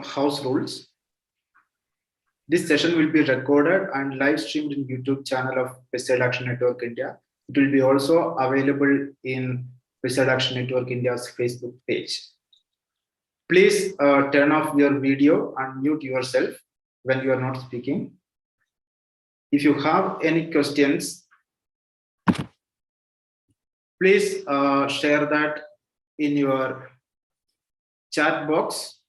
house rules. This session will be recorded and live streamed in YouTube channel of Pesticide Action Network India. It will be also available in Pesticide Action Network India's Facebook page. Please turn off your video and mute yourself when you are not speaking. If you have any questions, please share that in your chat box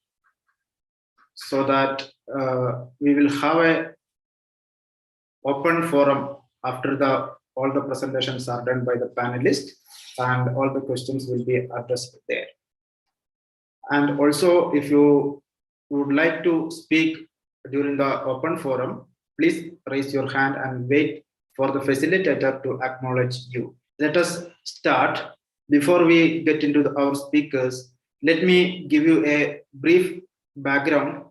so that we will have a open forum after all the presentations are done by the panelists, and all the questions will be addressed there. And also, if you would like to speak during the open forum, please raise your hand and wait for the facilitator to acknowledge you. Let us start. Before we get into our speakers, let me give you a brief background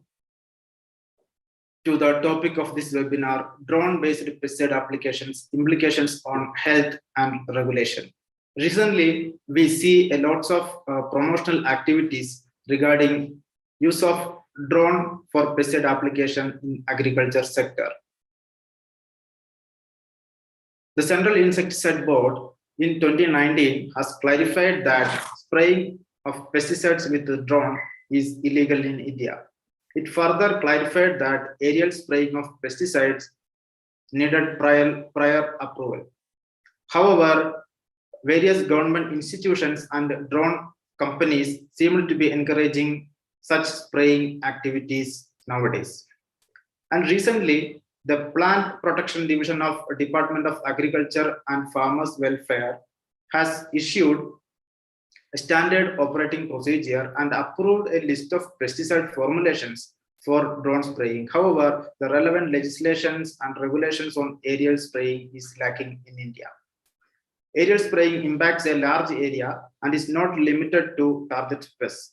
to the topic of this webinar: drone-based pesticide applications, implications on health and regulation. Recently, we see a lots of promotional activities regarding use of drone for pesticide application in agriculture sector. The Central Insecticide Board in 2019 has clarified that spraying of pesticides with the drone is illegal in India. It further clarified that aerial spraying of pesticides needed prior approval. However, various government institutions and drone companies seem to be encouraging such spraying activities nowadays. And recently, the Plant Protection Division of Department of Agriculture and Farmers Welfare has issued a standard operating procedure and approved a list of pesticide formulations for drone spraying. However, the relevant legislations and regulations on aerial spraying is lacking in India. Aerial spraying impacts a large area and is not limited to target pests.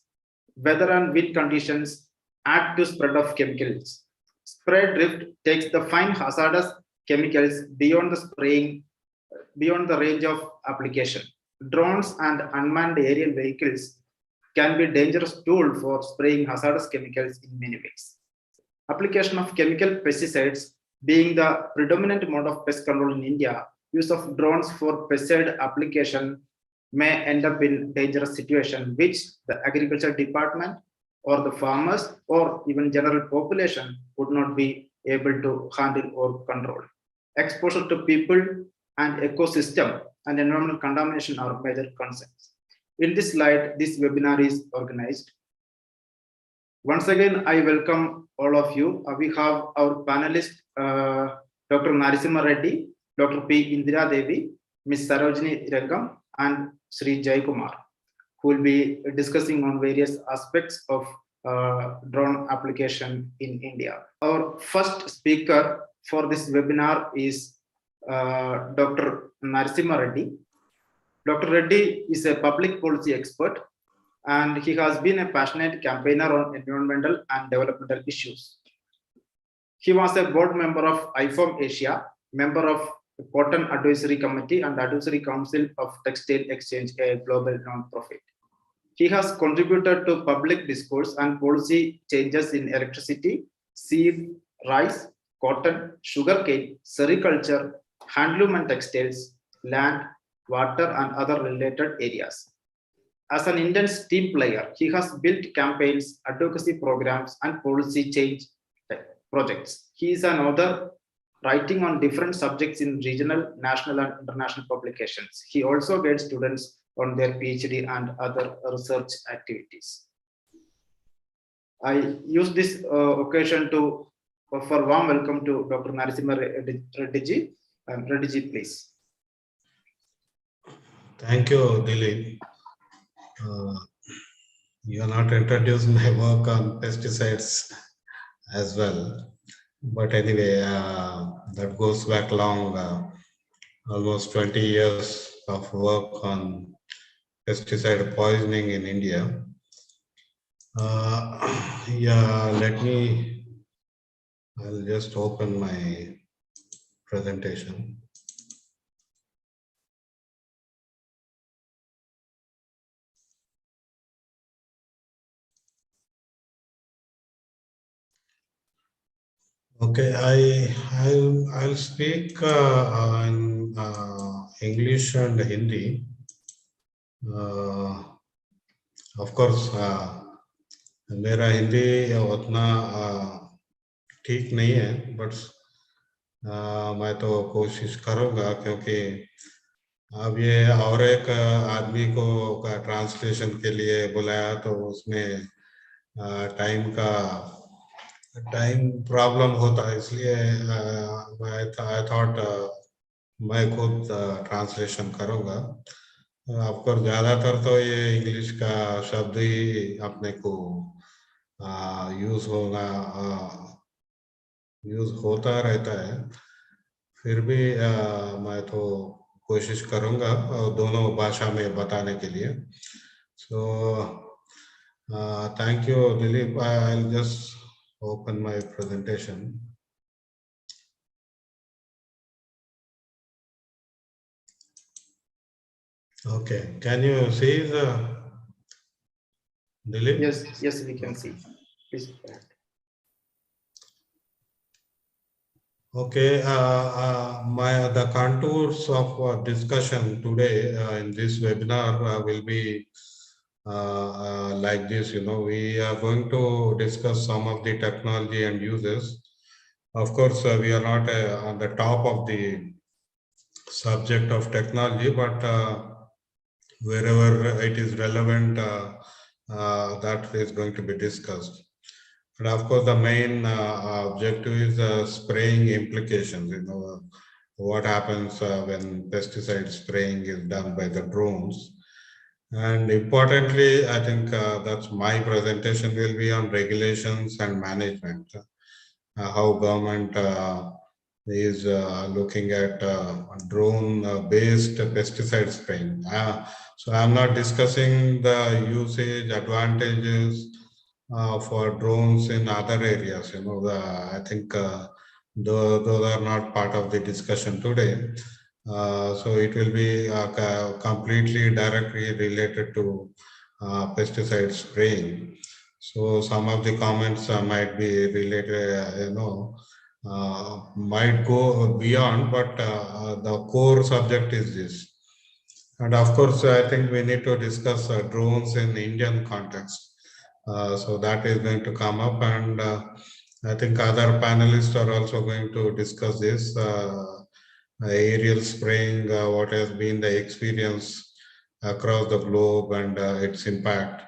Weather and wind conditions add to spread of chemicals. Spray drift takes the fine hazardous chemicals beyond the range of application. Drones and unmanned aerial vehicles can be a dangerous tool for spraying hazardous chemicals in many ways. Application of chemical pesticides being the predominant mode of pest control in India, use of drones for pesticide application may end up in dangerous situation which the agriculture department or the farmers or even general population would not be able to handle or control. Exposure to people and ecosystem and environmental contamination are major concerns. In this slide, this webinar is organized. Once again, I welcome all of you. We have our panelists, Dr. Narasimha Reddy, Dr. P. Indira Devi, Ms. Sarojini Rangam, and Sri Jay Kumar, who will be discussing on various aspects of drone application in India. Our first speaker for this webinar is Dr. Narasimha Reddy. Dr. Reddy is a public policy expert, and he has been a passionate campaigner on environmental and developmental issues. He was a board member of IFOM Asia, member of the Cotton Advisory Committee and Advisory Council of Textile Exchange, a global non-profit. He has contributed to public discourse and policy changes in electricity, seed, rice, cotton, sugarcane, sericulture, handloom and textiles, land, water, and other related areas. As an intense team player, he has built campaigns, advocacy programs, and policy change projects. He is an author writing on different subjects in regional, national, and international publications. He also guides students on their PhD and other research activities. I use this occasion to offer warm welcome to Dr. Narasimha Reddy. Reddy, please. Thank you, Dilip. You have not introduced my work on pesticides as well. But anyway, that goes back long, almost 20 years of work on pesticide poisoning in India. I'll just open my presentation. Okay, I'll speak in English and Hindi. Uh, of course, मेरा हिंदी उतना ठीक नहीं है, but मैं तो कोशिश करूँगा, क्योंकि अब ये और एक आदमी को का ट्रांसलेशन के लिए बुलाया, तो उसमें टाइम प्रॉब्लम होता है, इसलिए आई थॉट मैं खुद ट्रांसलेशन करूँगा। आपको ज्यादातर तो ये इंग्लिश का शब्द ही अपने को यूज होगा, यूज होता रहता है। फिर भी मैं तो कोशिश करूंगा दोनों भाषा में बताने के लिए। So thank you Dilip, I just open my presentation. Okay, can you see the Dilip? Yes, we can see. Please go ahead. Okay, the contours of discussion today in this webinar will be like this. You know, we are going to discuss some of the technology and uses. Of course, we are not on the top of the subject of technology, but wherever it is relevant, that is going to be discussed. And of course, the main objective is spraying implications. You know, what happens when pesticide spraying is done by the drones. And importantly, I think that's my presentation will be on regulations and management, how government is looking at drone-based pesticide spraying. So I'm not discussing the usage advantages for drones in other areas. You know, I think those are not part of the discussion today. So it will be completely directly related to pesticide spraying. So some of the comments might be related, might go beyond, but the core subject is this. And of course, I think we need to discuss drones in Indian context. So that is going to come up, and I think other panelists are also going to discuss this aerial spraying, what has been the experience across the globe and its impact,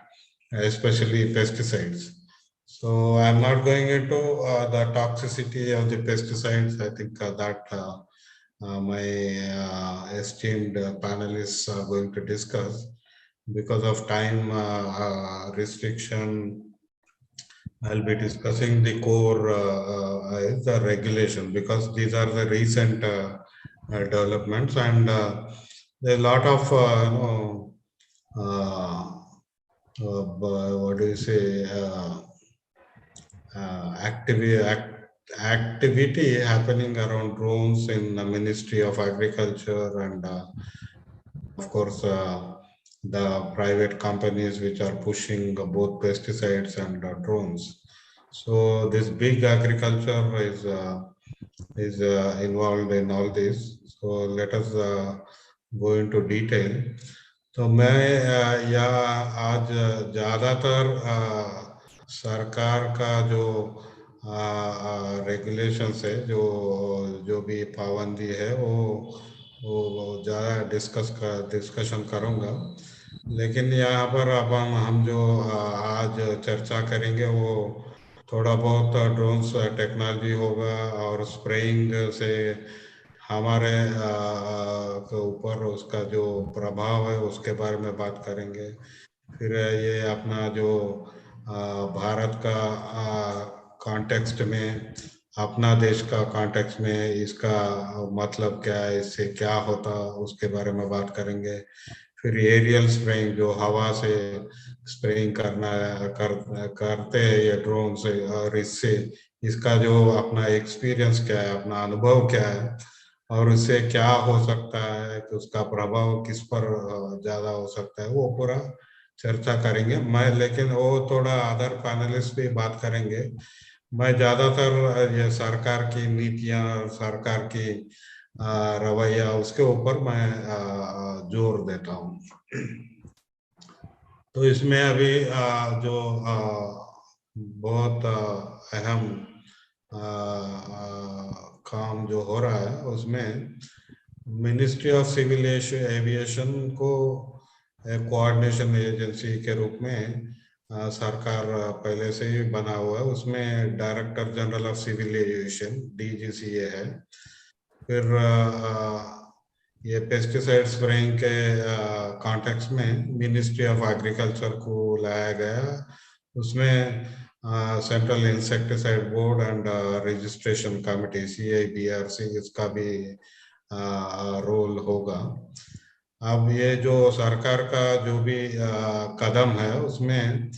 especially pesticides. So I'm not going into the toxicity of the pesticides. I think that my esteemed panelists are going to discuss. Because of time restriction, I'll be discussing the core is the regulation, because these are the recent developments, and there are a lot of what do you say, activity happening around drones in the Ministry of Agriculture, and of course the private companies which are pushing both pesticides and drones. So this big agriculture is involved in all this. So let us go into detail. तो मैं यहाँ आज ज़्यादातर सरकार का जो regulations है, जो जो भी पाबंदी है, वो ज़्यादा डिस्कशन करूँगा। लेकिन यहाँ पर अब हम जो आज चर्चा करेंगे वो थोड़ा बहुत ड्रोन्स टेक्नोलॉजी होगा, और स्प्रेइंग से हमारे के ऊपर उसका जो प्रभाव है उसके बारे में बात करेंगे। फिर ये अपना जो भारत का कॉन्टेक्स्ट में, अपना देश का कॉन्टेक्स्ट में इसका मतलब क्या है, इससे क्या होता, उसके बारे में बात करेंगे। फिर एरियल स्प्रेइंग, जो हवा से स्प्रेइंग करते हैं ये ड्रोन से, और इससे इसका जो अपना एक्सपीरियंस क्या है, अपना अनुभव क्या है, और उससे क्या हो सकता है, कि उसका प्रभाव किस पर ज्यादा हो सकता है, वो पूरा चर्चा करेंगे। मैं लेकिन वो थोड़ा अदर पैनलिस्ट भी बात करेंगे, मैं ज्यादातर ये सरकार की नीतियां, सरकार की रवैया, उसके ऊपर मैं जोर देता हूँ। तो इसमें अभी जो बहुत अहम काम जो हो रहा है, उसमें मिनिस्ट्री ऑफ सिविल एविएशन को एक कोऑर्डिनेशन एजेंसी के रूप में सरकार पहले से ही बना हुआ है। उसमें director general of civil aviation DGCA है। फिर ये पेस्टिसाइड स्प्रेइंग के कॉन्टेक्स्ट में मिनिस्ट्री ऑफ एग्रीकल्चर को लाया गया। उसमें central insecticide board and registration committee CIBRC, इसका भी रोल होगा। अब ये जो सरकार का जो भी कदम है, उसमें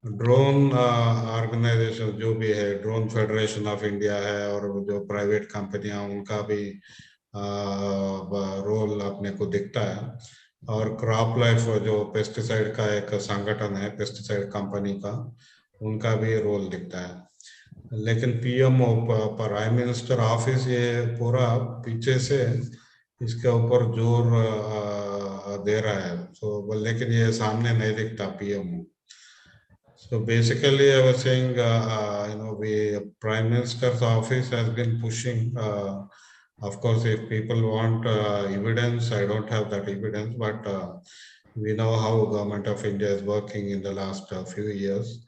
ड्रोन ऑर्गेनाइजेशन जो भी है, ड्रोन फेडरेशन ऑफ इंडिया है, और जो प्राइवेट कंपनियां, उनका भी रोल अपने को दिखता है। और क्रॉप लाइफ जो पेस्टिसाइड का एक संगठन है, पेस्टिसाइड कंपनी का, उनका भी रोल दिखता है। लेकिन PMO, प्राइम मिनिस्टर ऑफिस, ये पूरा पीछे से इसके ऊपर जोर दे रहा है। तो लेकिन ये सामने नहीं दिखता PMO। So basically, I was saying, Prime Minister's office has been pushing. Of course, if people want evidence, I don't have that evidence, but we know how Government of India is working in the last few years.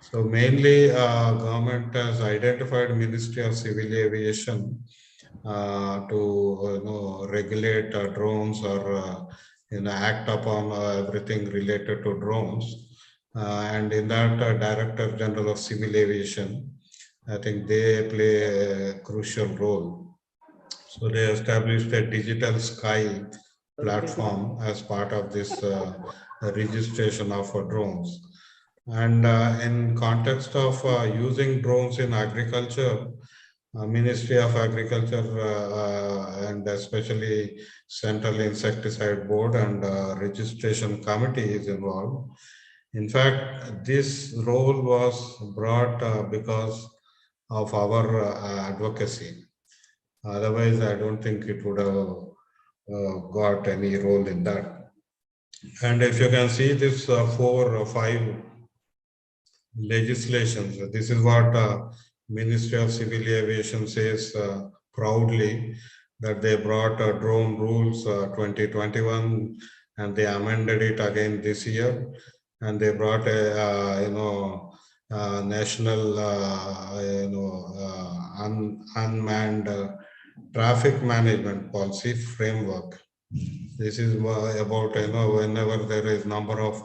So mainly, government has identified Ministry of Civil Aviation to regulate drones, or act upon everything related to drones. And in that, Director General of Civil Aviation, I think they play a crucial role. So they established a digital sky platform as part of this registration of drones. And in context of using drones in agriculture, Ministry of Agriculture and especially Central Insecticide Board and Registration Committee is involved. In fact, this role was brought because of our advocacy. Otherwise, I don't think it would have got any role in that. And if you can see this 4 or 5 legislations, this is what Ministry of Civil Aviation says proudly, that they brought drone rules 2021, and they amended it again this year, and they brought a national unmanned traffic management policy framework. This is about whenever there is number of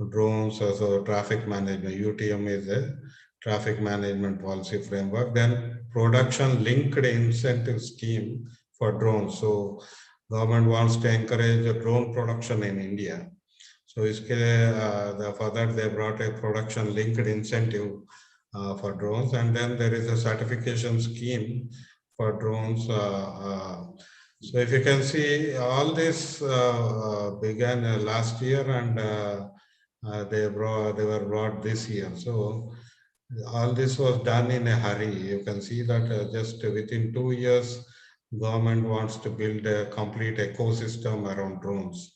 drones, so traffic management, UTM is a traffic management policy framework. Then production linked incentive scheme for drones. So government wants to encourage drone production in India. So for that they brought a production linked incentive for drones, and then there is a certification scheme for drones. So if you can see, all this began last year, and they were brought this year. So all this was done in a hurry. You can see that just within 2 years, government wants to build a complete ecosystem around drones.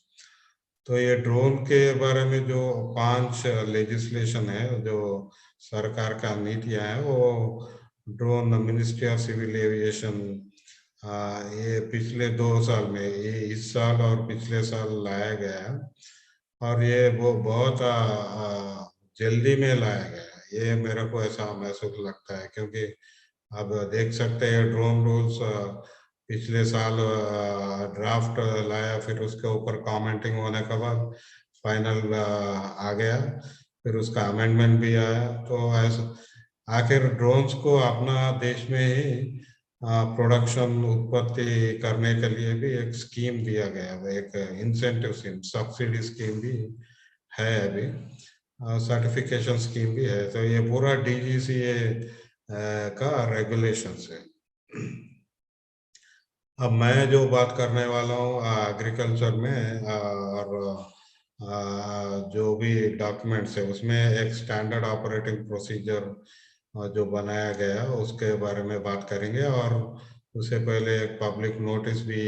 तो ये drone के बारे में जो 5 legislation है, जो सरकार का नीतियां है, वो drone ministry of civil aviation ये पिछले 2 साल में, ये इस साल और पिछले साल लाया गया है। और ये वो बहुत जल्दी में लाया गया है, ये मेरे को ऐसा महसूस लगता है, क्योंकि अब देख सकते हैं ड्रोन रूल्स पिछले साल ड्राफ्ट लाया, फिर उसके ऊपर कमेंटिंग होने के बाद फाइनल आ गया, फिर उसका अमेंडमेंट भी आया। तो ऐसा आखिर ड्रोन्स को अपना देश में ही प्रोडक्शन उत्पत्ति करने के लिए भी एक स्कीम दिया गया है, एक इंसेंटिव स्कीम, सब्सिडी स्कीम भी है, अभी सर्टिफिकेशन स्कीम भी है। तो ये पूरा DGCA का रेगुलेशन है। अब मैं जो बात करने वाला हूँ एग्रीकल्चर में, और जो भी डॉक्यूमेंट्स है, उसमें एक स्टैंडर्ड ऑपरेटिंग प्रोसीजर जो बनाया गया उसके बारे में बात करेंगे, और उससे पहले एक पब्लिक नोटिस भी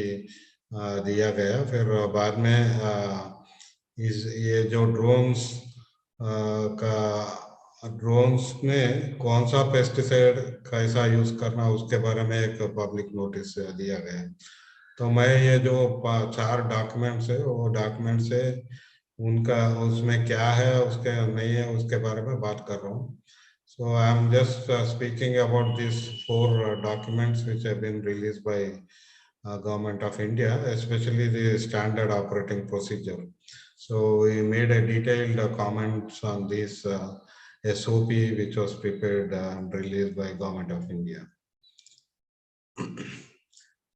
दिया गया। फिर बाद में ये जो ड्रोन्स का ड्रोन्स में कौन सा पेस्टिसाइड कैसा यूज करना उसके बारे में एक पब्लिक नोटिस दिया गया। तो मैं ये जो 4 डॉक्यूमेंट्स है वो डॉक्यूमेंट से उनका उसमें क्या है उसके नहीं है उसके बारे में बात कर रहा हूँ। So I'm just speaking about these 4 documents which have been released by Government of India, especially the standard operating procedure. So we made a detailed comments on this SOP which was prepared and released by Government of India.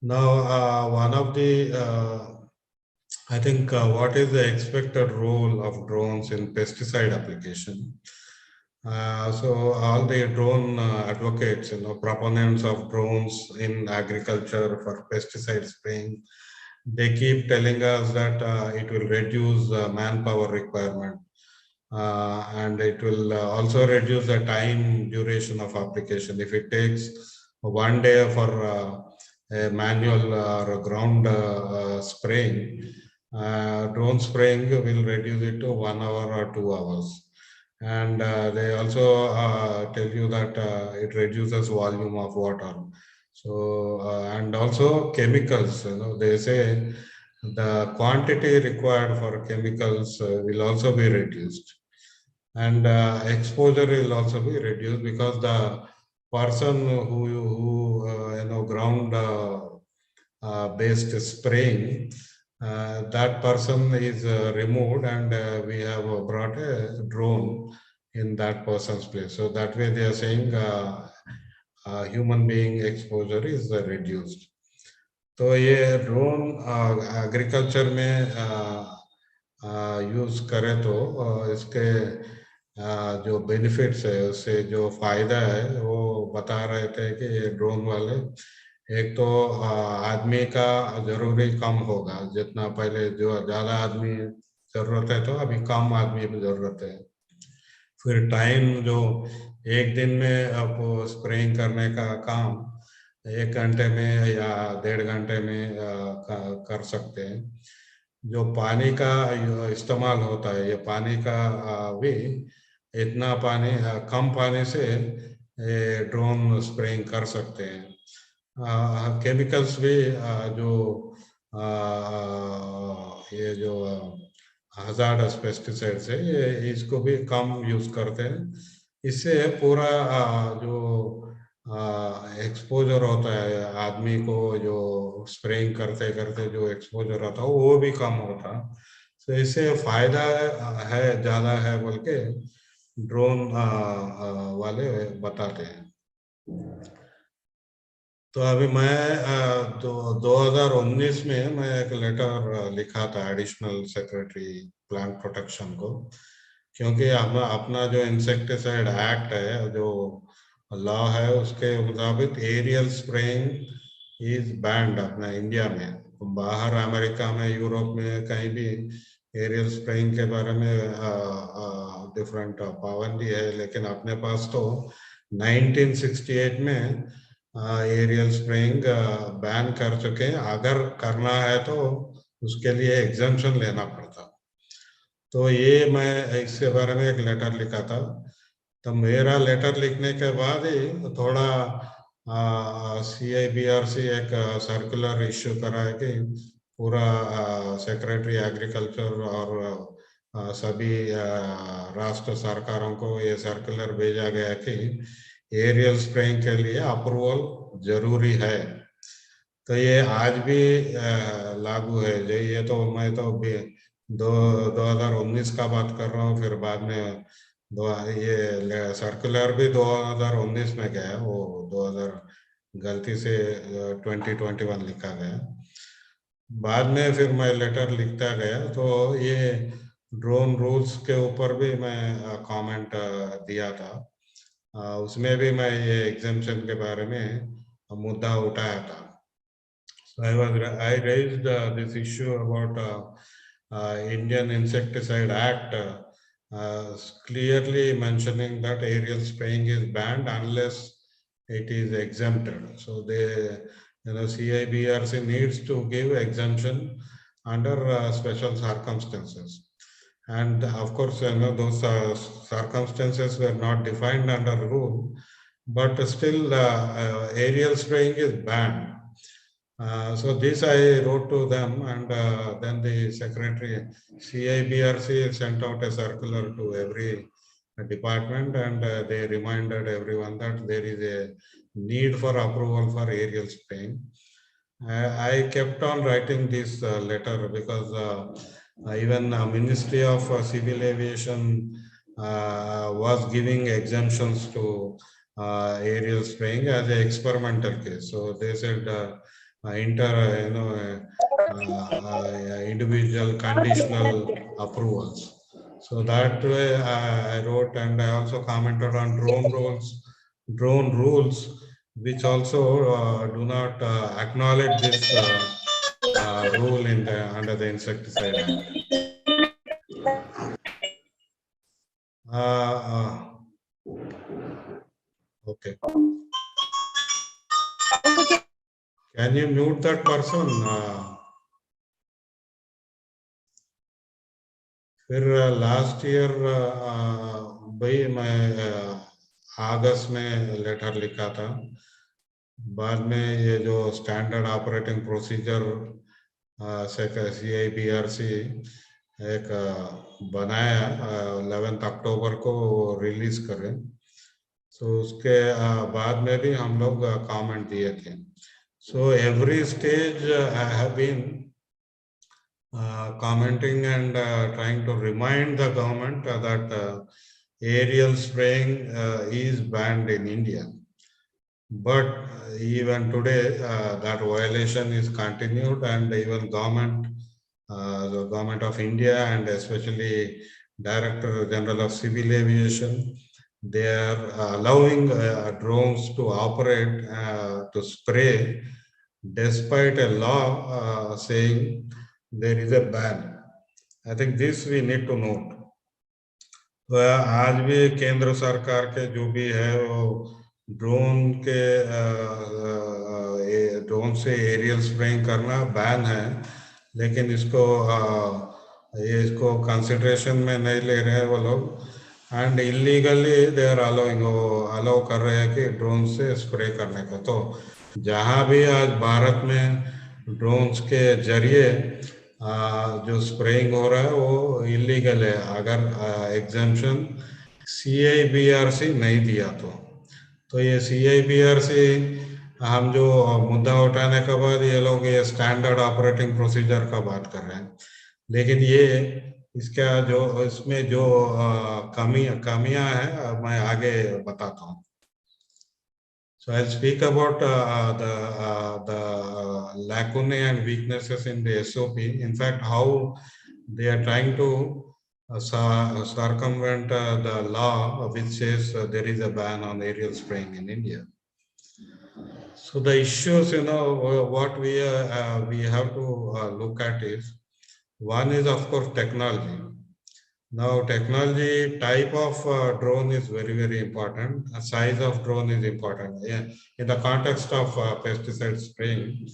Now, one of the I think what is the expected role of drones in pesticide application? So all the drone advocates, proponents of drones in agriculture for pesticide spraying, they keep telling us that it will reduce manpower requirement, and it will also reduce the time duration of application. If it takes 1 day for a manual or a ground spraying, drone spraying will reduce it to 1 hour or 2 hours. And they also tell you that it reduces volume of water. So and also chemicals, they say the quantity required for chemicals will also be reduced, and exposure will also be reduced, because the person who ground based spraying, that person is removed, and we have brought a drone in that person's place. So that way they are saying human being exposure is reduced. तो ये drone agriculture में use करें तो इसके जो benefits है उससे जो फायदा है वो बता रहे थे कि ये ड्रोन वाले, एक तो आदमी का जरूरी कम होगा, जितना पहले जो ज्यादा आदमी जरूरत है तो अभी कम आदमी की जरूरत है। फिर टाइम जो एक दिन में आपको स्प्रेइंग करने का काम 1 घंटे में या 1.5 घंटे में कर सकते हैं। जो पानी का इस्तेमाल होता है, ये पानी का भी इतना पानी कम पानी से ड्रोन स्प्रेइंग कर सकते हैं। केमिकल्स भी जो ये जो हजार्डस पेस्टिसाइड्स है ये इसको भी कम यूज करते हैं। इससे पूरा जो एक्सपोजर होता है आदमी को, जो स्प्रेइंग करते करते जो एक्सपोजर होता है वो भी कम होता। तो इससे फायदा है ज्यादा है बोल के ड्रोन वाले बताते हैं। तो अभी मैं 2019 में मैं एक लेटर लिखा था एडिशनल सेक्रेटरी प्लांट प्रोटेक्शन को, क्योंकि अपना जो इंसेक्टिसाइड एक्ट है, जो लॉ है, उसके मुताबिक एरियल स्प्रेइंग इज बैंड अपना इंडिया में। बाहर अमेरिका में, यूरोप में कहीं भी एरियल स्प्रेइंग के बारे में डिफरेंट पाबंदी है, लेकिन अपने पास तो 1968 में एरियल स्प्रेइंग बैन कर चुके हैं। अगर करना है तो उसके लिए एग्जम्पशन लेना पड़ता। तो ये मैं इसके बारे में एक लेटर लिखा था। तो मेरा लेटर लिखने के बाद ही थोड़ा CIBRC एक सर्कुलर इश्यू करा है कि पूरा सेक्रेटरी एग्रीकल्चर और सभी राष्ट्र सरकारों को ये सर्कुलर भेजा गया कि एरियल स्प्रेइंग के लिए अप्रूवल जरूरी है। तो ये आज भी लागू है। ये तो मैं तो 2019 का बात कर रहा हूँ, फिर बाद में ये सर्कुलर भी 2019 में गया, वो 2000 गलती से 2021 लिखा गया। बाद में फिर मैं लेटर लिखता गया, तो ये ड्रोन रूल्स के ऊपर भी मैं कमेंट दिया था। उसमें भी मैं ये एग्जाम्पशन के बारे में मुद्दा उठाया था। So I raised this issue about Indian Insecticide Act clearly mentioning that aerial spraying is banned unless it is exempted. So CIBRC needs to give exemption under special circumstances. And of course, those circumstances were not defined under rule, but still aerial spraying is banned. So this I wrote to them, and then the secretary CIBRC sent out a circular to every department, and they reminded everyone that there is a need for approval for aerial spraying. I kept on writing this letter because even Ministry of Civil Aviation was giving exemptions to aerial spraying as an experimental case. So they said individual conditional approvals. So that way I wrote, and I also commented on drone rules, which also do not acknowledge this rule in under the Insecticide Act. Okay. Can you mute that person? फिर last year भाई मैं अगस्त में letter लिखा था. बाद में ये जो स्टैंडर्ड ऑपरेटिंग प्रोसीजर CIBRC एक बनाया 11 अक्टूबर को रिलीज करें. तो उसके बाद में भी हम लोग कमेंट दिए थे. So every stage I have been commenting and trying to remind the government that aerial spraying is banned in India. But even today, that violation is continued, and even the government of India, and especially Director General of Civil Aviation, they are allowing drones to operate to spray, despite a law saying there is a ban. I think this we need to note. आज भी केंद्र सरकार के जो भी है वो drone से एरियल स्प्रेइंग करना बैन है, लेकिन इसको कंसिडरेशन में नहीं ले रहे हैं वो लोग, and illegally they are allow कर रहे हैं कि ड्रोन से स्प्रे करने का. तो जहां भी आज भारत में ड्रोन्स के जरिए जो स्प्रेइंग हो रहा है वो इलीगल है, अगर एग्जेम्पशन CIBRC नहीं दिया तो ये CIBRC हम जो मुद्दा उठाने के बाद ये लोग ये स्टैंडर्ड ऑपरेटिंग प्रोसीजर का बात कर रहे हैं, लेकिन इसमें जो कमियां हैं मैं आगे बताता हूँ. So I'll speak about the lacunae and weaknesses in the SOP. In fact, how they are trying to circumvent the law which says there is a ban on aerial spraying in India. So the issues, what we have to look at is, one is of course technology. Now, technology type of drone is very, very important. The size of drone is important. Yeah. In the context of pesticide spraying,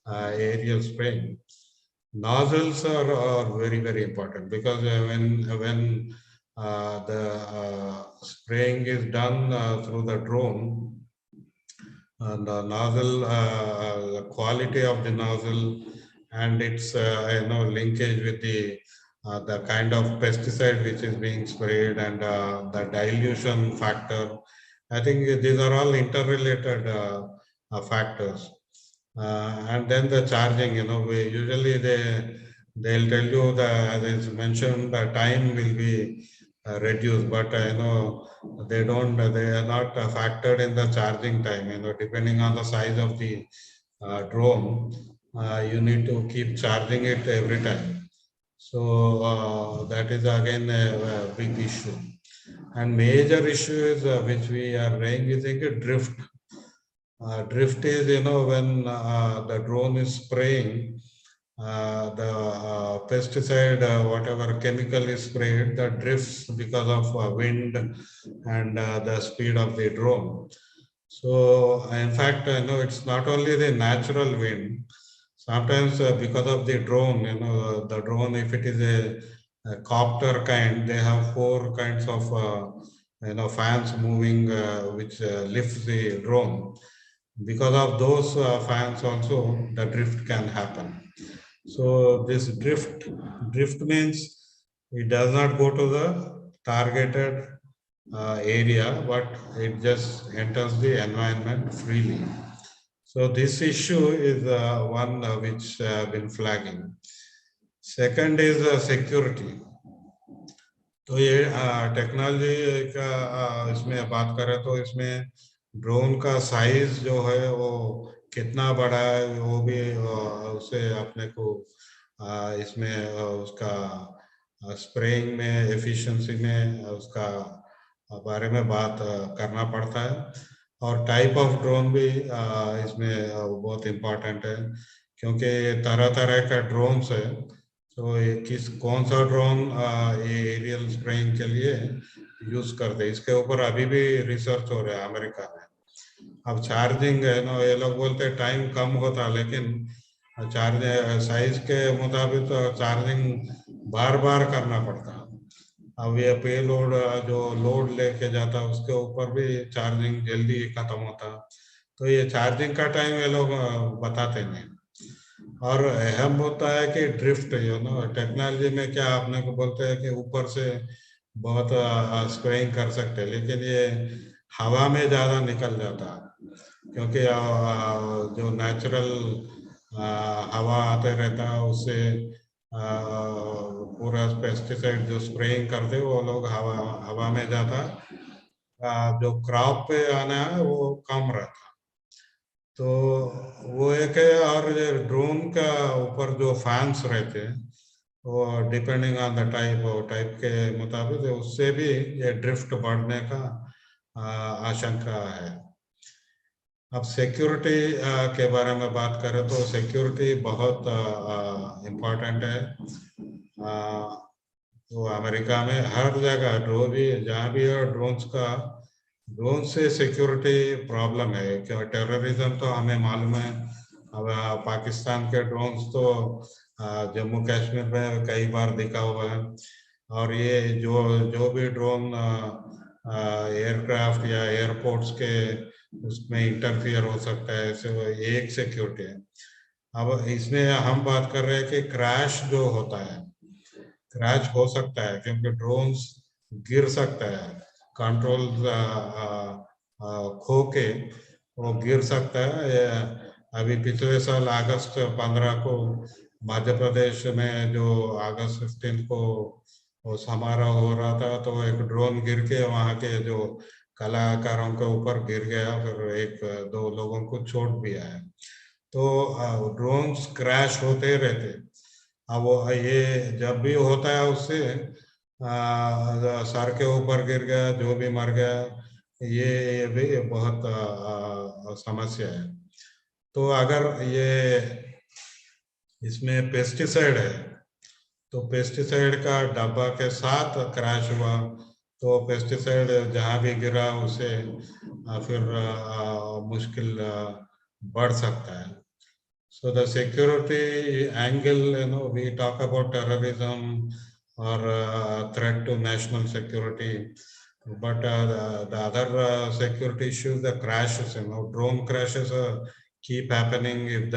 aerial spraying, nozzles are very, very important, because when the spraying is done through the drone, the nozzle, the quality of the nozzle, and its linkage with the kind of pesticide which is being sprayed, and the dilution factor. I think these are all interrelated factors. And then the charging, usually they'll tell you that, as I mentioned, the time will be reduced, but they are not factored in the charging time. Depending on the size of the drone, you need to keep charging it every time. So that is again a big issue. And major issue is which we are raising is drift. Drift is, when the drone is spraying, the pesticide, whatever chemical is sprayed, that drifts because of wind and the speed of the drone. So, in fact, it's not only the natural wind. Sometimes, because of the drone, the drone, if it is a copter kind, they have four kinds of, fans moving, which lifts the drone. Because of those fans, also the drift can happen. So this drift means it does not go to the targeted area, but it just enters the environment freely. So this issue is one which been flagging. Second is security. तो ये technology का इसमें बात करें तो इसमें drone का size जो है वो कितना बड़ा है वो भी उसे अपने को इसमें उसका स्प्रेइंग में एफिशिएंसी में उसका बारे में बात करना पड़ता है और टाइप ऑफ ड्रोन भी इसमें बहुत इम्पोर्टेंट है क्योंकि तरह तरह का ड्रोन्स है तो ये कौन सा ड्रोन ये एरियल स्प्रेइंग के लिए यूज करते हैं इसके ऊपर अभी भी रिसर्च हो रहा है अमेरिका में अब चार्जिंग है ना ये लोग बोलते हैं टाइम कम होता लेकिन चार्ज साइज के मुताबिक चार्जिंग बार बार करना पड़ता अब ये पे लोड जो लोड लेके जाता उसके ऊपर भी चार्जिंग जल्दी खत्म होता तो ये चार्जिंग का टाइम ये लोग बताते नहीं और अहम होता है कि ड्रिफ्ट टेक्नोलॉजी में क्या आपने को बोलते हैं कि ऊपर से बहुत स्प्रेइंग कर सकते हैं लेकिन ये हवा में ज्यादा निकल जाता क्योंकि जो नेचुरल हवा आते रहता है उससे पूरा पेस्टिसाइड जो स्प्रेइंग करते वो लोग हवा में जाता जो क्रॉप पे आना है वो कम रहता तो वो एक है और ड्रोन का ऊपर जो फैंस रहते हैं वो डिपेंडिंग ऑन द टाइप के मुताबिक उससे भी ये ड्रिफ्ट बढ़ने का आशंका है अब सिक्योरिटी के बारे में बात करें तो सिक्योरिटी बहुत इम्पोर्टेंट है तो अमेरिका में हर जगह ड्रोन भी जहाँ भी है ड्रोन से सिक्योरिटी प्रॉब्लम है क्या टेररिज्म तो हमें मालूम है अब पाकिस्तान के ड्रोन्स तो जम्मू कश्मीर में कई बार दिखा हुआ है और ये जो भी ड्रोन एयरक्राफ्ट या एयरपोर्ट्स के उसमें इंटरफियर हो सकता है ऐसे एक सिक्योरिटी है अब इसमें हम बात कर रहे हैं कि क्रैश जो होता है क्रैश हो सकता है क्योंकि ड्रोन्स गिर सकता है कंट्रोल खो के वो गिर सकता है अभी पिछले साल अगस्त 15 को मध्य प्रदेश में जो अगस्त 15 को वो समारोह हो रहा था तो एक ड्रोन गिर के वहाँ के जो कलाकारों के ऊपर गिर गया फिर एक दो लोगों को चोट भी आया तो ड्रोन्स क्रैश होते रहते अब वो ये जब भी होता है उससे सर के ऊपर गिर गया जो भी मर गया ये भी बहुत समस्या है तो अगर ये इसमें पेस्टिसाइड है तो पेस्टिसाइड का डब्बा के साथ क्रैश हुआ तो पेस्टिसाइड जहाँ भी गिरा उसे फिर मुश्किल बढ़ सकता है So the security angle, we talk about terrorism or threat to national security, but the other security issues, the crashes, drone crashes keep happening if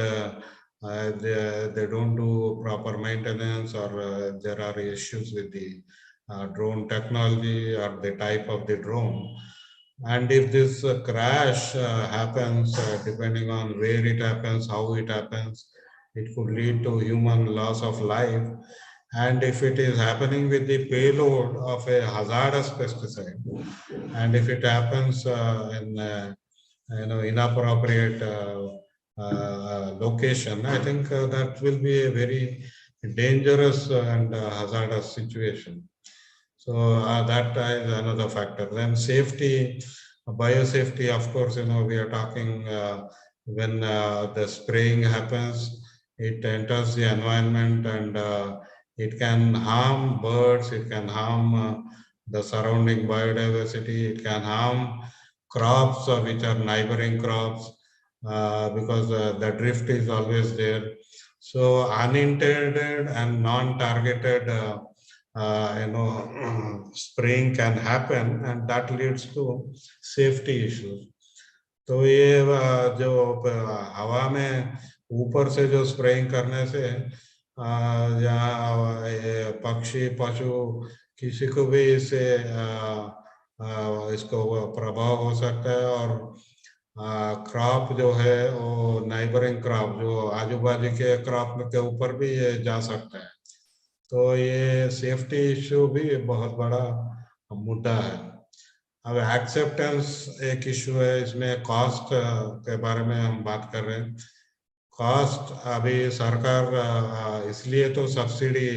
they don't do proper maintenance or there are issues with the drone technology or the type of the drone. And if this crash happens, depending on where it happens, how it happens, it could lead to human loss of life. And if it is happening with the payload of a hazardous pesticide, and if it happens in inappropriate location, I think that will be a very dangerous and hazardous situation. So that is another factor. Then safety, biosafety, of course, we are talking when the spraying happens, it enters the environment and it can harm birds, it can harm the surrounding biodiversity, it can harm crops which are neighboring crops because the drift is always there. So unintended and non-targeted spraying can happen, and that leads to safety issues. तो ये जो हवा में ऊपर से जो spraying करने से या ये पक्षी पशु किसी को भी इससे इसको प्रभाव हो सकता है, और क्रॉप जो है वो नाइबरिंग क्रॉप जो आजू बाजू के क्रॉप के ऊपर भी ये जा सकता है। तो ये सेफ्टी इशू भी बहुत बड़ा मुद्दा है। अब एक्सेप्टेंस एक इशू है, इसमें कॉस्ट के बारे में हम बात कर रहे हैं। कॉस्ट अभी सरकार इसलिए तो सब्सिडी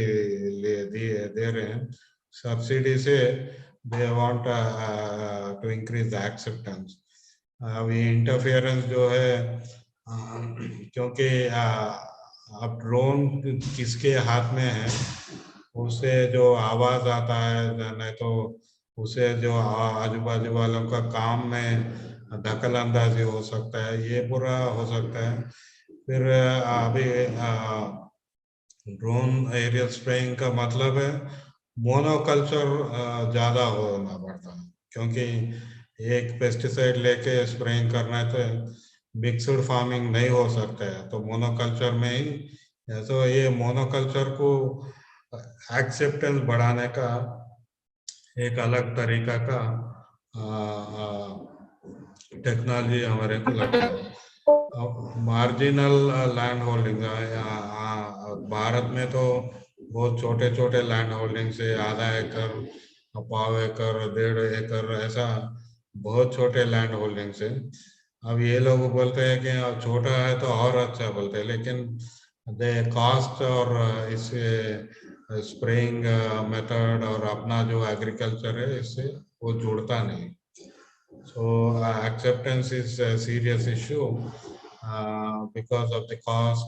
दे रहे हैं, सब्सिडी से they want to increase the acceptance. अभी इंटरफेरेंस जो है क्योंकि अब ड्रोन किसके हाथ में है, उससे जो आवाज आता है, नहीं तो उसे जो आजू बाजू वालों का काम में दखल अंदाजी हो सकता है, ये बुरा हो सकता है। फिर अभी ड्रोन एरियल स्प्रेइंग का मतलब है मोनोकल्चर ज्यादा होना पड़ता है, क्योंकि एक पेस्टिसाइड लेके स्प्रेइंग करना है तो मिक्सड फार्मिंग नहीं हो सकता है, तो मोनोकल्चर में ही। तो ये मोनोकल्चर को एक्सेप्टेंस बढ़ाने का एक अलग तरीका का टेक्नोलॉजी हमारे को लगता है। मार्जिनल लैंड होल्डिंग, भारत में तो बहुत छोटे छोटे लैंड होल्डिंग से आधा एकड़, पाव एकड़, 1.5 एकड़, ऐसा बहुत छोटे लैंड होल्डिंग से। अब ये लोग बोलते हैं कि छोटा है तो और अच्छा बोलते हैं, लेकिन द कॉस्ट और इससे स्प्रेइंग मेथड और अपना जो एग्रीकल्चर है इससे वो जुड़ता नहीं। So acceptance is a serious issue because of the cost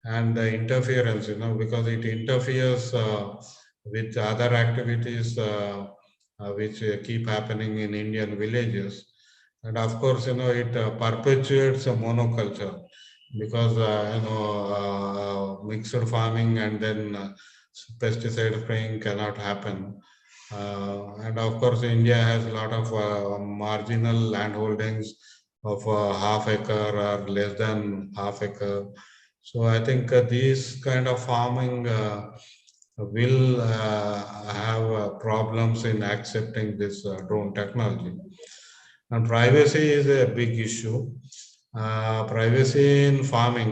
and the interference, because it interferes with other activities which keep happening in Indian villages. And of course, it perpetuates a monoculture because, mixed farming and then pesticide spraying cannot happen. And of course, India has a lot of marginal land holdings of half acre or less than half acre. So I think these kind of farming will have problems in accepting this drone technology. And privacy is a big issue. Privacy in farming,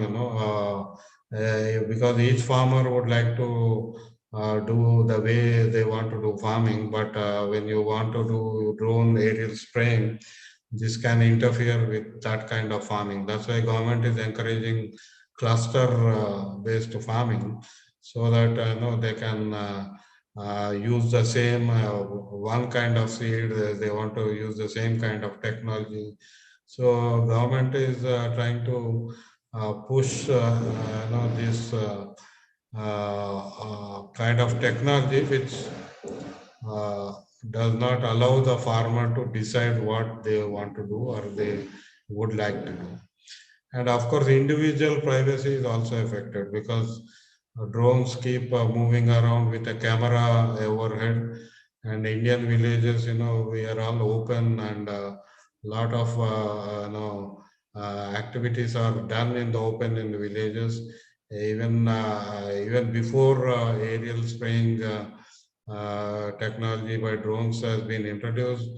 because each farmer would like to do the way they want to do farming, but when you want to do drone aerial spraying, this can interfere with that kind of farming. That's why government is encouraging cluster based farming, so that they can use the same one kind of seed, they want to use the same kind of technology. So government is trying to push this kind of technology which does not allow the farmer to decide what they want to do or they would like to do. And of course, individual privacy is also affected because drones keep moving around with a camera overhead. And Indian villages, we are all open, and a lot of activities are done in the open in the villages. Even before aerial spraying technology by drones has been introduced,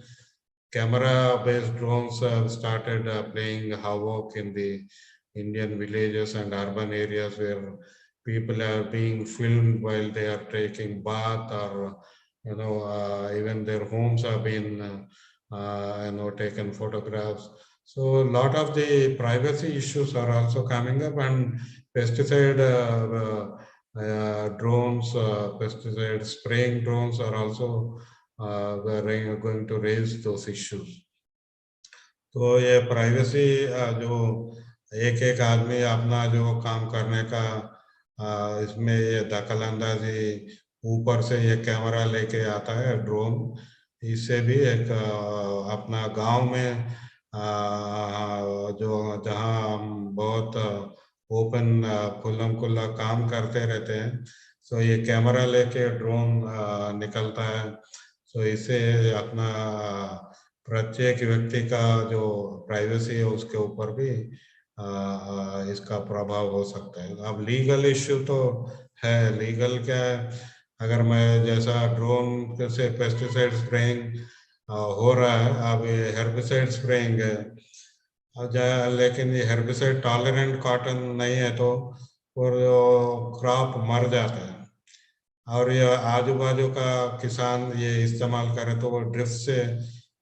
camera-based drones have started playing havoc in the Indian villages and urban areas where people are being filmed while they are taking bath, or even their homes have been taken photographs. So a lot of the privacy issues are also coming up, and pesticide drones, pesticide spraying drones are also going to raise those issues. तो ये privacy जो एक एक आदमी अपना जो काम करने का इसमें ये दखल अंदाजी ऊपर से ये कैमरा लेके आता है ड्रोन। इससे भी एक अपना गांव में जो जहां हम बहुत ओपन खुल्लम खुल्ला काम करते रहते हैं, सो ये कैमरा लेके ड्रोन निकलता है। सो इससे अपना प्रत्येक व्यक्ति का जो प्राइवेसी है उसके ऊपर भी इसका प्रभाव हो सकता है। अब लीगल इश्यू तो है, लीगल क्या है, अगर मैं जैसा ड्रोन से पेस्टिसाइड स्प्रेइंग हो रहा है, अब ये हेर्बिसाइड स्प्रेइंग है, लेकिन ये हेर्बिसाइड टॉलरेंट कॉटन नहीं है तो और क्रॉप मर जाता है, और ये आजू बाजू का किसान ये इस्तेमाल करे तो वो ड्रिफ्ट से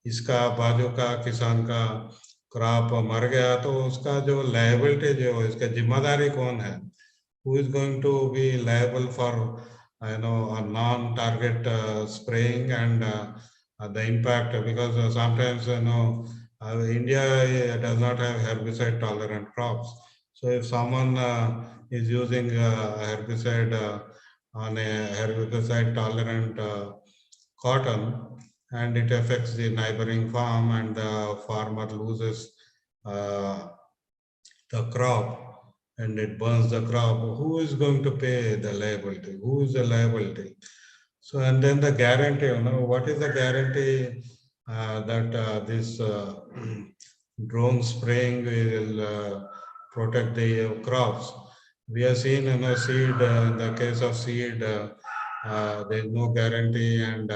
इसका बाजू का किसान का क्रॉप मर गया तो उसका जो लायबिलिटी जो इसका जिम्मेदारी कौन है? Who is going to be liable for a non-target spraying and the impact? Because sometimes India does not have herbicide tolerant crops. So if someone is using herbicide on a herbicide tolerant cotton, and it affects the neighboring farm and the farmer loses uh, the crop and it burns the crop, who is going to pay the liability? Who is the liability? So, and then the guarantee, what is the guarantee that this drone spraying will protect the crops? We have seen, seed, in the case of seed, there is no guarantee, and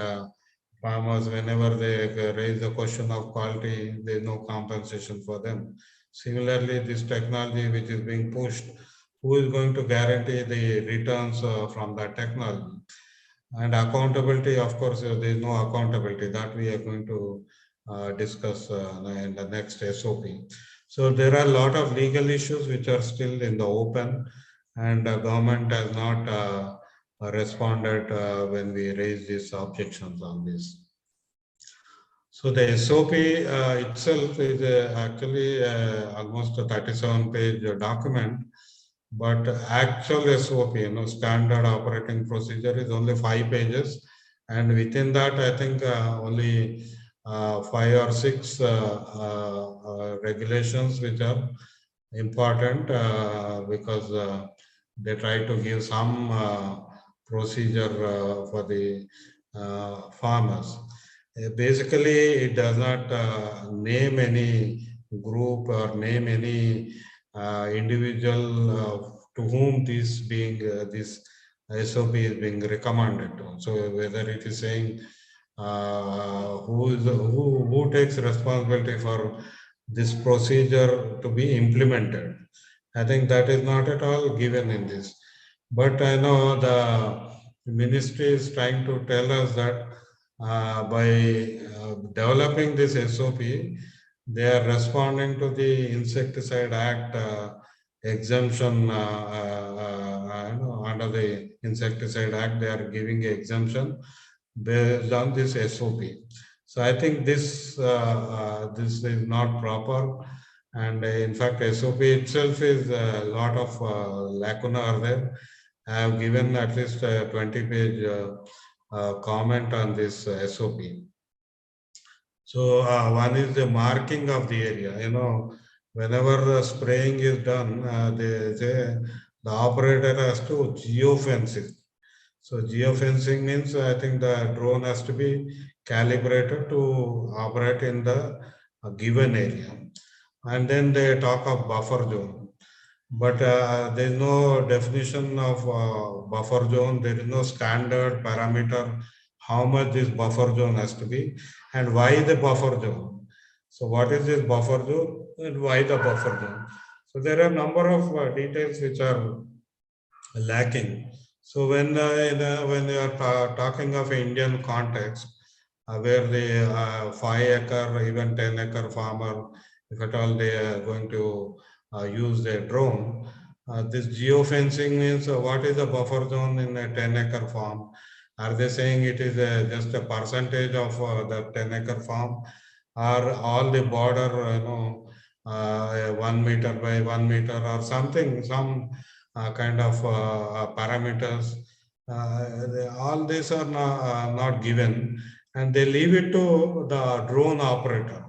farmers, whenever they raise the question of quality, there is no compensation for them. Similarly, this technology which is being pushed, who is going to guarantee the returns from that technology? And accountability, of course, there is no accountability that we are going to discuss in the next SOP. So there are a lot of legal issues which are still in the open, and the government has not responded when we raise these objections on this. So the SOP itself is actually almost a 37-page document, but actual SOP, standard operating procedure, is only 5 pages, and within that, I think only 5 or 6 regulations which are important because they try to give some procedure for the farmers. Basically, it does not name any group or name any individual to whom this SOP is being recommended to. So whether it is saying who takes responsibility for this procedure to be implemented, I think that is not at all given in this. But I know the ministry is trying to tell us that by developing this SOP, they are responding to the Insecticide Act exemption. Under the Insecticide Act, they are giving an exemption based on this SOP. So I think this this is not proper, and in fact, SOP itself is a lot of lacuna are there. I have given at least a 20-page comment on this SOP. So one is the marking of the area. Whenever the spraying is done, they say the operator has to geofence it. So geofencing means I think the drone has to be calibrated to operate in the given area. And then they talk of buffer zone. But there is no definition of buffer zone. There is no standard parameter how much this buffer zone has to be and why the buffer zone. So what is this buffer zone and why the buffer zone? So there are a number of details which are lacking. So when you are talking of Indian context, where the 5-acre or even 10-acre farmer, if at all they are going to use their drone, this geofencing means what is the buffer zone in a 10-acre farm? Are they saying it is just a percentage of the 10-acre farm, or all the border, 1 meter by 1 meter or something, some kind of parameters. All these are not given, and they leave it to the drone operator.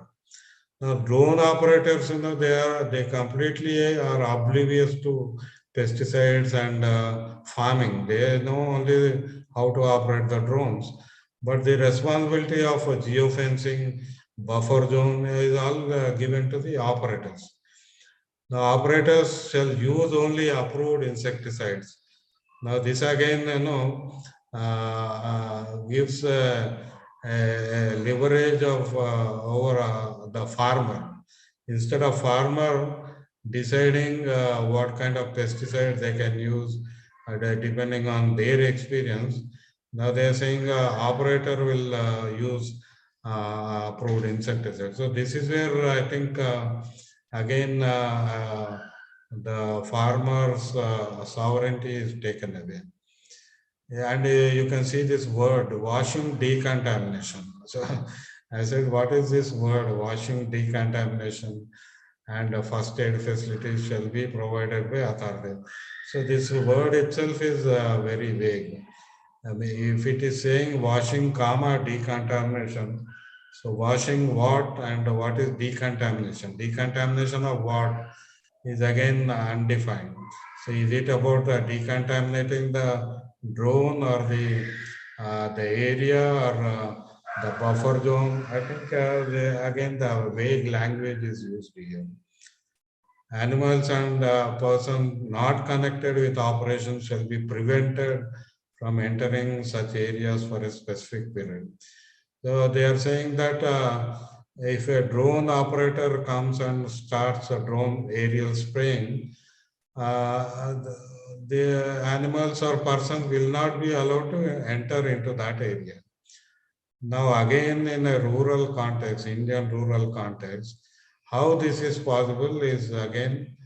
Now, drone operators, they completely are oblivious to pesticides and farming. They know only how to operate the drones, but the responsibility of geofencing, buffer zone is all given to the operators. The operators shall use only approved insecticides. Now, this again, gives a leverage of over the farmer. Instead of farmer deciding what kind of pesticide they can use, depending on their experience, now they are saying operator will use approved insecticide. So this is where I think again the farmers' sovereignty is taken away. And you can see this word washing decontamination. So I said, what is this word washing decontamination? And first aid facilities shall be provided by authority. So this word itself is very vague. I mean, if it is saying washing comma decontamination, so washing what and what is decontamination? Decontamination of what is again undefined. So is it about decontaminating the drone or the area or the buffer zone? I think again the vague language is used here. Animals and person not connected with operations shall be prevented from entering such areas for a specific period. So they are saying that if a drone operator comes and starts a drone aerial spraying, the animals or persons will not be allowed to enter into that area. Now, again, in a rural context, Indian rural context, how this is possible is again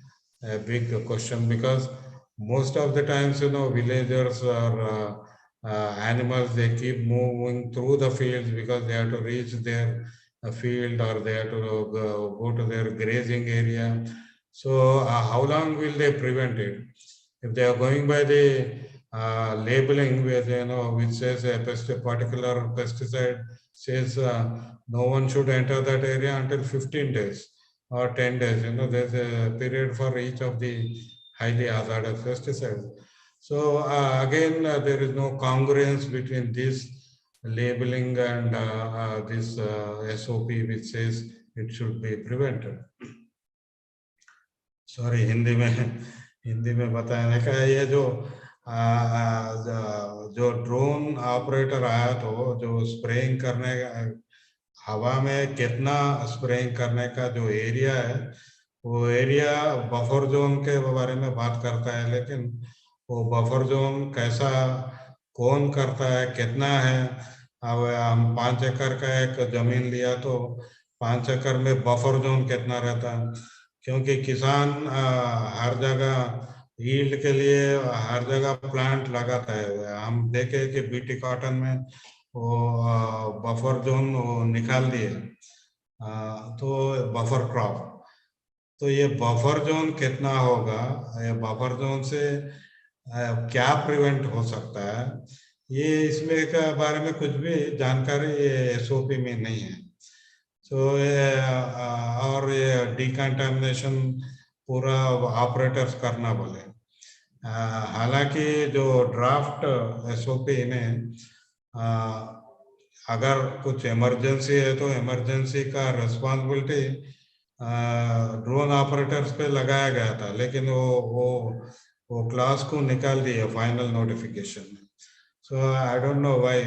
a big question, because most of the times, villagers or animals, they keep moving through the fields because they have to reach their field or they have to go to their grazing area. So, how long will they prevent it? If they are going by the labeling, where which says a particular pesticide says no one should enter that area until 15 days or 10 days. There's a period for each of the highly hazardous pesticides. So again, there is no congruence between this labeling and this SOP, which says it should be prevented. Sorry Hindi में बताने का ये जो drone operator आया तो जो spraying करने का हवा में कितना स्प्रेइंग करने का जो एरिया है, वो एरिया बफर जोन के बारे में बात करता है, लेकिन वो बफर जोन कैसा, कौन करता है, कितना है। अब हम 5 एकड़ का एक जमीन लिया तो 5 एकड़ में बफर जोन कितना रहता है, क्योंकि किसान हर जगह यील्ड के लिए हर जगह प्लांट लगाता है। हम देखे कि बीटी कॉटन में वो बफर जोन वो निकाल दिए, तो बफर क्रॉप, तो ये बफर जोन कितना होगा, ये बफर जोन से क्या प्रिवेंट हो सकता है, ये इसमें के बारे में कुछ भी जानकारी एसओपी में नहीं है। तो और ये डिकंटामिनेशन पूरा ऑपरेटर्स करना बोले। हालांकि जो ड्राफ्ट एसओपी में अगर कुछ इमरजेंसी है तो इमरजेंसी का रिस्पॉन्सिबिलिटी ड्रोन ऑपरेटर्स पे लगाया गया था, लेकिन वो क्लास को निकाल दिया फाइनल नोटिफिकेशन में। So I don't know why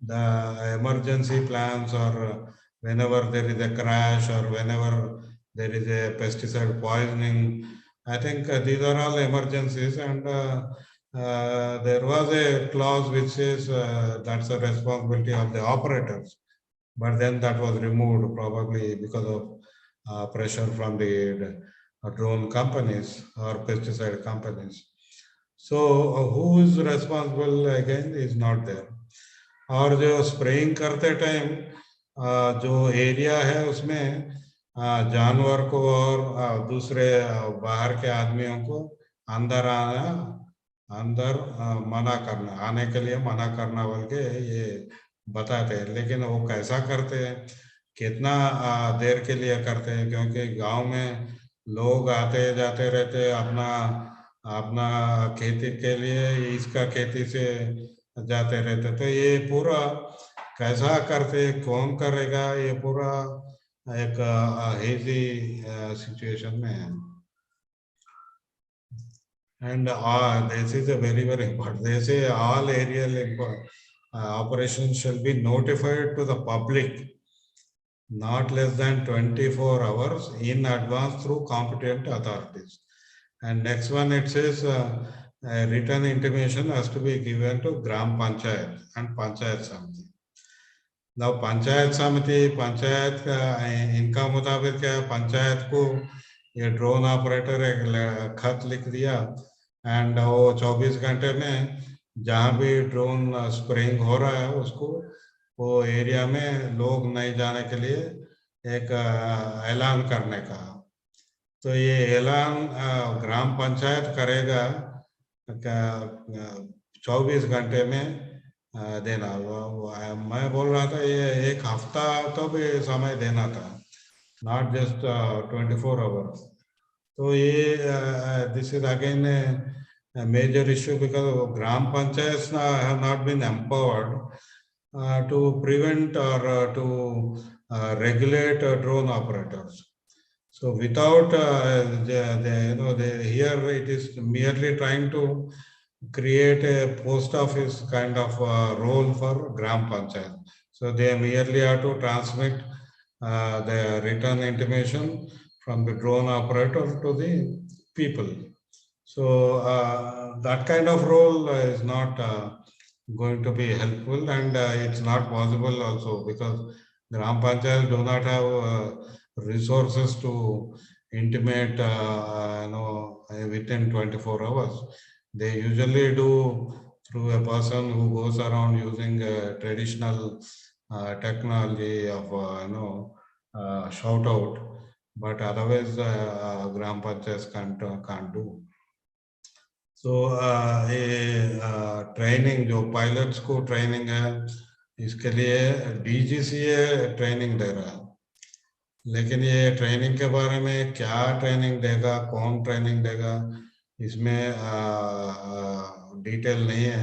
the emergency plans, or whenever there is a crash or whenever there is a pesticide poisoning, I think these are all emergencies, and there was a clause which says that's the responsibility of the operators, but then that was removed probably because of pressure from the drone companies or pesticide companies. So who is responsible again is not there. और जो spraying करते time जो area है उसमें जानवर को और दूसरे बाहर के आदमियों को अंदर मना करना, आने के लिए मना करना बोल के ये बताते हैं। लेकिन वो कैसा करते हैं, कितना देर के लिए करते हैं, क्योंकि गांव में लोग आते जाते रहते हैं अपना अपना खेती के लिए, इसका खेती से जाते रहते। तो ये पूरा कैसा करते, कौन करेगा, ये पूरा एक हेजी सिचुएशन में है। And this is a very important. They say all aerial operations shall be notified to the public not less than 24 hours in advance through competent authorities. And next one, it says a written intimation has to be given to Gram Panchayat and Panchayat Samiti. Now panchayat समिति, पंचायत का इनका मुताबिक क्या, पंचायत को ये drone operator एक खत लिख दिया एंड वो 24 घंटे में जहाँ भी ड्रोन स्प्रेइंग हो रहा है उसको वो एरिया में लोग नहीं जाने के लिए एक ऐलान करने का। तो ये ऐलान ग्राम पंचायत करेगा 24 घंटे में देना। मैं बोल रहा था ये एक हफ्ता तो भी समय देना था, नॉट जस्ट 24 आवर्स। तो ये this is again a major issue because gram panchayats have not been empowered to prevent or to regulate drone operators. So without here it is merely trying to create a post office kind of role for gram panchayat. So they merely have to transmit the written intimation from the drone operator to the people. So that kind of role is not going to be helpful, and it's not possible also because Gram Panchayat do not have resources to intimate within 24 hours. They usually do through a person who goes around using traditional technology of shout out, but otherwise Gram Panchayats can't do. So training जो pilots को training है इसके लिए DGCA training दे रहा है, लेकिन ये training के बारे में क्या ट्रेनिंग देगा, कौन ट्रेनिंग देगा, इसमें डिटेल नहीं है।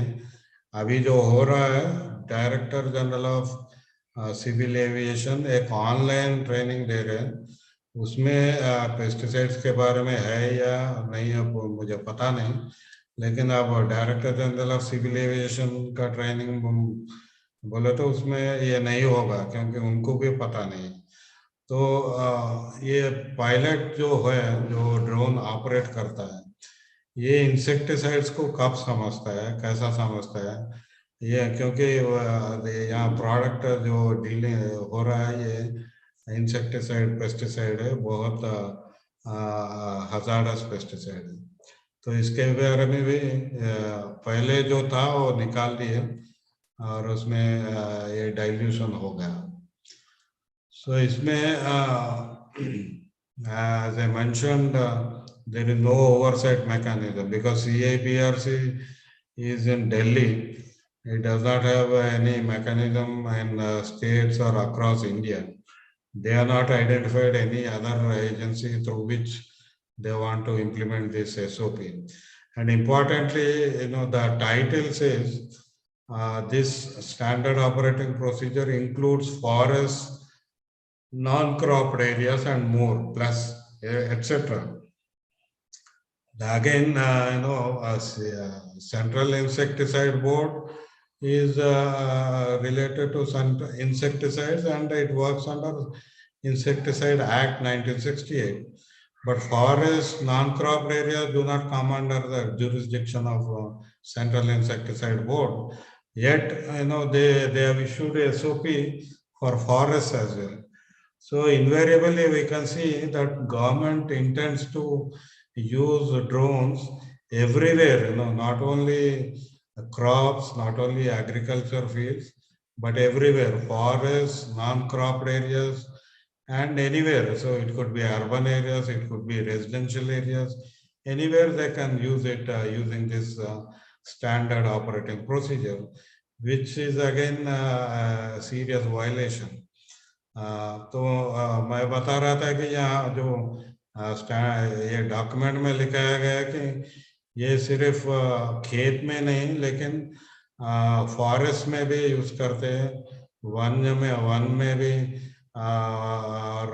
अभी जो हो रहा है, director general of civil aviation एक ऑनलाइन ट्रेनिंग दे रहे हैं, उसमें पेस्टिसाइड्स के बारे में है या नहीं है मुझे पता नहीं, लेकिन अब director general of civil aviation का ट्रेनिंग बोले तो उसमें ये नहीं होगा क्योंकि उनको भी पता नहीं। तो ये पायलट जो है, जो ड्रोन ऑपरेट करता है, ये इंसेक्टिसाइड्स को कब समझता है, कैसा समझता है, ये क्योंकि यहाँ प्रोडक्ट जो डीलिंग हो रहा है ये इंसेक्टिसाइड पेस्टिसाइड है, बहुत हजार्डस पेस्टिसाइड है। तो इसके बारे में भी पहले जो था वो निकाल दिए और उसमें ये डाइल्यूशन हो गया। सो इसमें as I mentioned, there is no oversight mechanism because CAPRC is in Delhi. It does not have any mechanism in states or across India. They are not identified any other agency through which they want to implement this SOP. And importantly, the title says this standard operating procedure includes forests, non-cropped areas and more, plus etc. Again, Central Insecticide Board is related to insecticides and it works under Insecticide Act 1968. But forest, non-cropped areas do not come under the jurisdiction of Central Insecticide Board. Yet, they have issued a SOP for forests as well. So invariably, we can see that government intends to use drones everywhere, not only crops, not only agriculture fields, but everywhere, forests, non-cropped areas, and anywhere. So it could be urban areas, it could be residential areas, anywhere they can use it using this standard operating procedure, which is again a serious violation. तो मैं बता रहा था कि यहाँ जो ये document में लिखाया गया है कि ये सिर्फ खेत में नहीं लेकिन फॉरेस्ट में भी यूज करते हैं, वन में भी, और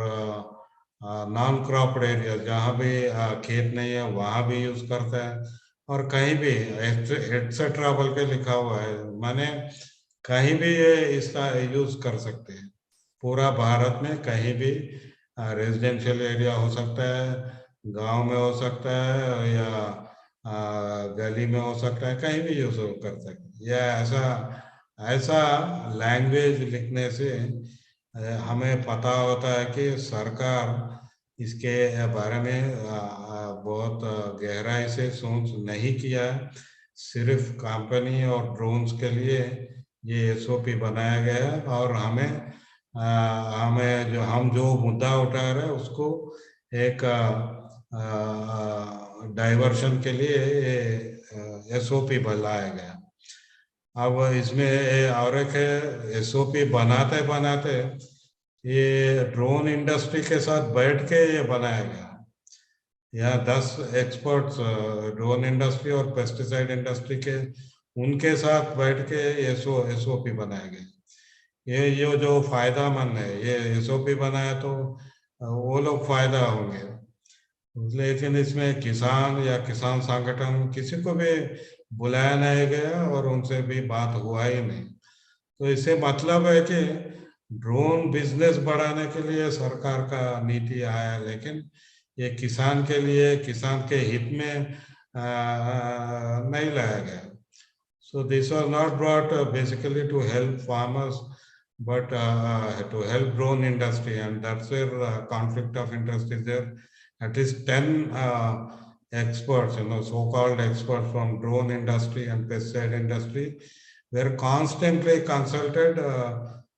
नॉन क्रॉप्ड एरिया जहाँ भी खेत नहीं है वहाँ भी यूज करता है, और कहीं भी एटसेट्रा बोल के लिखा हुआ है, माने कहीं भी ये इसका यूज कर सकते हैं। पूरा भारत में कहीं भी रेजिडेंशियल एरिया हो सकता है, गांव में हो सकता है, या गली में हो सकता है, कहीं भी यूज कर सकते हैं। या ऐसा ऐसा लैंग्वेज लिखने से हमें पता होता है कि सरकार इसके बारे में बहुत गहराई से सोच नहीं किया है। सिर्फ कंपनी और ड्रोन्स के लिए ये एसओपी बनाया गया है, और हमें हम जो मुद्दा उठा रहे हैं उसको एक डाइवर्शन के लिए एसओपी बनाया गया। अब इसमें और एक है, एसओपी बनाते बनाते ये ड्रोन इंडस्ट्री के साथ बैठ के ये बनाया गया। यहाँ 10 एक्सपर्ट्स ड्रोन इंडस्ट्री और पेस्टिसाइड इंडस्ट्री के उनके साथ बैठ के एसओपी बनाया गया। ये जो फायदा मंद है, ये एसओपी बनाया तो वो लोग फायदा होंगे, लेकिन इसमें किसान या किसान संगठन किसी को भी बुलाया नहीं गया और उनसे भी बात हुआ ही नहीं। तो इससे मतलब है कि ड्रोन बिजनेस बढ़ाने के लिए सरकार का नीति आया, लेकिन ये किसान के लिए, किसान के हित में नहीं लाया गया। So this was not brought basically to help farmers, but to help drone industry, and that's where conflict of interest is there. At least 10 experts, so-called experts from drone industry and pesticide industry were constantly consulted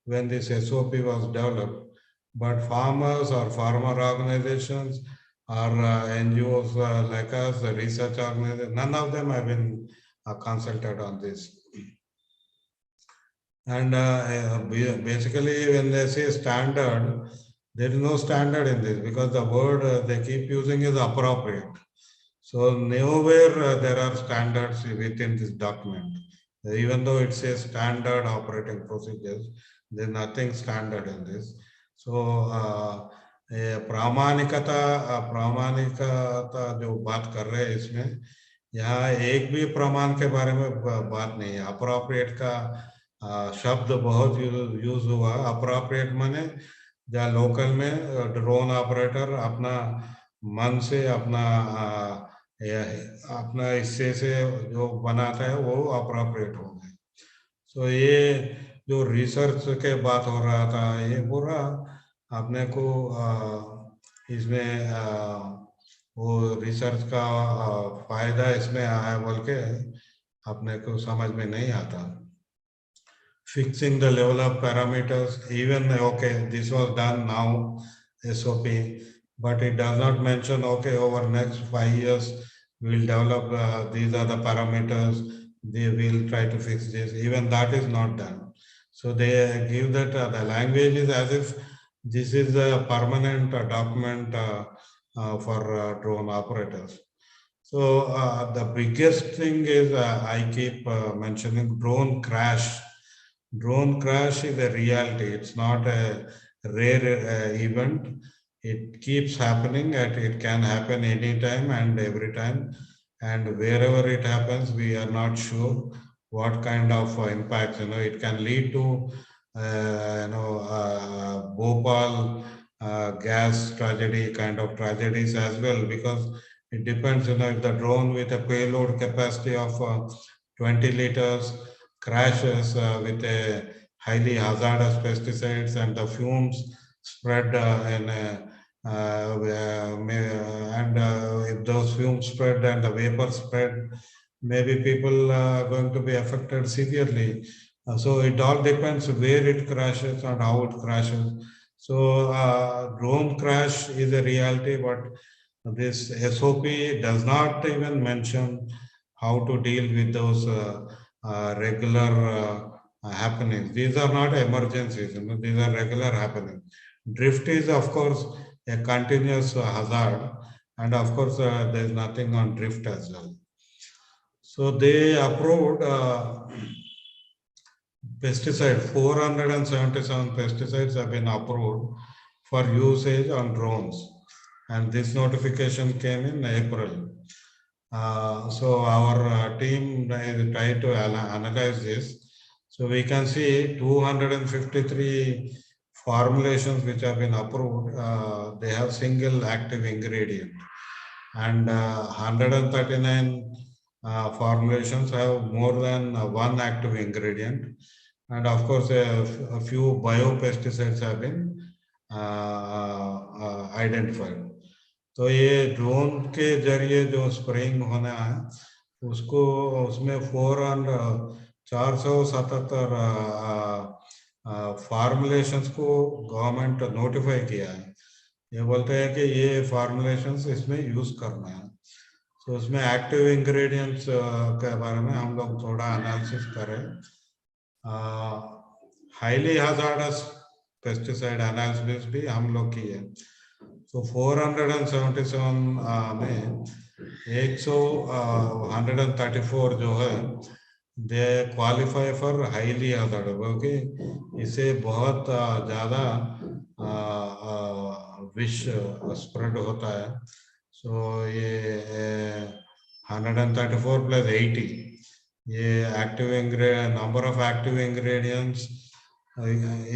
when this SOP was developed. But farmers or farmer organizations or NGOs like us, the research organizations, none of them have been consulted on this. And basically when they say standard, there is no standard in this, because the word they keep using is appropriate. So nowhere there are standards within this document. Even though it says standard operating procedures, there's nothing standard in this. So प्रामाणिकता जो बात कर रहे हैं इसमें, यहाँ एक भी प्रमाण के बारे में बात नहीं है। अप्रोप्रिएट का शब्द बहुत यूज हुआ। अप्रोप्रिएट माने जहाँ लोकल में ड्रोन ऑपरेटर अपना मन से अपना हिस्से से जो बनाता है वो अप्रोप्रिएट हो गए। सो ये जो रिसर्च के बात हो रहा था, ये पूरा अपने को इसमें वो रिसर्च का फायदा इसमें आया बोल के अपने को समझ में नहीं आता। Fixing the level of parameters, even okay, this was done now, SOP, but it does not mention, okay, over next 5 years, we will develop, these are the parameters, they will try to fix this. Even that is not done. So they give that the language is as if this is a permanent document for drone operators. So the biggest thing is I keep mentioning drone crash. Drone crash is a reality. It's not a rare event. It keeps happening, and it can happen anytime and every time. And wherever it happens, we are not sure what kind of impacts. It can lead to, Bhopal gas tragedy kind of tragedies as well, because it depends. If the drone with a payload capacity of 20 liters crashes with a highly hazardous pesticides, and the fumes spread if those fumes spread and the vapor spread, maybe people are going to be affected severely. So it all depends where it crashes and how it crashes. So drone crash is a reality, but this SOP does not even mention how to deal with those regular happenings. These are not emergencies, these are regular happenings. Drift is, of course, a continuous hazard, and of course, there is nothing on drift as well. So they approved pesticide, 477 pesticides have been approved for usage on drones. And this notification came in April. So our team tried to analyze this. So we can see 253 formulations which have been approved. They have single active ingredient, and 139 formulations have more than one active ingredient. And of course, a few biopesticides have been identified. तो ये drone के जरिए जो spraying होना है उसको उसमें 477 formulations को गवर्नमेंट नोटिफाई किया है. ये बोलते हैं कि ये फार्मुलेशंस इसमें यूज करना है. तो उसमें एक्टिव इंग्रेडिएंट्स के बारे में हम लोग थोड़ा एनालिसिस करें. हाईली हजार्डस पेस्टिसाइड एनालिसिस भी हम लोग की है. तो 477 में 134 जो है they qualify for highly hazard, क्योंकि इसे बहुत ज़्यादा विष स्प्रेड होता है. सो ये 134 प्लस 80, ये active ingredient, number of active ingredients,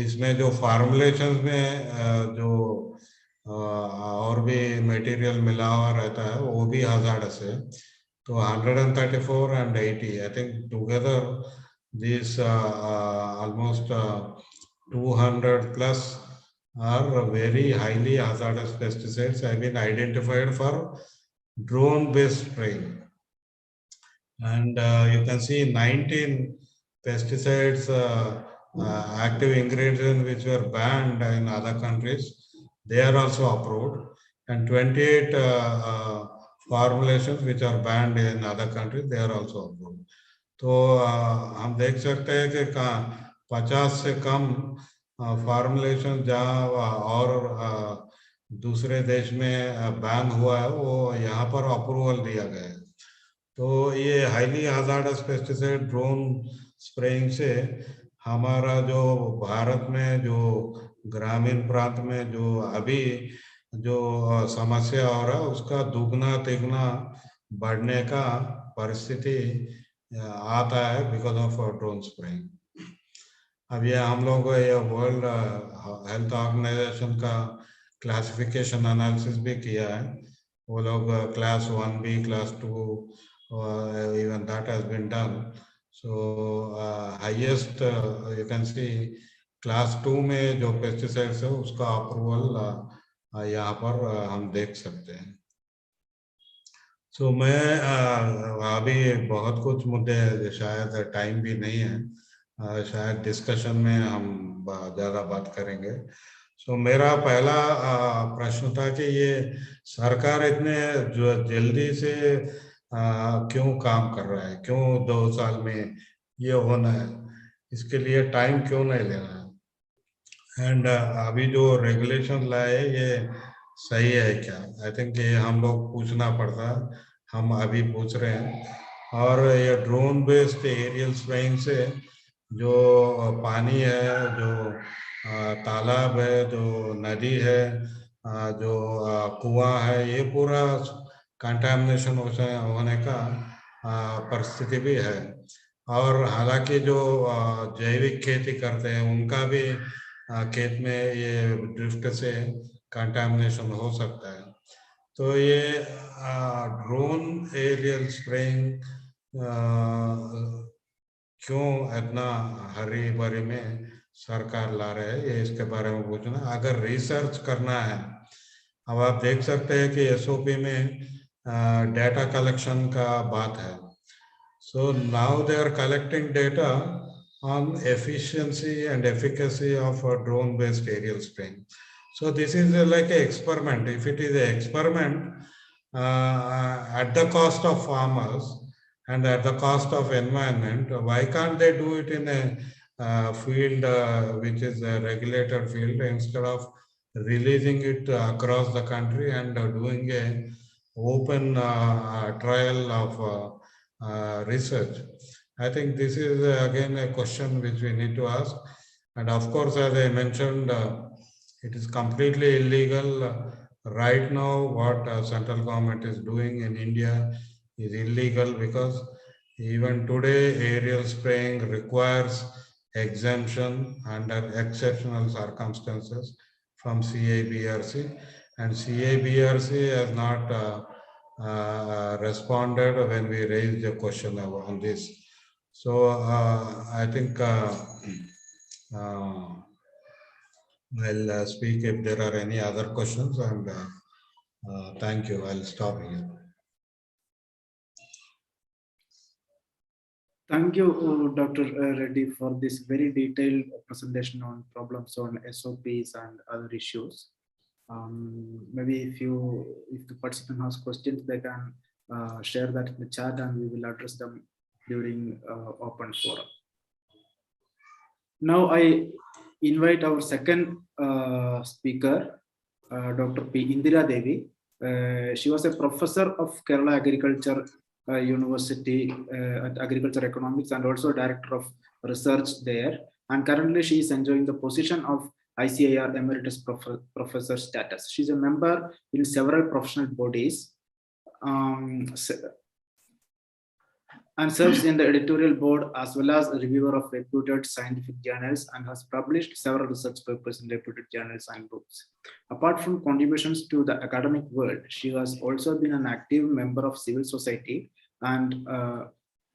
इसमें जो फार्मुलेशंस में जो और भी मटेरियल मिला हुआ रहता है वो भी हजार्डस है. तो 134 and 80, I think together these almost 200 plus are very highly hazardous pesticides have been identified for drone based spraying. And you can see 19 pesticides, active ingredients which were banned in other countries, they are also approved, and 28 formulations which are banned in other countries, they are also approved. तो हम देख सकते हैं कि 50 से कम formulation जहाँ और दूसरे देश में बैन हुआ है वो यहाँ पर अप्रूवल दिया गया है. तो ये highly hazardous pesticide drone spraying से हमारा जो भारत में जो ग्रामीण प्रांत में जो अभी जो समस्या हो रहा है उसका दुगना तिगुना बढ़ने का परिस्थिति आता है बिकॉज ऑफ ड्रोन स्प्रेइंग. अब ये हम लोग ये वर्ल्ड हेल्थ ऑर्गेनाइजेशन का क्लासिफिकेशन एनालिसिस भी किया है. वो लोग class 1B, class 2, even that has been done. So highest you can see class 2 में जो पेस्टिसाइड्स है उसका अप्रूवल यहाँ पर हम देख सकते हैं. सो मैं अभी बहुत कुछ मुद्दे, शायद टाइम भी नहीं है, शायद डिस्कशन में हम ज़्यादा बात करेंगे. सो मेरा पहला प्रश्न था कि ये सरकार इतने जल्दी से क्यों काम कर रहा है, क्यों 2 साल में ये होना है, इसके लिए टाइम क्यों नहीं लेना है. एंड अभी जो रेगुलेशन लाए ये सही है क्या? आई थिंक ये हम लोग पूछना पड़ता है, हम अभी पूछ रहे हैं. और ये ड्रोन बेस्ड एरियल स्प्रेइंग से जो पानी है, जो तालाब है, जो नदी है, जो कुआं है, ये पूरा कंटामिनेशन होने का परिस्थिति भी है. और हालांकि जो जैविक खेती करते हैं उनका भी खेत में ये ड्रिफ्ट से कंटामिनेशन हो सकता है. तो ये ड्रोन एरियल स्प्रेइंग क्यों इतना हरी भरी में सरकार ला रहे हैं, ये इसके बारे में पूछना. अगर रिसर्च करना है, अब आप देख सकते हैं कि SOP में डेटा कलेक्शन का बात है. So now they are collecting data on efficiency and efficacy of a drone-based aerial spraying. So this is like an experiment. If it is an experiment at the cost of farmers and at the cost of environment, why can't they do it in a field which is a regulated field instead of releasing it across the country and doing a open trial of research? I think this is again a question which we need to ask. And of course, as I mentioned, it is completely illegal. Right now, what central government is doing in India is illegal because even today, aerial spraying requires exemption under exceptional circumstances from CABRC, and CABRC has not responded when we raised a question on this. So I think I'll speak if there are any other questions, and thank you. I'll stop here. Thank you, Dr. Reddy, for this very detailed presentation on problems on SOPs and other issues. Maybe if the participant has questions, they can share that in the chat, and we will address them during open forum. Now I invite our second speaker, Dr. P. Indira Devi. She was a professor of Kerala Agriculture University at Agriculture Economics and also director of research there. And currently she is enjoying the position of ICAR Emeritus Professor status. She's a member in several professional bodies and serves in the editorial board as well as a reviewer of reputed scientific journals, and has published several research papers in reputed journals and books. Apart from contributions to the academic world, she has also been an active member of civil society and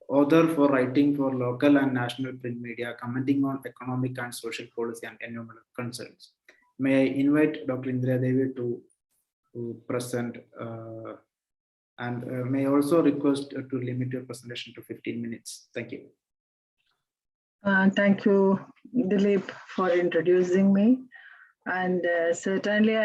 author for writing for local and national print media, commenting on economic and social policy and environmental concerns. May I invite Dr. Indira Devi to present, and may I also request to limit your presentation to 15 minutes. Thank you. Thank you, Dilip, for introducing me. And certainly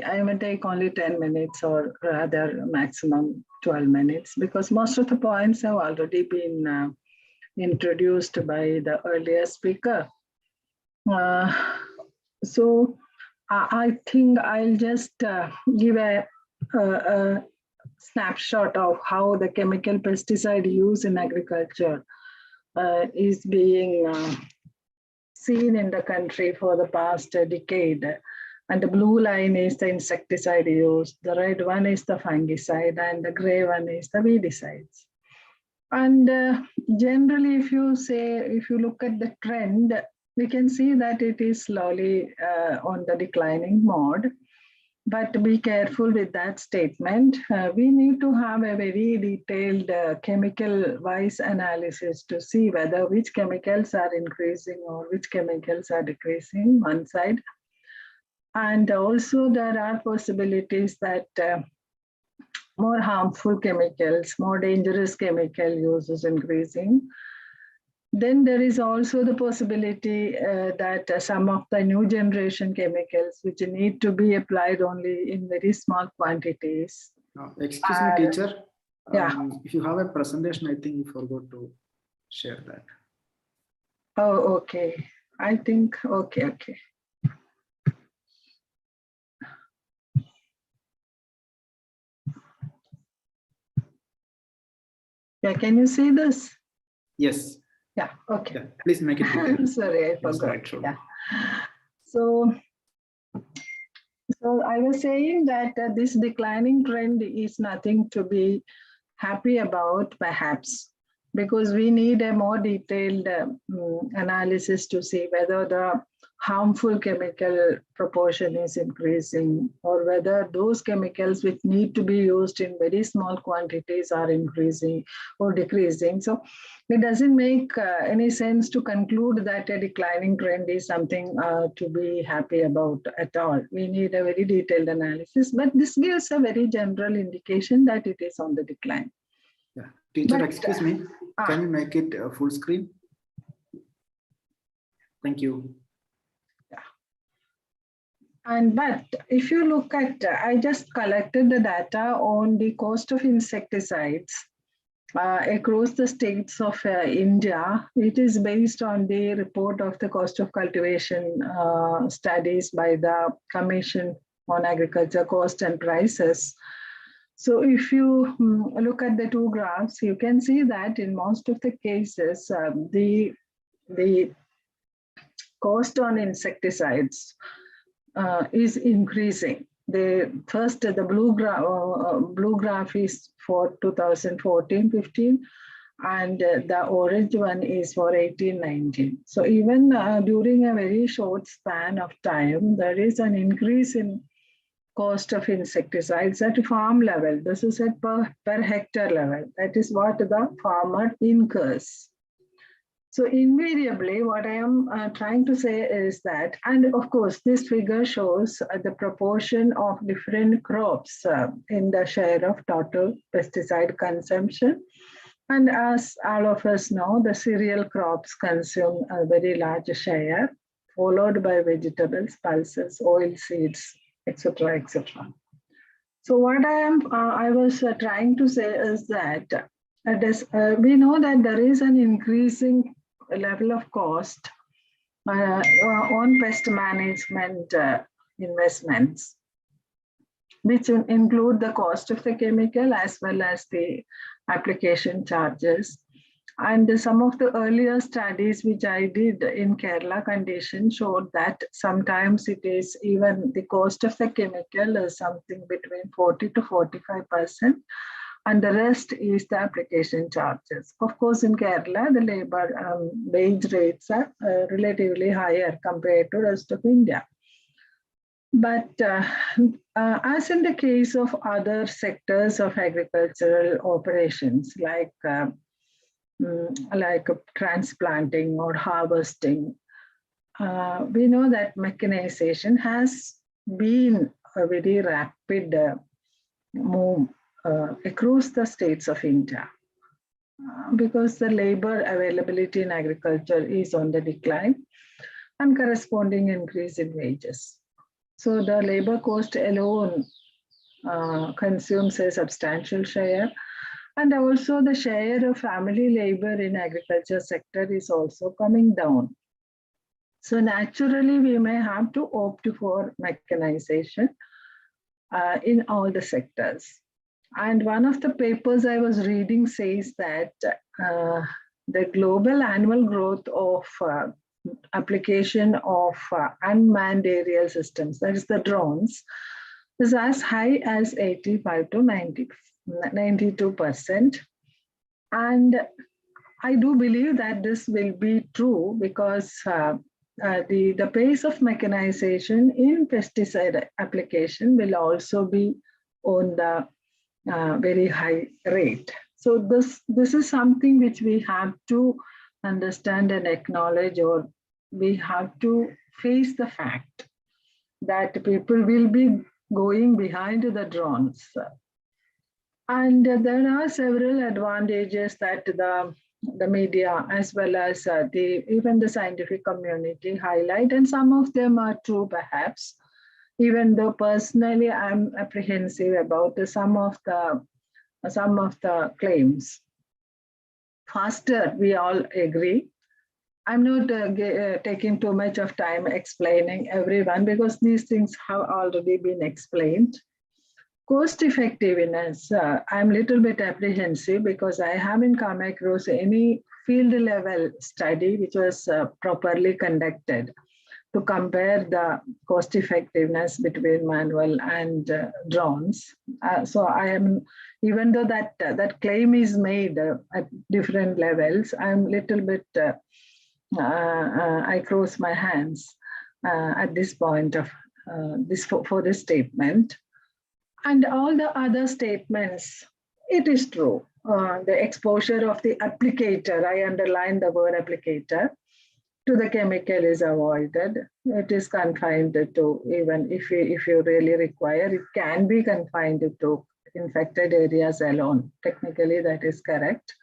I may take only 10 minutes or rather maximum 12 minutes, because most of the points have already been introduced by the earlier speaker. So I think I'll just give a snapshot of how the chemical pesticide use in agriculture is being seen in the country for the past decade. And the blue line is the insecticide use, the red one is the fungicide, and the gray one is the weedicides. And generally, if you look at the trend, we can see that it is slowly on the declining mode. But be careful with that statement. We need to have a very detailed chemical-wise analysis to see whether which chemicals are increasing or which chemicals are decreasing, one side. And also there are possibilities that more harmful chemicals, more dangerous chemical use is increasing. Then there is also the possibility that some of the new generation chemicals which need to be applied only in very small quantities. Excuse me, teacher. Yeah. If you have a presentation, I think you forgot to share that. Oh, okay. I think, okay. Yeah, can you see this? Yes. Yeah, okay. Yeah, please make it bigger. I'm sorry, I forgot. Yeah. So I was saying that this declining trend is nothing to be happy about, perhaps, because we need a more detailed analysis to see whether the harmful chemical proportion is increasing or whether those chemicals which need to be used in very small quantities are increasing or decreasing. So it doesn't make any sense to conclude that a declining trend is something to be happy about at all. We need a very detailed analysis, but this gives a very general indication that it is on the decline. Yeah, teacher, excuse me, can you make it full screen? Thank you. But if you look at, I just collected the data on the cost of insecticides across the states of India. It is based on the report of the cost of cultivation studies by the Commission on Agriculture Cost and Prices. So if you look at the two graphs, you can see that in most of the cases, the cost on insecticides is increasing. The blue graph is for 2014-15, and the orange one is for 18-19. So even during a very short span of time, there is an increase in cost of insecticides at farm level. This is at per hectare level. That is what the farmer incurs. So invariably, what I am trying to say is that, and of course, this figure shows the proportion of different crops in the share of total pesticide consumption. And as all of us know, the cereal crops consume a very large share, followed by vegetables, pulses, oil seeds, etc., etc. So what I was trying to say is that we know that there is an increasing level of cost on pest management investments, which include the cost of the chemical as well as the application charges. And some of the earlier studies which I did in Kerala condition showed that sometimes it is even the cost of the chemical is something between 40 to 45%. And the rest is the application charges. Of course, in Kerala, the labor wage rates are relatively higher compared to the rest of India. But as in the case of other sectors of agricultural operations, like transplanting or harvesting, we know that mechanization has been a very rapid move across the states of India, because the labor availability in agriculture is on the decline and corresponding increase in wages. So the labor cost alone consumes a substantial share, and also the share of family labor in agriculture sector is also coming down. So naturally, we may have to opt for mechanization in all the sectors. And one of the papers I was reading says that the global annual growth of application of unmanned aerial systems, that is the drones, is as high as 85 to 92%. And I do believe that this will be true because the pace of mechanization in pesticide application will also be on the very high rate. So this is something which we have to understand and acknowledge, or we have to face the fact that people will be going behind the drones. And there are several advantages that the media as well as even the scientific community highlight, and some of them are true perhaps, even though personally I'm apprehensive about some of the claims. Faster, we all agree. I'm not taking too much of time explaining everyone because these things have already been explained. Cost effectiveness, I'm a little bit apprehensive because I haven't come across any field level study which was properly conducted to compare the cost effectiveness between manual and drones. So I am, even though that claim is made at different levels, I'm a little bit, I cross my hands at this point of for this statement. And all the other statements, it is true. The exposure of the applicator, I underline the word applicator, to the chemical is avoided. It is confined to, even if you really require, it can be confined to infected areas alone. Technically, that is correct.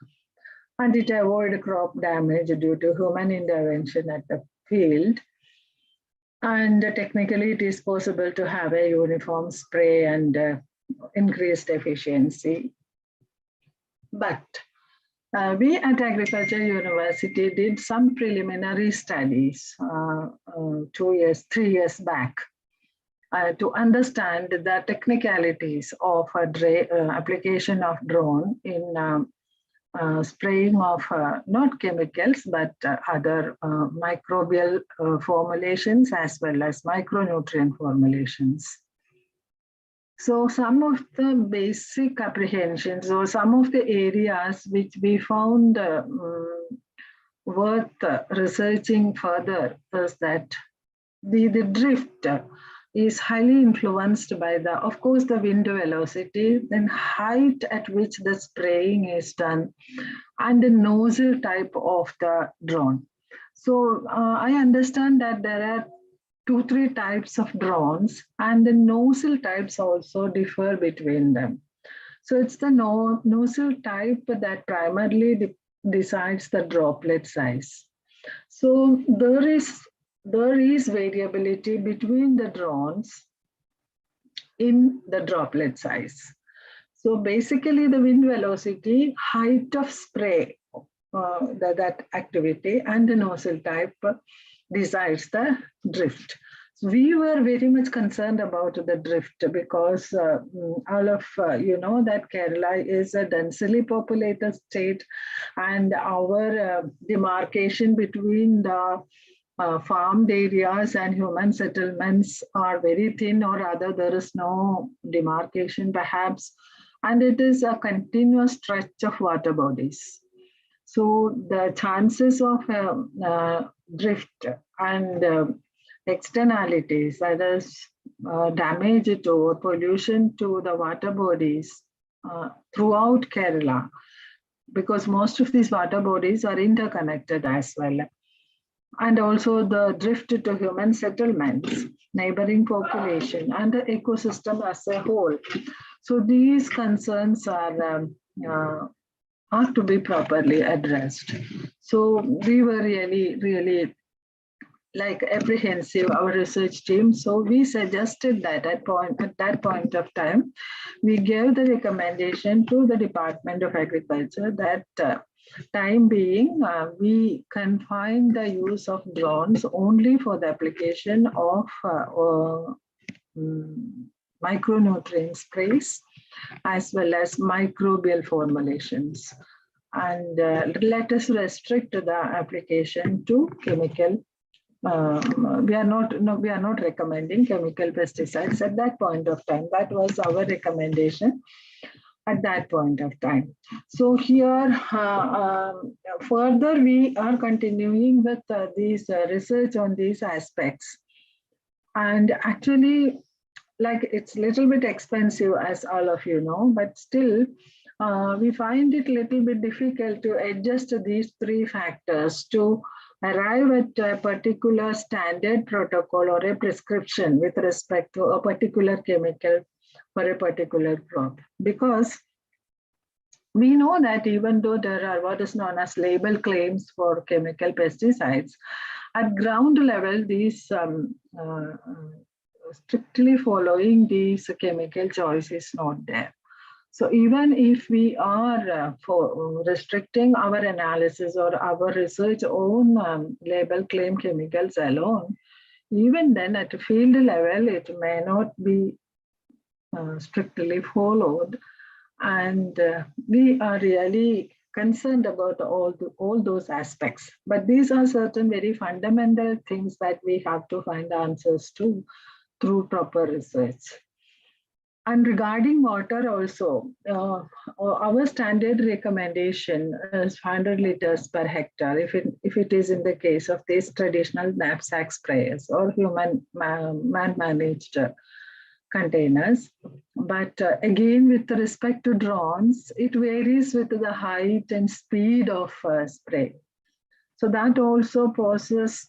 And it avoids crop damage due to human intervention at the field. And technically, it is possible to have a uniform spray and increased efficiency. But we at Agriculture University did some preliminary studies 3 years back to understand the technicalities of application of drone in spraying of not chemicals, but other microbial formulations as well as micronutrient formulations. So some of the basic apprehensions or some of the areas which we found worth researching further is that the drift is highly influenced by of course, the wind velocity, then height at which the spraying is done, and the nozzle type of the drone. So I understand that there are 2-3 types of drones, and the nozzle types also differ between them. So it's the nozzle type that primarily decides the droplet size. So there is variability between the drones in the droplet size. So basically the wind velocity, height of spray, that activity, and the nozzle type decides the drift. So we were very much concerned about the drift because all of you know that Kerala is a densely populated state, and our demarcation between the farmed areas and human settlements are very thin, or rather there is no demarcation perhaps, and it is a continuous stretch of water bodies. So the chances of drift and externalities, that is damage to or pollution to the water bodies throughout Kerala, because most of these water bodies are interconnected as well. And also the drift to human settlements, neighboring population, and the ecosystem as a whole. So these concerns are to be properly addressed. So we were really like apprehensive, our research team. So we suggested that at that point of time, we gave the recommendation to the Department of Agriculture that time being, we confine the use of drones only for the application of micronutrient sprays as well as microbial formulations. And let us restrict the application to chemical. We are not recommending chemical pesticides at that point of time. That was our recommendation at that point of time. So here, further we are continuing with these research on these aspects. And actually, like it's a little bit expensive, as all of you know, but still, we find it a little bit difficult to adjust these 3 factors to arrive at a particular standard protocol or a prescription with respect to a particular chemical for a particular crop. Because we know that even though there are what is known as label claims for chemical pesticides, at ground level, these strictly following these chemical choice is not there. So even if we are restricting our analysis or our research on label claim chemicals alone, even then at a field level, it may not be strictly followed. And we are really concerned about all those aspects. But these are certain very fundamental things that we have to find answers to through proper research. And regarding water also, our standard recommendation is 500 liters per hectare if it is in the case of these traditional knapsack sprayers or man-managed containers. But again, with respect to drones, it varies with the height and speed of spray. So that also poses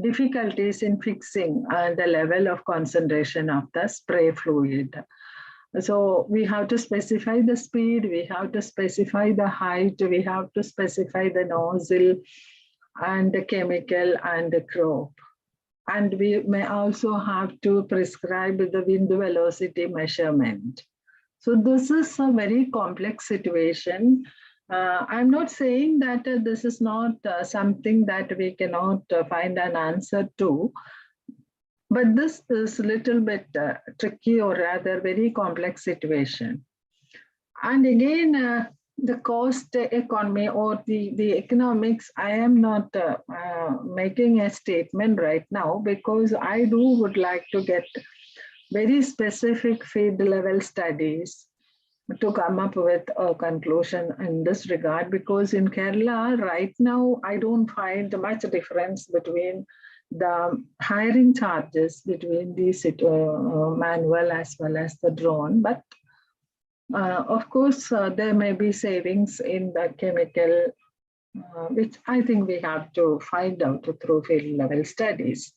difficulties in fixing the level of concentration of the spray fluid. So we have to specify the speed, we have to specify the height, we have to specify the nozzle, and the chemical and the crop. And we may also have to prescribe the wind velocity measurement. So this is a very complex situation. I'm not saying that this is not something that we cannot find an answer to, but this is a little bit tricky, or rather very complex situation. And again, the cost economy or the economics, I am not making a statement right now, because I would like to get very specific field level studies to come up with a conclusion in this regard, because in Kerala right now, I don't find much difference between the hiring charges between the manual as well as the drone. But of course, there may be savings in the chemical, which I think we have to find out through field level studies.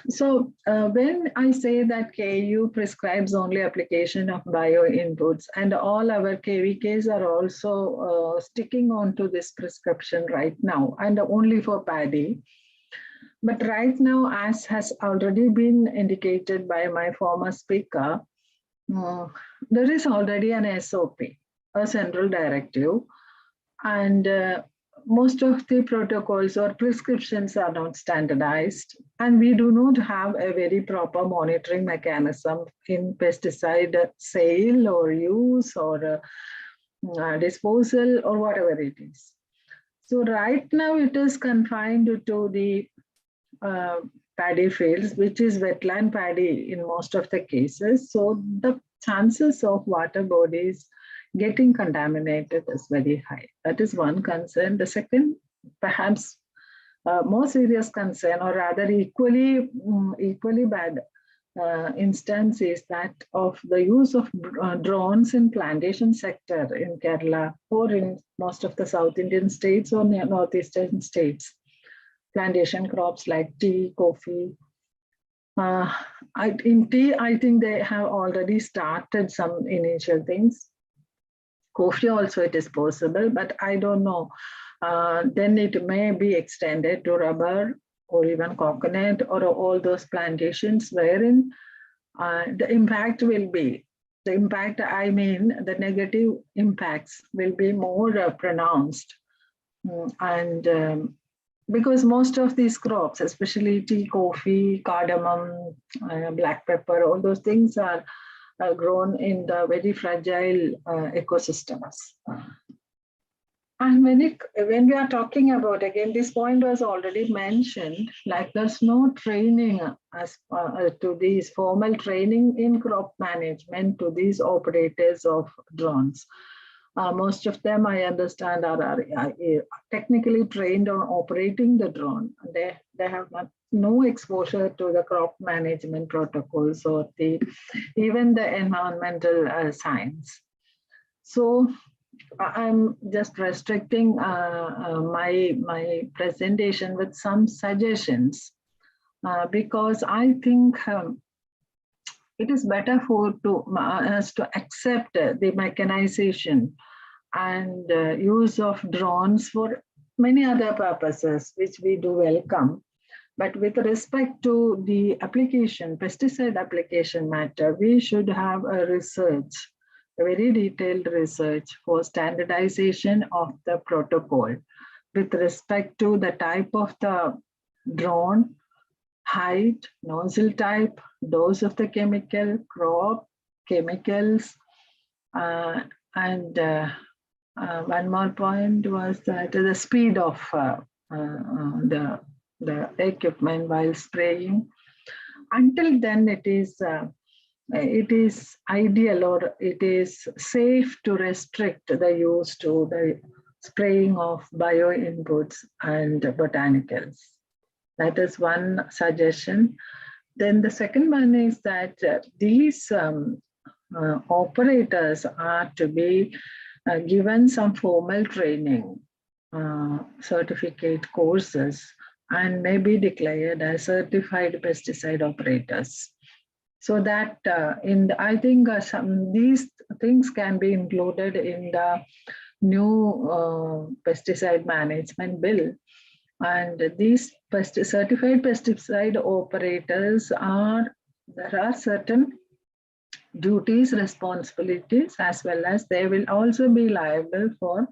So when I say that KU prescribes only application of bio inputs, and all our KVKs are also sticking on to this prescription right now, and only for paddy. But right now, as has already been indicated by my former speaker, there is already an SOP, a central directive, and most of the protocols or prescriptions are not standardized, and we do not have a very proper monitoring mechanism in pesticide sale or use or disposal or whatever it is. So right now it is confined to the paddy fields, which is wetland paddy in most of the cases. So the chances of water bodies getting contaminated is very high. That is one concern. The second, perhaps more serious concern, or rather equally bad instance, is that of the use of drones in plantation sector in Kerala or in most of the South Indian states or northeastern states. Plantation crops like tea, coffee. In tea, I think they have already started some initial things. Coffee also it is possible, but I don't know. Then it may be extended to rubber or even coconut or all those plantations wherein the impact will be, I mean, the negative impacts will be more pronounced. And because most of these crops, especially tea, coffee, cardamom, black pepper, all those things are grown in the very fragile ecosystems. And when we are talking about, again, this point was already mentioned, like there's no training as to these formal training in crop management to these operators of drones. Most of them, I understand, are technically trained on operating the drone. They have no exposure to the crop management protocols or even the environmental science. So I'm just restricting my presentation with some suggestions because I think it is better for us to accept the mechanization and use of drones for many other purposes, which we do welcome. But with respect to the application, pesticide application matter, we should have a research, a very detailed research for standardization of the protocol with respect to the type of the drone, height, nozzle type, dose of the chemical, crop, chemicals, and one more point was that the speed of the equipment while spraying. Until then, it is ideal or it is safe to restrict the use to the spraying of bio inputs and botanicals. That is one suggestion. Then the second one is that these operators are to be given some formal training, certificate courses, and may be declared as certified pesticide operators. So that I think these things can be included in the new pesticide management bill. And these certified pesticide operators there are certain duties, responsibilities, as well as they will also be liable for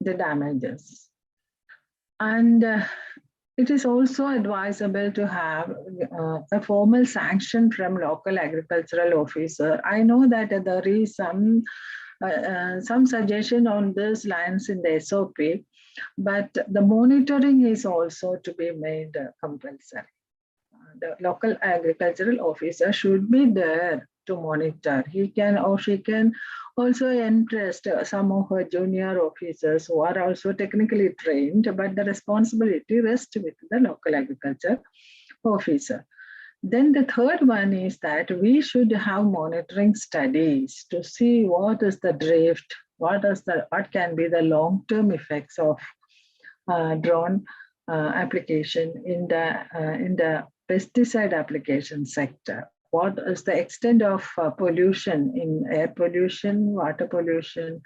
the damages. And it is also advisable to have a formal sanction from local agricultural officer. I know that there is some suggestion on these lines in the SOP, but the monitoring is also to be made compulsory. The local agricultural officer should be there to monitor. He can or she can also entrust some of her junior officers who are also technically trained, but the responsibility rests with the local agriculture officer. Then the third one is that we should have monitoring studies to see what is the drift, what can be the long-term effects of drone application in the pesticide application sector. What is the extent of pollution in air pollution, water pollution,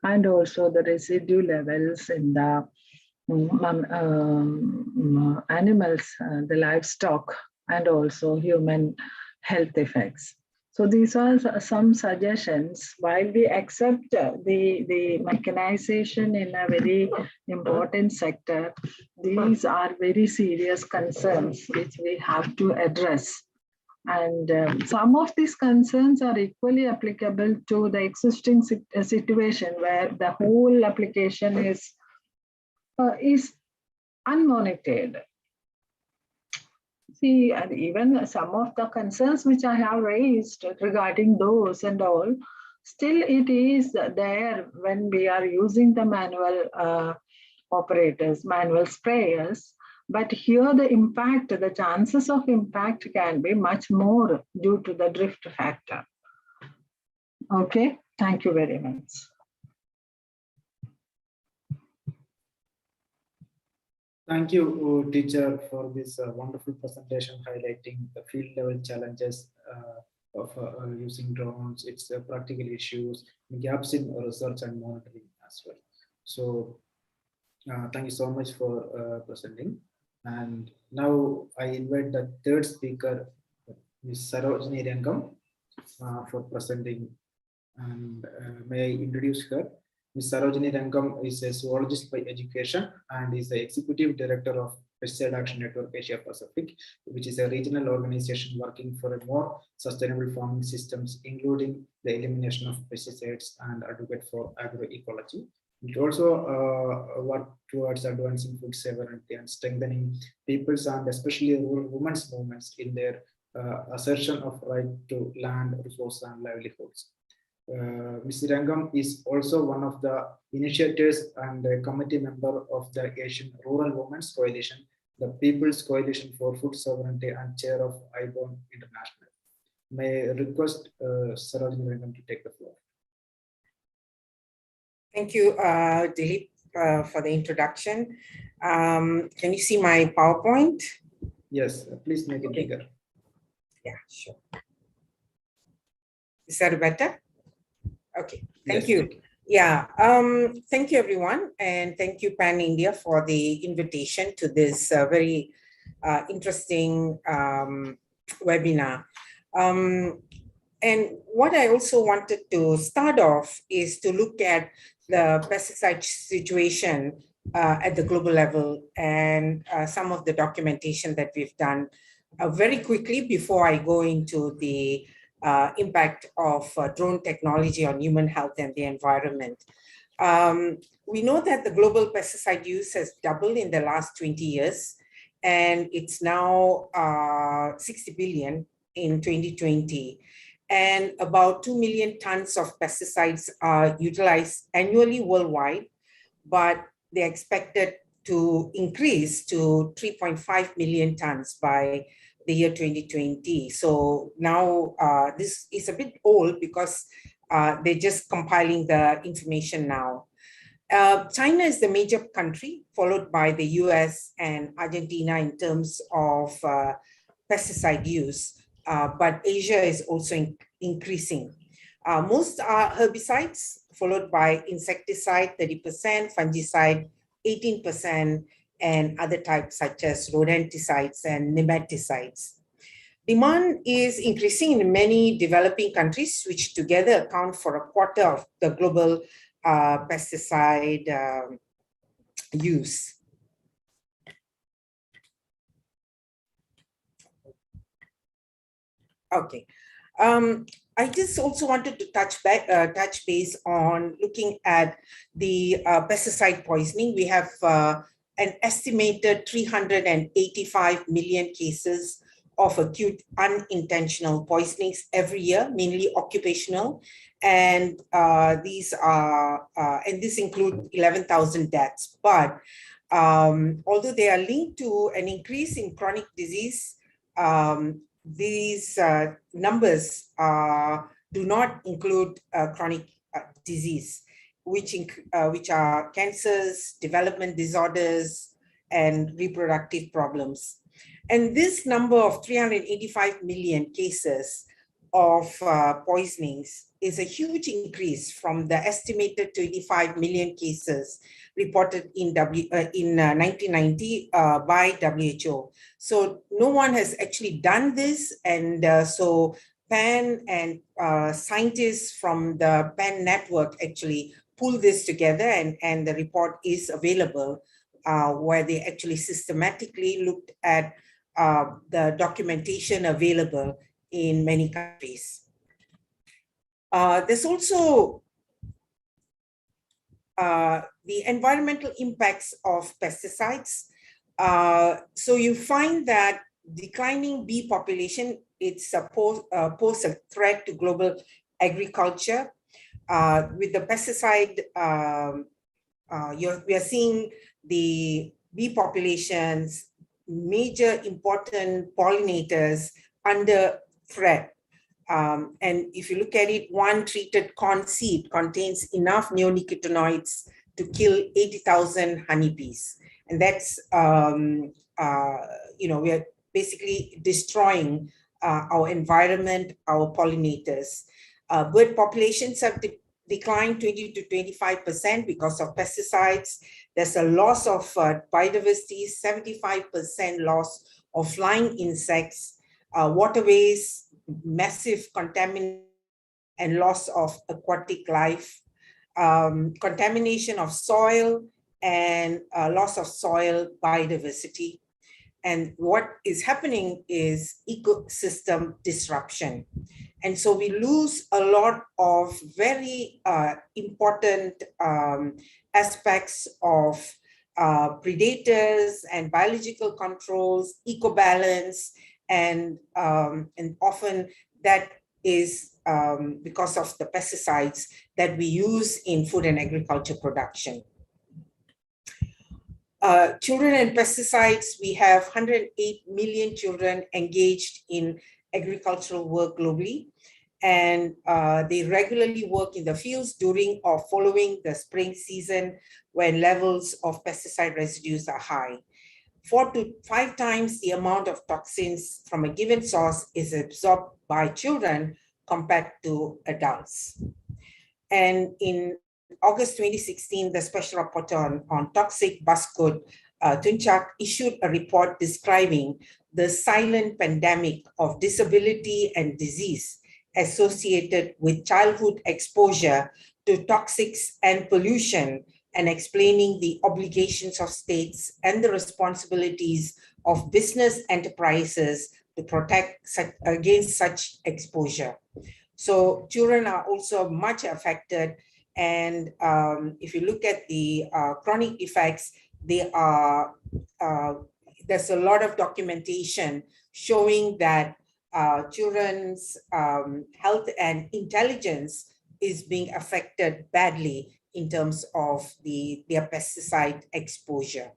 and also the residue levels in the animals, the livestock, and also human health effects. So these are some suggestions. While we accept the mechanization in a very important sector, these are very serious concerns which we have to address. And some of these concerns are equally applicable to the existing situation where the whole application is unmonitored. See, and even some of the concerns which I have raised regarding those and all, still it is there when we are using the manual operators, manual sprayers. But here the impact, the chances of impact can be much more due to the drift factor. Okay, thank you very much. Thank you, teacher, for this wonderful presentation highlighting the field level challenges of using drones, its practical issues, gaps in research and monitoring as well. So thank you so much for presenting. And now I invite the third speaker, Ms. Sarojini Rangam, for presenting. And may I introduce her? Ms. Sarojini Rangam is a zoologist by education and is the executive director of Pesticide Action Network Asia Pacific, which is a regional organization working for a more sustainable farming systems, including the elimination of pesticides and advocate for agroecology. It also works towards advancing food sovereignty and strengthening people's and especially rural women's movements in their assertion of right to land, resources, and livelihoods. Ms. Rangam is also one of the initiators and a committee member of the Asian Rural Women's Coalition, the People's Coalition for Food Sovereignty, and chair of IBON International. May I request Sarojini Rangam to take the floor. Thank you, Dilip, for the introduction. Can you see my PowerPoint? Yes, please make it bigger. Yeah, sure. Is that better? Okay, thank Yes. you. Yeah, thank you, everyone. And thank you, Pan India, for the invitation to this very interesting webinar. And what I also wanted to start off is to look at the pesticide situation at the global level and some of the documentation that we've done very quickly before I go into the impact of drone technology on human health and the environment. We know that the global pesticide use has doubled in the last 20 years, and it's now 60 billion in 2020. And about 2 million tons of pesticides are utilized annually worldwide, but they're expected to increase to 3.5 million tons by the year 2020. So now this is a bit old because they're just compiling the information now. China is the major country, followed by the US and Argentina in terms of pesticide use. But Asia is also increasing. Most are herbicides, followed by insecticide 30%, fungicide 18%, and other types such as rodenticides and nematicides. Demand is increasing in many developing countries, which together account for a quarter of the global pesticide use. Okay. I just also wanted to touch base on looking at the pesticide poisoning. We have an estimated 385 million cases of acute unintentional poisonings every year, mainly occupational, and these include 11,000 deaths. But although they are linked to an increase in chronic disease, these numbers do not include chronic disease, which are cancers, development disorders, and reproductive problems. And this number of 385 million cases of poisonings is a huge increase from the estimated 25 million cases reported in 1990 by WHO. So no one has actually done this, and so PAN and scientists from the PAN network actually pulled this together, and the report is available where they actually systematically looked at the documentation available in many countries. There's also the environmental impacts of pesticides. So you find that declining bee population, it's pose a threat to global agriculture. With the pesticide, we are seeing the bee populations, major important pollinators under threat. And if you look at it, one treated corn seed contains enough neonicotinoids to kill 80,000 honeybees. And that's, we are basically destroying our environment, our pollinators. Bird populations have declined 20 to 25% because of pesticides. There's a loss of biodiversity, 75% loss of flying insects, waterways, massive contamination and loss of aquatic life, contamination of soil, and loss of soil biodiversity. And what is happening is ecosystem disruption. And so we lose a lot of very important aspects of predators and biological controls, ecobalance, and often that is because of the pesticides that we use in food and agriculture production. Children and pesticides, we have 108 million children engaged in agricultural work globally, and they regularly work in the fields during or following the spring season when levels of pesticide residues are high. 4 to 5 times the amount of toxins from a given source is absorbed by children compared to adults. And in August 2016, the Special Rapporteur on Toxic Buzzcode, Tunchak, issued a report describing the silent pandemic of disability and disease associated with childhood exposure to toxics and pollution, and explaining the obligations of states and the responsibilities of business enterprises to protect against such exposure. So children are also much affected. And if you look at the chronic effects, they are, there's a lot of documentation showing that children's health and intelligence is being affected badly in terms of their pesticide exposure.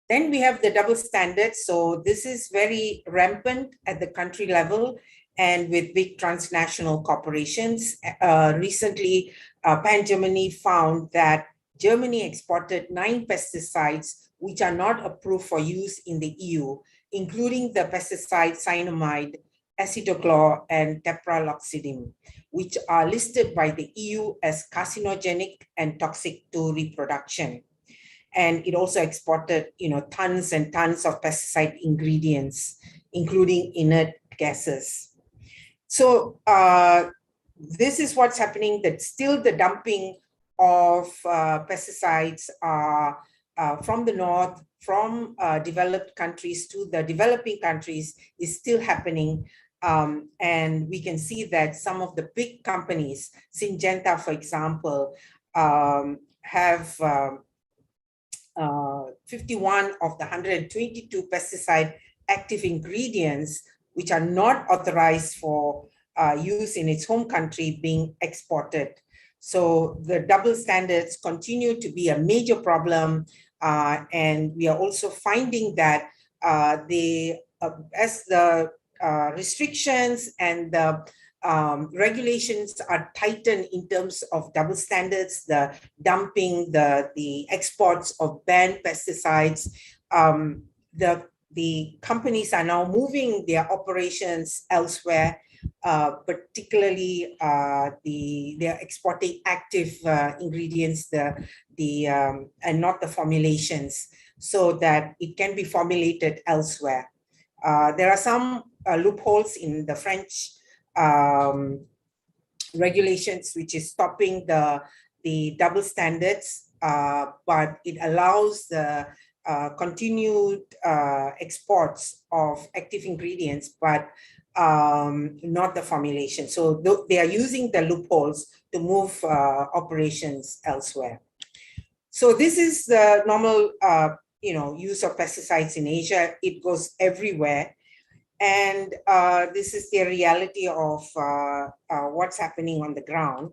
Then we have the double standards. So this is very rampant at the country level and with big transnational corporations. Recently, PAN Germany found that Germany exported 9 pesticides which are not approved for use in the EU, including the pesticide cyanamide acetochlor, and tepraloxidine, which are listed by the EU as carcinogenic and toxic to reproduction. And it also exported, tons and tons of pesticide ingredients, including inert gases. So this is what's happening, that still the dumping of pesticides from the north, from developed countries to the developing countries is still happening. And we can see that some of the big companies, Syngenta, for example, have 51 of the 122 pesticide active ingredients, which are not authorized for use in its home country, being exported. So the double standards continue to be a major problem. And we are also finding that as the restrictions and the regulations are tightened in terms of double standards, the dumping, the exports of banned pesticides, the companies are now moving their operations elsewhere, particularly they're exporting active ingredients, and not the formulations, so that it can be formulated elsewhere. There are some loopholes in the French regulations, which is stopping the double standards, but it allows the continued exports of active ingredients, but not the formulation. So they are using the loopholes to move operations elsewhere. So this is the normal use of pesticides in Asia. It goes everywhere. And this is the reality of what's happening on the ground.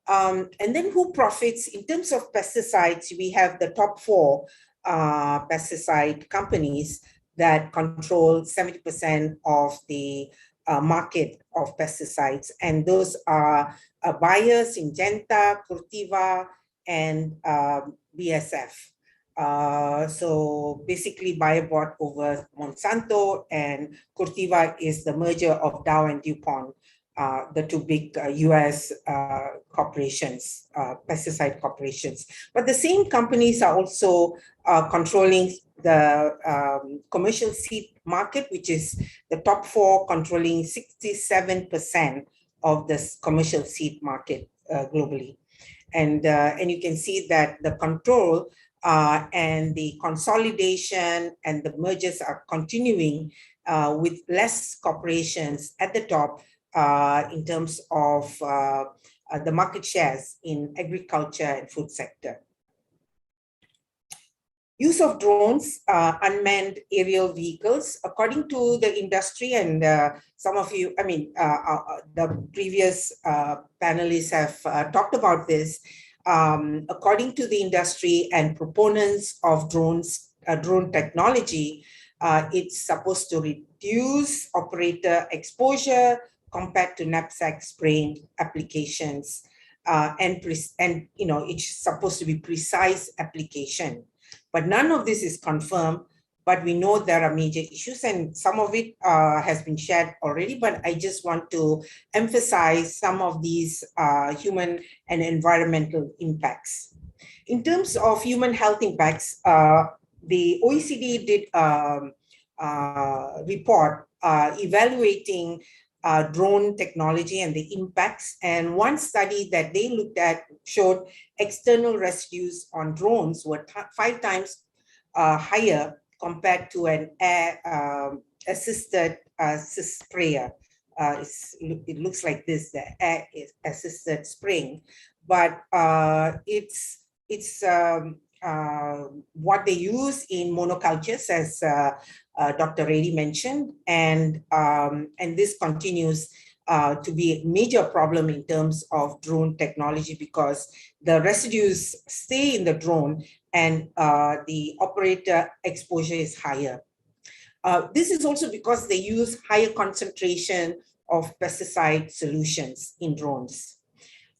And then who profits? In terms of pesticides, we have the top 4 pesticide companies that control 70% of the market of pesticides. And those are Bayer, Syngenta, Corteva, and BASF. So basically Bayer bought over Monsanto, and Corteva is the merger of Dow and DuPont, the 2 big US corporations, pesticide corporations. But the same companies are also controlling the commercial seed market, which is the top 4 controlling 67% of this commercial seed market globally. And you can see that the control and the consolidation and the mergers are continuing with less corporations at the top in terms of the market shares in agriculture and food sector. Use of drones, unmanned aerial vehicles, according to the industry, and some of you, the previous panelists have talked about this. According to the industry and proponents of drones, drone technology, it's supposed to reduce operator exposure compared to knapsack spraying applications, and it's supposed to be precise application. But none of this is confirmed, but we know there are major issues, and some of it has been shared already, but I just want to emphasize some of these human and environmental impacts. In terms of human health impacts, the OECD did a report evaluating drone technology and the impacts. And one study that they looked at showed external residues on drones were 5 times higher compared to an air assisted sprayer. It looks like this, the air assisted spraying, but it's what they use in monocultures, as Dr. Reddy mentioned, and this continues to be a major problem in terms of drone technology, because the residues stay in the drone and the operator exposure is higher. This is also because they use higher concentration of pesticide solutions in drones.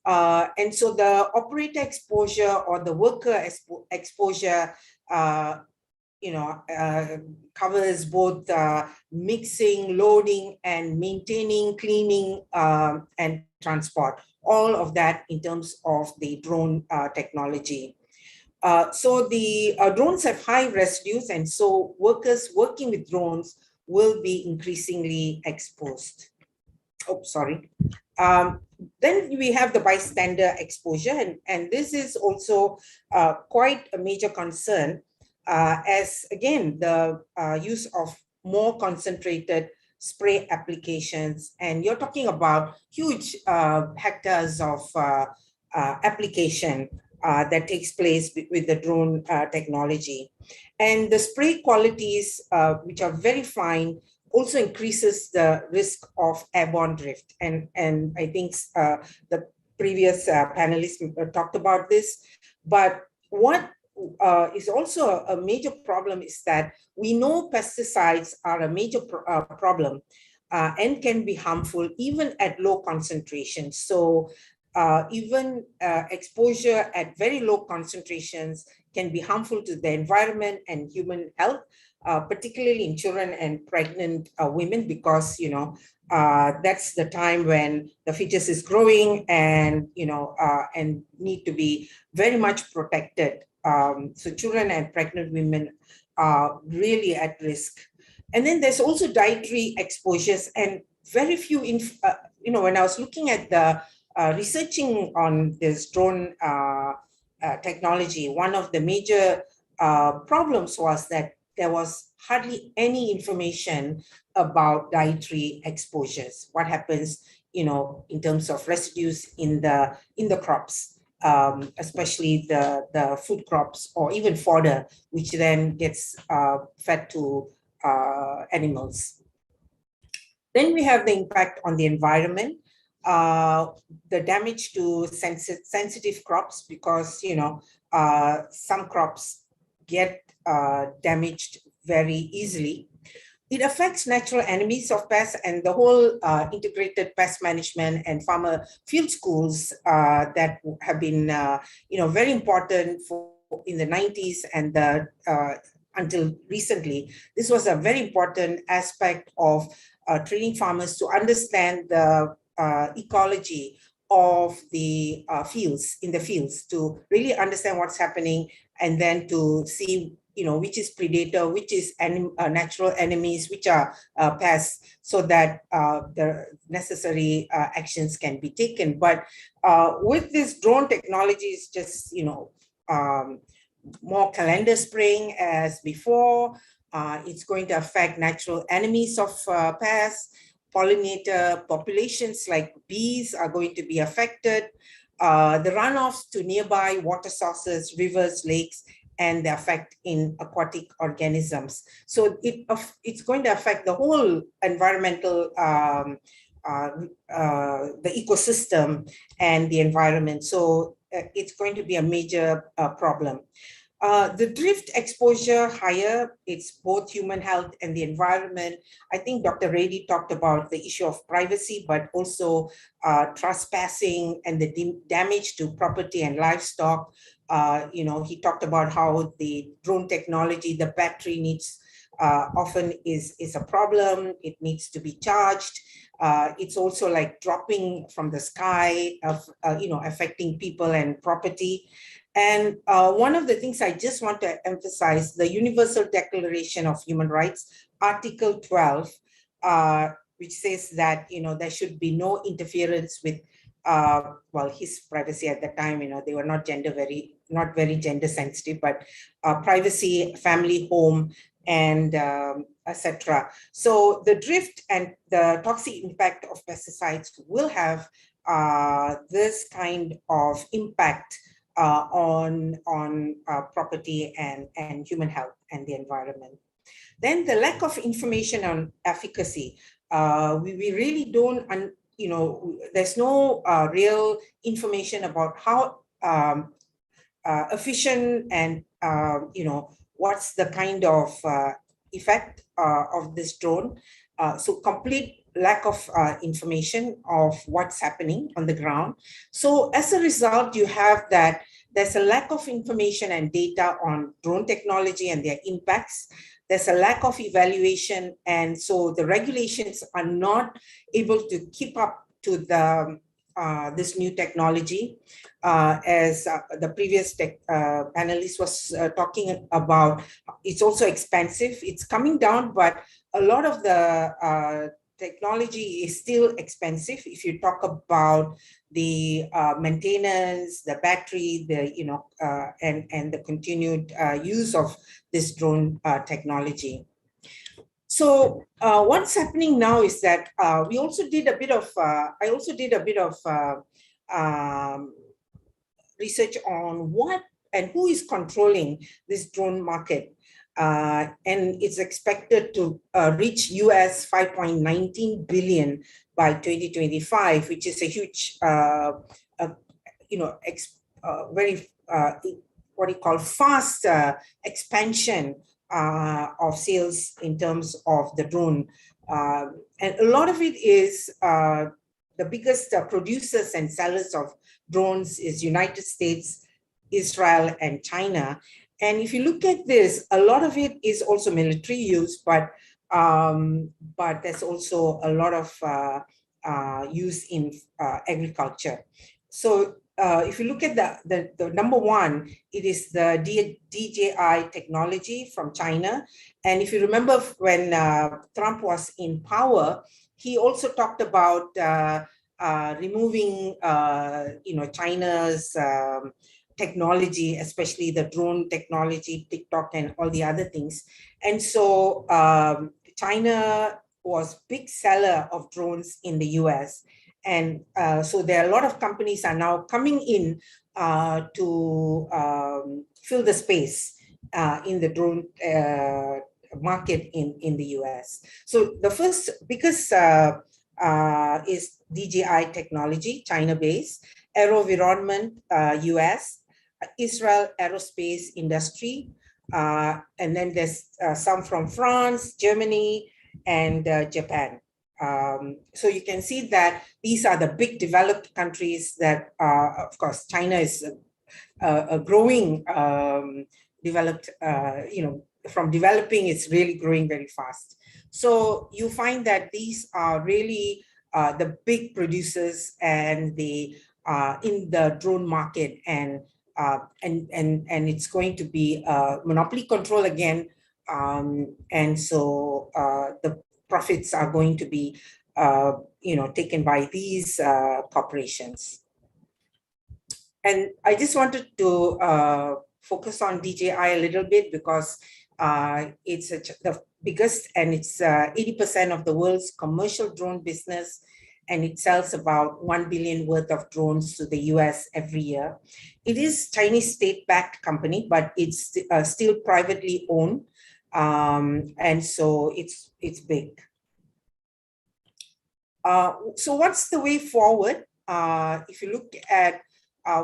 And so the operator exposure or the worker exposure covers both mixing, loading, and maintaining, cleaning, and transport. All of that in terms of the drone technology. So the drones have high residues, and so workers working with drones will be increasingly exposed. Oh, sorry. Then we have the bystander exposure, and this is also quite a major concern, as again, the use of more concentrated spray applications, and you're talking about huge hectares of application that takes place with the drone technology. And the spray qualities, which are very fine, also increases the risk of airborne drift. And I think the previous panelists talked about this. But what is also a major problem is that we know pesticides are a major problem and can be harmful even at low concentrations. So even exposure at very low concentrations can be harmful to the environment and human health, particularly in children and pregnant women, because that's the time when the fetus is growing and and need to be very much protected. So children and pregnant women are really at risk. And then there's also dietary exposures, and very few, when I was looking at the researching on this drone technology, one of the major problems was that there was hardly any information about dietary exposures. What happens, in terms of residues in the crops, especially the food crops or even fodder, which then gets fed to animals. Then we have the impact on the environment, the damage to sensitive crops, because some crops get damaged very easily. It affects natural enemies of pests, and the whole integrated pest management and farmer field schools that have been very important for in the 90s and until recently. This was a very important aspect of training farmers to understand the ecology of the fields, to really understand what's happening, and then to see which is predator, which is natural enemies, which are pests, so that the necessary actions can be taken. But with this drone technology, it's just more calendar spraying as before. It's going to affect natural enemies of pests. Pollinator populations like bees are going to be affected. The runoffs to nearby water sources, rivers, lakes, and the effect in aquatic organisms. So it's going to affect the whole environmental, the ecosystem and the environment. So it's going to be a major problem. The drift exposure higher, it's both human health and the environment. I think Dr. Reddy talked about the issue of privacy, but also trespassing and the damage to property and livestock. He talked about how the drone technology, the battery needs often is a problem. It needs to be charged. It's also like dropping from the sky, affecting people and property. And one of the things I just want to emphasize, the Universal Declaration of Human Rights, Article 12, which says that, there should be no interference with, his privacy at the time, they were not very gender sensitive, but privacy, family, home, and etc. So the drift and the toxic impact of pesticides will have this kind of impact on property and human health and the environment. Then the lack of information on efficacy. We really don't, there's no real information about how efficient and, what's the kind of effect of this drone. So complete lack of information of what's happening on the ground. So as a result, you have that there's a lack of information and data on drone technology and their impacts. There's a lack of evaluation, and so the regulations are not able to keep up to the this new technology. As the previous panelist was talking about, it's also expensive. It's coming down, but a lot of the technology is still expensive. If you talk about the maintenance, the battery, the and the continued use of this drone technology. So what's happening now is that we also did a bit of, I also did a bit of research on what and who is controlling this drone market. And it's expected to reach US 5.19 billion by 2025, which is a huge, very, what you call fast expansion of sales in terms of the drone. And a lot of it is the biggest producers and sellers of drones is United States, Israel, and China. And if you look at this, a lot of it is also military use, but there's also a lot of use in agriculture. So if you look at the number one, it is the DJI technology from China. And if you remember when Trump was in power, he also talked about removing China's technology, especially the drone technology, TikTok and all the other things. And so China was big seller of drones in the US. And so there are a lot of companies are now coming in to fill the space in the drone market in the US. So the first, because is DJI technology, China-based, AeroVironment, US, Israel Aerospace Industry, and then there's some from France, Germany, and Japan. So you can see that these are the big developed countries that, of course, China is a growing, developed, from developing, it's really growing very fast. So you find that these are really the big producers and the in the drone market, and it's going to be monopoly control again, and so the profits are going to be taken by these corporations. And I just wanted to focus on DJI a little bit because it's the biggest, and it's 80% of the world's commercial drone business, and it sells about 1 billion worth of drones to the US every year. It is Chinese state-backed company, but it's still privately owned, and so it's big. So what's the way forward? If you look at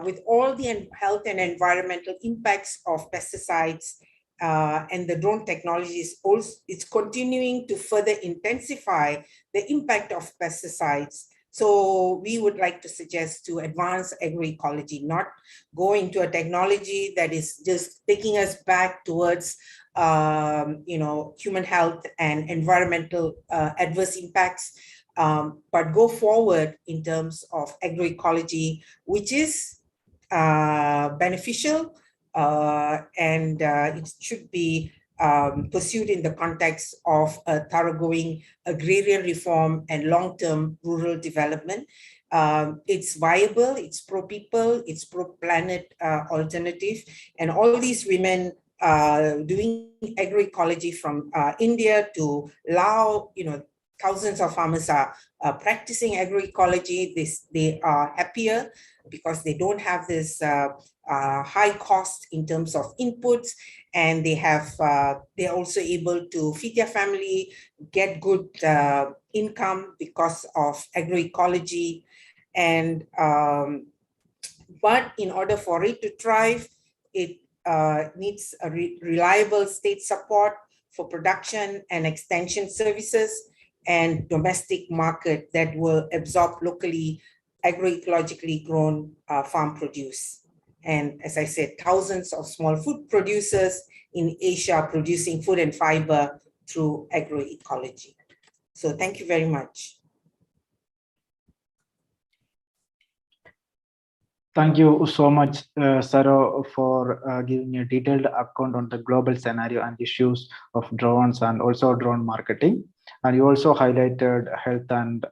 with all the health and environmental impacts of pesticides, and the drone technology is also, it's continuing to further intensify the impact of pesticides. So we would like to suggest to advance agroecology, not go into a technology that is just taking us back towards human health and environmental adverse impacts, but go forward in terms of agroecology, which is beneficial, and it should be pursued in the context of a thoroughgoing agrarian reform and long-term rural development. It's viable, it's pro-people, it's pro-planet alternative, and all these women doing agroecology from India to Laos, thousands of farmers are practicing agroecology. They are happier because they don't have this high cost in terms of inputs, and they have they're also able to feed their family, get good income because of agroecology. And but in order for it to thrive, it needs a reliable state support for production and extension services. and domestic market that will absorb locally agroecologically grown farm produce. And as I said, thousands of small food producers in Asia producing food and fiber through agroecology. So thank you very much. Thank you so much, Saro, for giving a detailed account on the global scenario and issues of drones and also drone marketing. And you also highlighted health and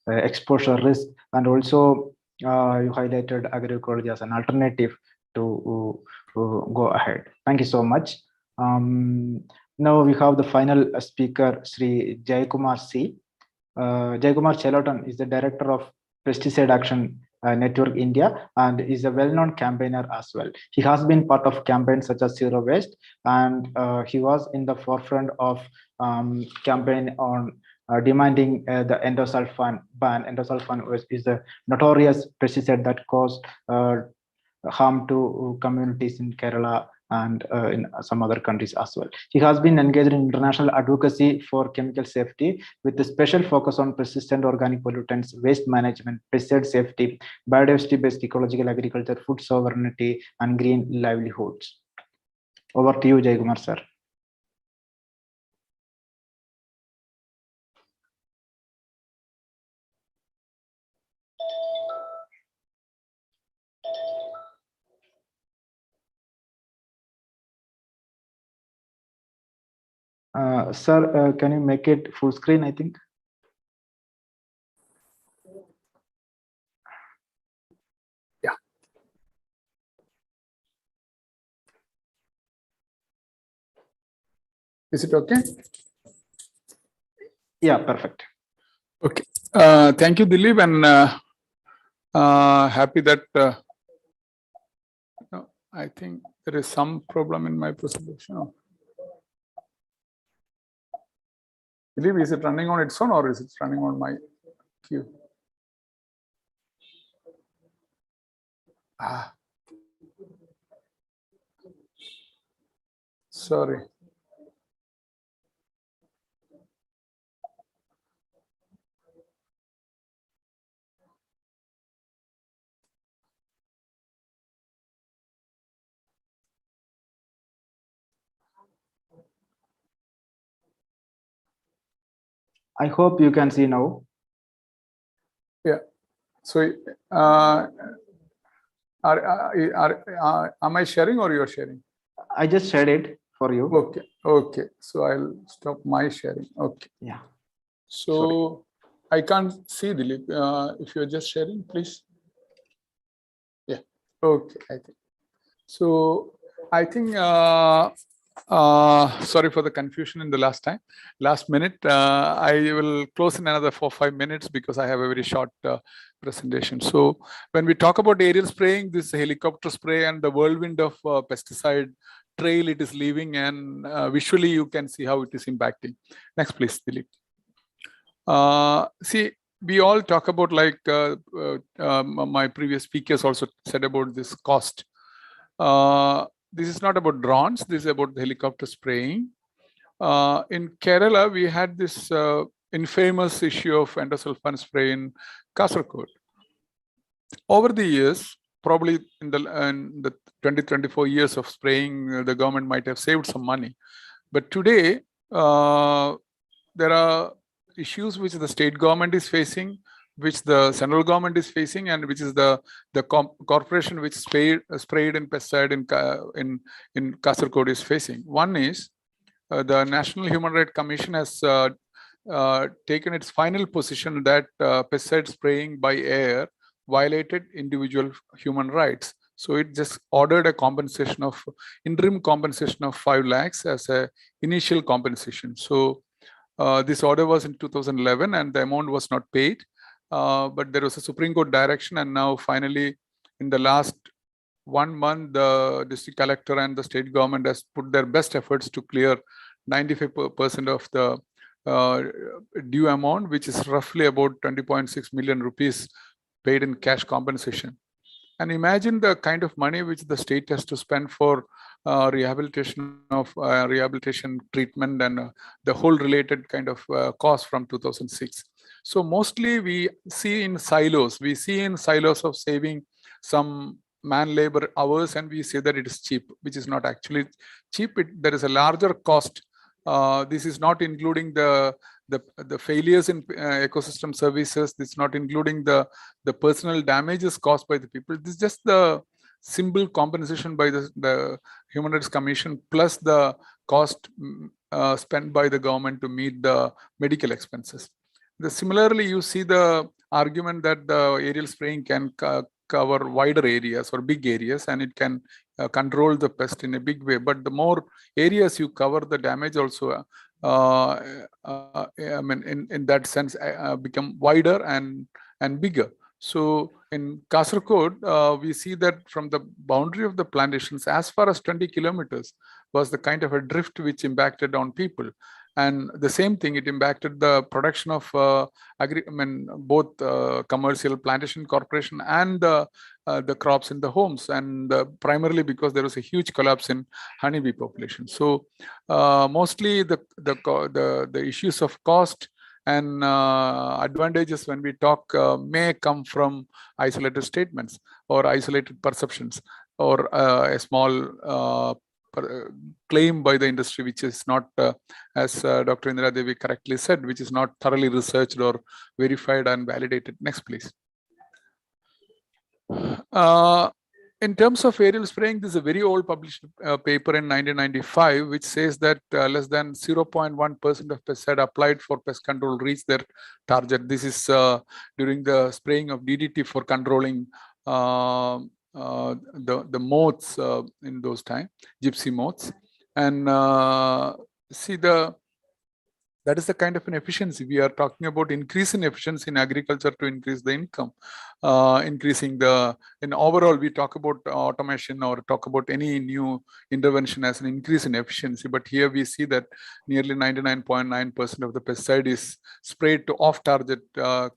exposure risk, and also you highlighted agroecology as an alternative to go ahead. Thank you so much. Now we have the final speaker, Sri Jayakumar C. Jayakumar Chelotan is the director of Pesticide Action Network India and is a well-known campaigner as well. He has been part of campaigns such as Zero Waste, and he was in the forefront of campaign on demanding the endosulfan ban. Endosulfan is a notorious pesticide that caused harm to communities in Kerala and in some other countries as well. He has been engaged in international advocacy for chemical safety with a special focus on persistent organic pollutants, waste management, pesticide safety, biodiversity-based ecological agriculture, food sovereignty, and green livelihoods. Over to you, Jayakumar sir. Sir, can you make it full screen, I think? Yeah. Is it okay? Yeah, perfect. Okay. Thank you, Dilip, and happy that no, I think there is some problem in my presentation. Oh. Dilip, is it running on its own or is it running on my queue? Ah. Sorry. I hope you can see now. Yeah. So, am I sharing or you're sharing? I just shared it for you. Okay. Okay. So I'll stop my sharing. Okay. Yeah. So I can't see Dilip. If you're just sharing, please. Yeah. Okay. I think. So I think. Sorry for the confusion in the last minute. I will close in another 4 or 5 minutes because I have a very short presentation. So when we talk about aerial spraying, this helicopter spray and the whirlwind of pesticide trail it is leaving, and visually you can see how it is impacting. Next, please, Dilip. See, we all talk about, like my previous speakers also said about this cost. This is not about drones, this is about the helicopter spraying. In Kerala, we had this infamous issue of endosulfan spray in Kasaragod. Over the years, probably in the 20-24 years of spraying, the government might have saved some money. But today, there are issues which the state government is facing, which the central government is facing, and which is the corporation which sprayed in pesticide in Kasaragod is facing. One is the National Human Rights Commission has taken its final position that pesticide spraying by air violated individual human rights. So it just ordered a compensation of interim compensation of 5 lakhs as a initial compensation. So this order was in 2011 and the amount was not paid. But there was a Supreme Court direction, and now finally in the last 1 month, the district collector and the state government has put their best efforts to clear 95% of the due amount, which is roughly about 20.6 million rupees paid in cash compensation. And imagine the kind of money which the state has to spend for rehabilitation treatment and the whole related kind of cost from 2006. So mostly we see in silos. We see in silos of saving some man labor hours, and we say that it is cheap, which is not actually cheap. There is a larger cost. This is not including the failures in ecosystem services. This is not including the personal damages caused by the people. This is just the simple compensation by the Human Rights Commission plus the cost spent by the government to meet the medical expenses. Similarly, you see the argument that the aerial spraying can cover wider areas or big areas, and it can control the pest in a big way. But the more areas you cover, the damage also, I mean, in that sense, become wider and bigger. So in Kasaragod, we see that from the boundary of the plantations, as far as 20 kilometers, was the kind of a drift which impacted on people. And the same thing, it impacted the production of both commercial plantation corporation and the crops in the homes, and primarily because there was a huge collapse in honeybee population. So mostly the issues of cost and advantages when we talk may come from isolated statements or isolated perceptions, or a small claim by the industry, which is not, as Dr. Indira Devi correctly said, which is not thoroughly researched or verified and validated. Next, please. In terms of aerial spraying, this is a very old published paper in 1995, which says that less than 0.1% of pesticide applied for pest control reached their target. This is during the spraying of DDT for controlling the moths in those times, gypsy moths. And see, that is the kind of an efficiency. We are talking about increase in efficiency in agriculture to increase the income, increasing in overall, we talk about automation or talk about any new intervention as an increase in efficiency. But here we see that nearly 99.9% of the pesticide is sprayed to off target,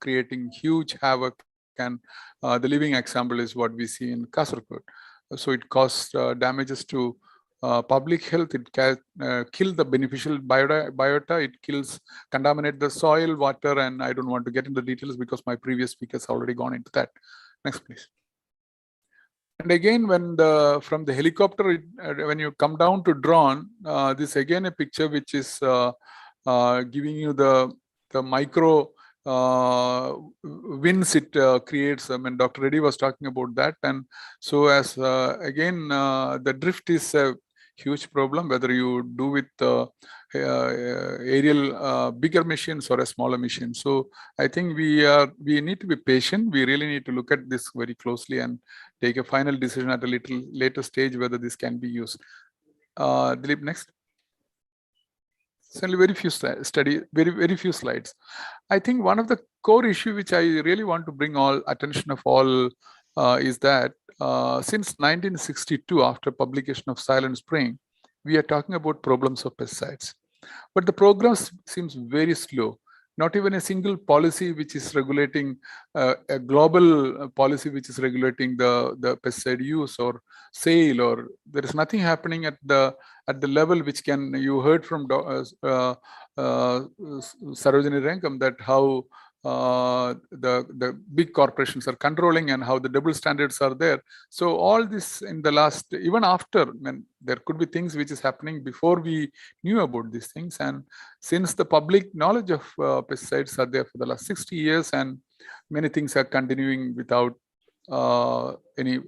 creating huge havoc. And the living example is what we see in Kasaragod. So it caused damages to public health. It can kill the beneficial biota. It contaminate the soil, water, and I don't want to get into details because my previous speakers already gone into that. Next, please. And again, when from the helicopter, when you come down to drone, this again a picture which is giving you the micro winds it creates. I mean, Dr. Reddy was talking about that. And so as again, the drift is a huge problem, whether you do with aerial bigger machines or a smaller machine. So I think we need to be patient. We really need to look at this very closely and take a final decision at a little later stage whether this can be used. Dilip, next. Certainly very few slides. I think one of the core issue which I really want to bring attention of all is that since 1962, after publication of Silent Spring, we are talking about problems of pesticides. But the progress seems very slow. Not even a single policy which is regulating a global policy which is regulating the pesticide use or sale, or there is nothing happening at the level which can, you heard from Sarojini Rangam that how the big corporations are controlling and how the double standards are there. So all this in the last, even after, I mean, there could be things which is happening before we knew about these things. And since the public knowledge of pesticides are there for the last 60 years, and many things are continuing without any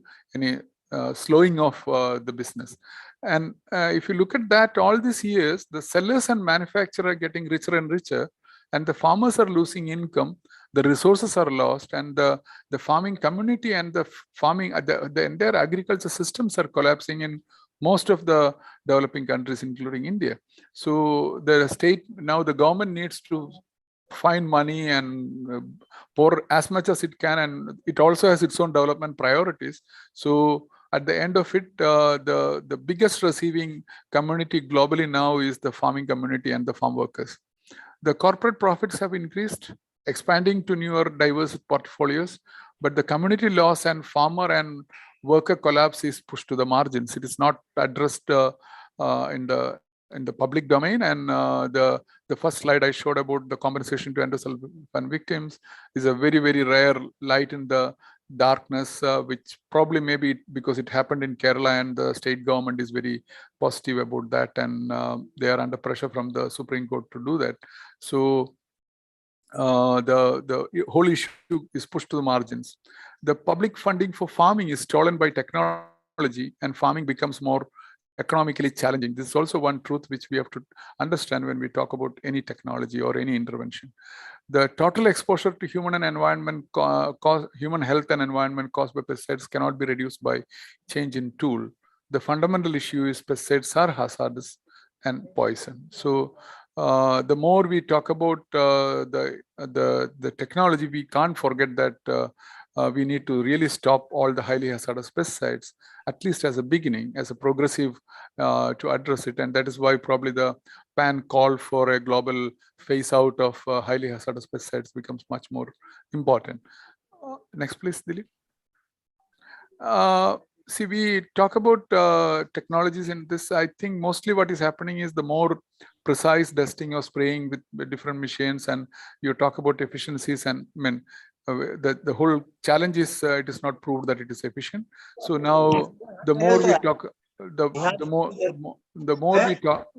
slowing of the business. And if you look at that, all these years, the sellers and manufacturers are getting richer and richer, and the farmers are losing income, the resources are lost, and the farming community and the farming, the entire agriculture systems are collapsing in most of the developing countries, including India. So the state, now the government needs to find money and pour as much as it can, and it also has its own development priorities. So at the end of it, the biggest receiving community globally now is the farming community and the farm workers. The corporate profits have increased, expanding to newer diverse portfolios, but the community loss and farmer and worker collapse is pushed to the margins. It is not addressed in the public domain. And the first slide I showed about the compensation to endosulfan victims is a very, very rare light in the darkness, which probably maybe because it happened in Kerala and the state government is very positive about that, and they are under pressure from the Supreme Court to do that. So the whole issue is pushed to the margins. The public funding for farming is stolen by technology, and farming becomes more economically challenging. This is also one truth which we have to understand when we talk about any technology or any intervention. The total exposure to human and environment, human health and environment caused by pesticides cannot be reduced by change in tool. The fundamental issue is pesticides are hazardous and poison. So the more we talk about the technology, we can't forget that we need to really stop all the highly hazardous pesticides, at least as a beginning, as a progressive to address it. And that is why probably the PAN call for a global phase out of highly hazardous pesticides becomes much more important. Next, please, Dilip. See, we talk about technologies in this. I think mostly what is happening is the more precise dusting or spraying with different machines, and you talk about efficiencies, and I mean, the whole challenge is it is not proved that it is efficient. So now the more we talk, the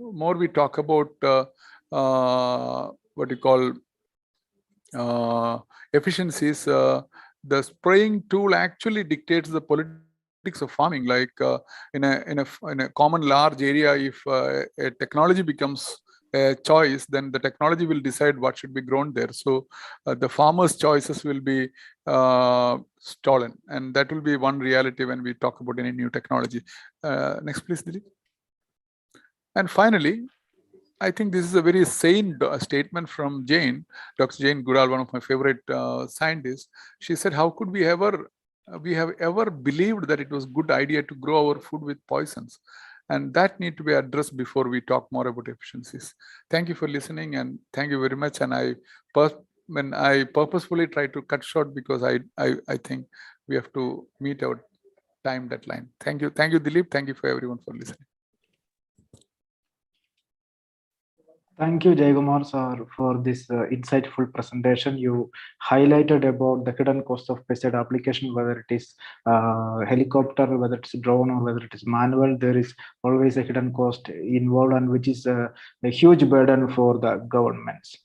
more we talk about what you call efficiencies, the spraying tool actually dictates the politics of farming. Like in a common large area, if a technology becomes a choice, then the technology will decide what should be grown there. So the farmers' choices will be stolen, and that will be one reality when we talk about any new technology. Next, please, Dilip. And finally, I think this is a very sane statement from Jane, Dr. Jane Goodall, one of my favorite scientists. She said, how could we have ever believed that it was a good idea to grow our food with poisons? And that need to be addressed before we talk more about efficiencies. Thank you for listening, and thank you very much. And I purposefully try to cut short because I think we have to meet our time deadline. Thank you, Dilip. Thank you for everyone for listening. Thank you, Jaykumar sir, for this insightful presentation. You highlighted about the hidden cost of pesticide application, whether it is helicopter, whether it's drone, or whether it is manual. There is always a hidden cost involved, and which is a huge burden for the governments.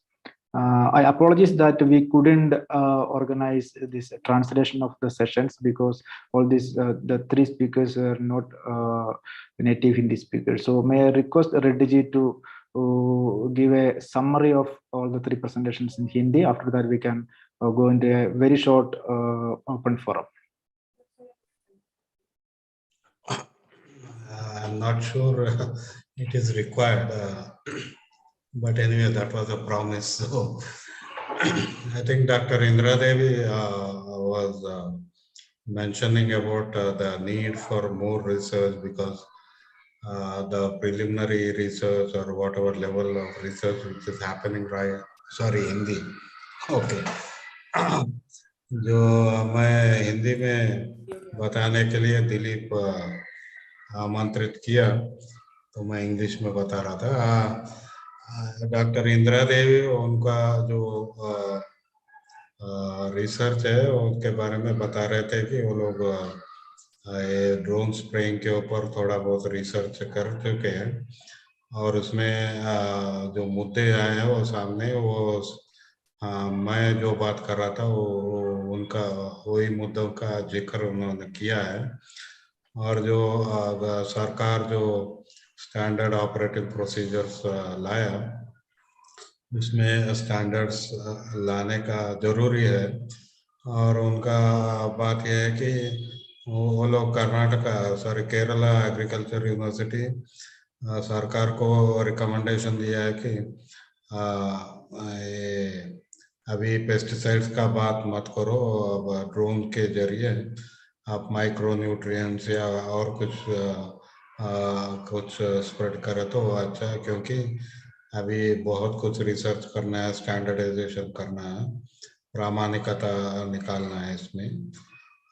I apologize that we couldn't organize this translation of the sessions because all these the three speakers are not native Hindi speakers. So may I request Reddy to give a summary of all the three presentations in Hindi. After that, we can go into a very short open forum. I'm not sure it is required, but anyway, that was a promise. So I think Dr. Indra Devi was mentioning about the need for more research, because the preliminary research or whatever level of research which is happening right, sorry, Hindi, okay. जो मैं हिंदी में बताने के लिए दिलीप आमंत्रित किया, तो मैं इंग्लिश में बता रहा था. डॉक्टर इंदिरा देवी, उनका जो रिसर्च है उनके बारे में बता रहे थे कि वो लोग ये ड्रोन स्प्रेइंग के ऊपर थोड़ा बहुत रिसर्च कर चुके हैं, और उसमें जो मुद्दे आए हैं वो सामने, वो मैं जो बात कर रहा था वो उनका वही मुद्दों का जिक्र उन्होंने किया है. और जो सरकार जो स्टैंडर्ड ऑपरेटिंग प्रोसीजर्स लाया, उसमें स्टैंडर्ड्स लाने का जरूरी है. और उनका बात यह है कि वो लोग केरला एग्रीकल्चर यूनिवर्सिटी सरकार को रिकमेंडेशन दिया है कि अभी पेस्टिसाइड्स का बात मत करो, अब ड्रोन के जरिए आप माइक्रो न्यूट्रिएंट्स या और कुछ स्प्रेड करें तो अच्छा है, क्योंकि अभी बहुत कुछ रिसर्च करना है, स्टैंडर्डाइजेशन करना है, प्रामाणिकता निकालना है इसमें.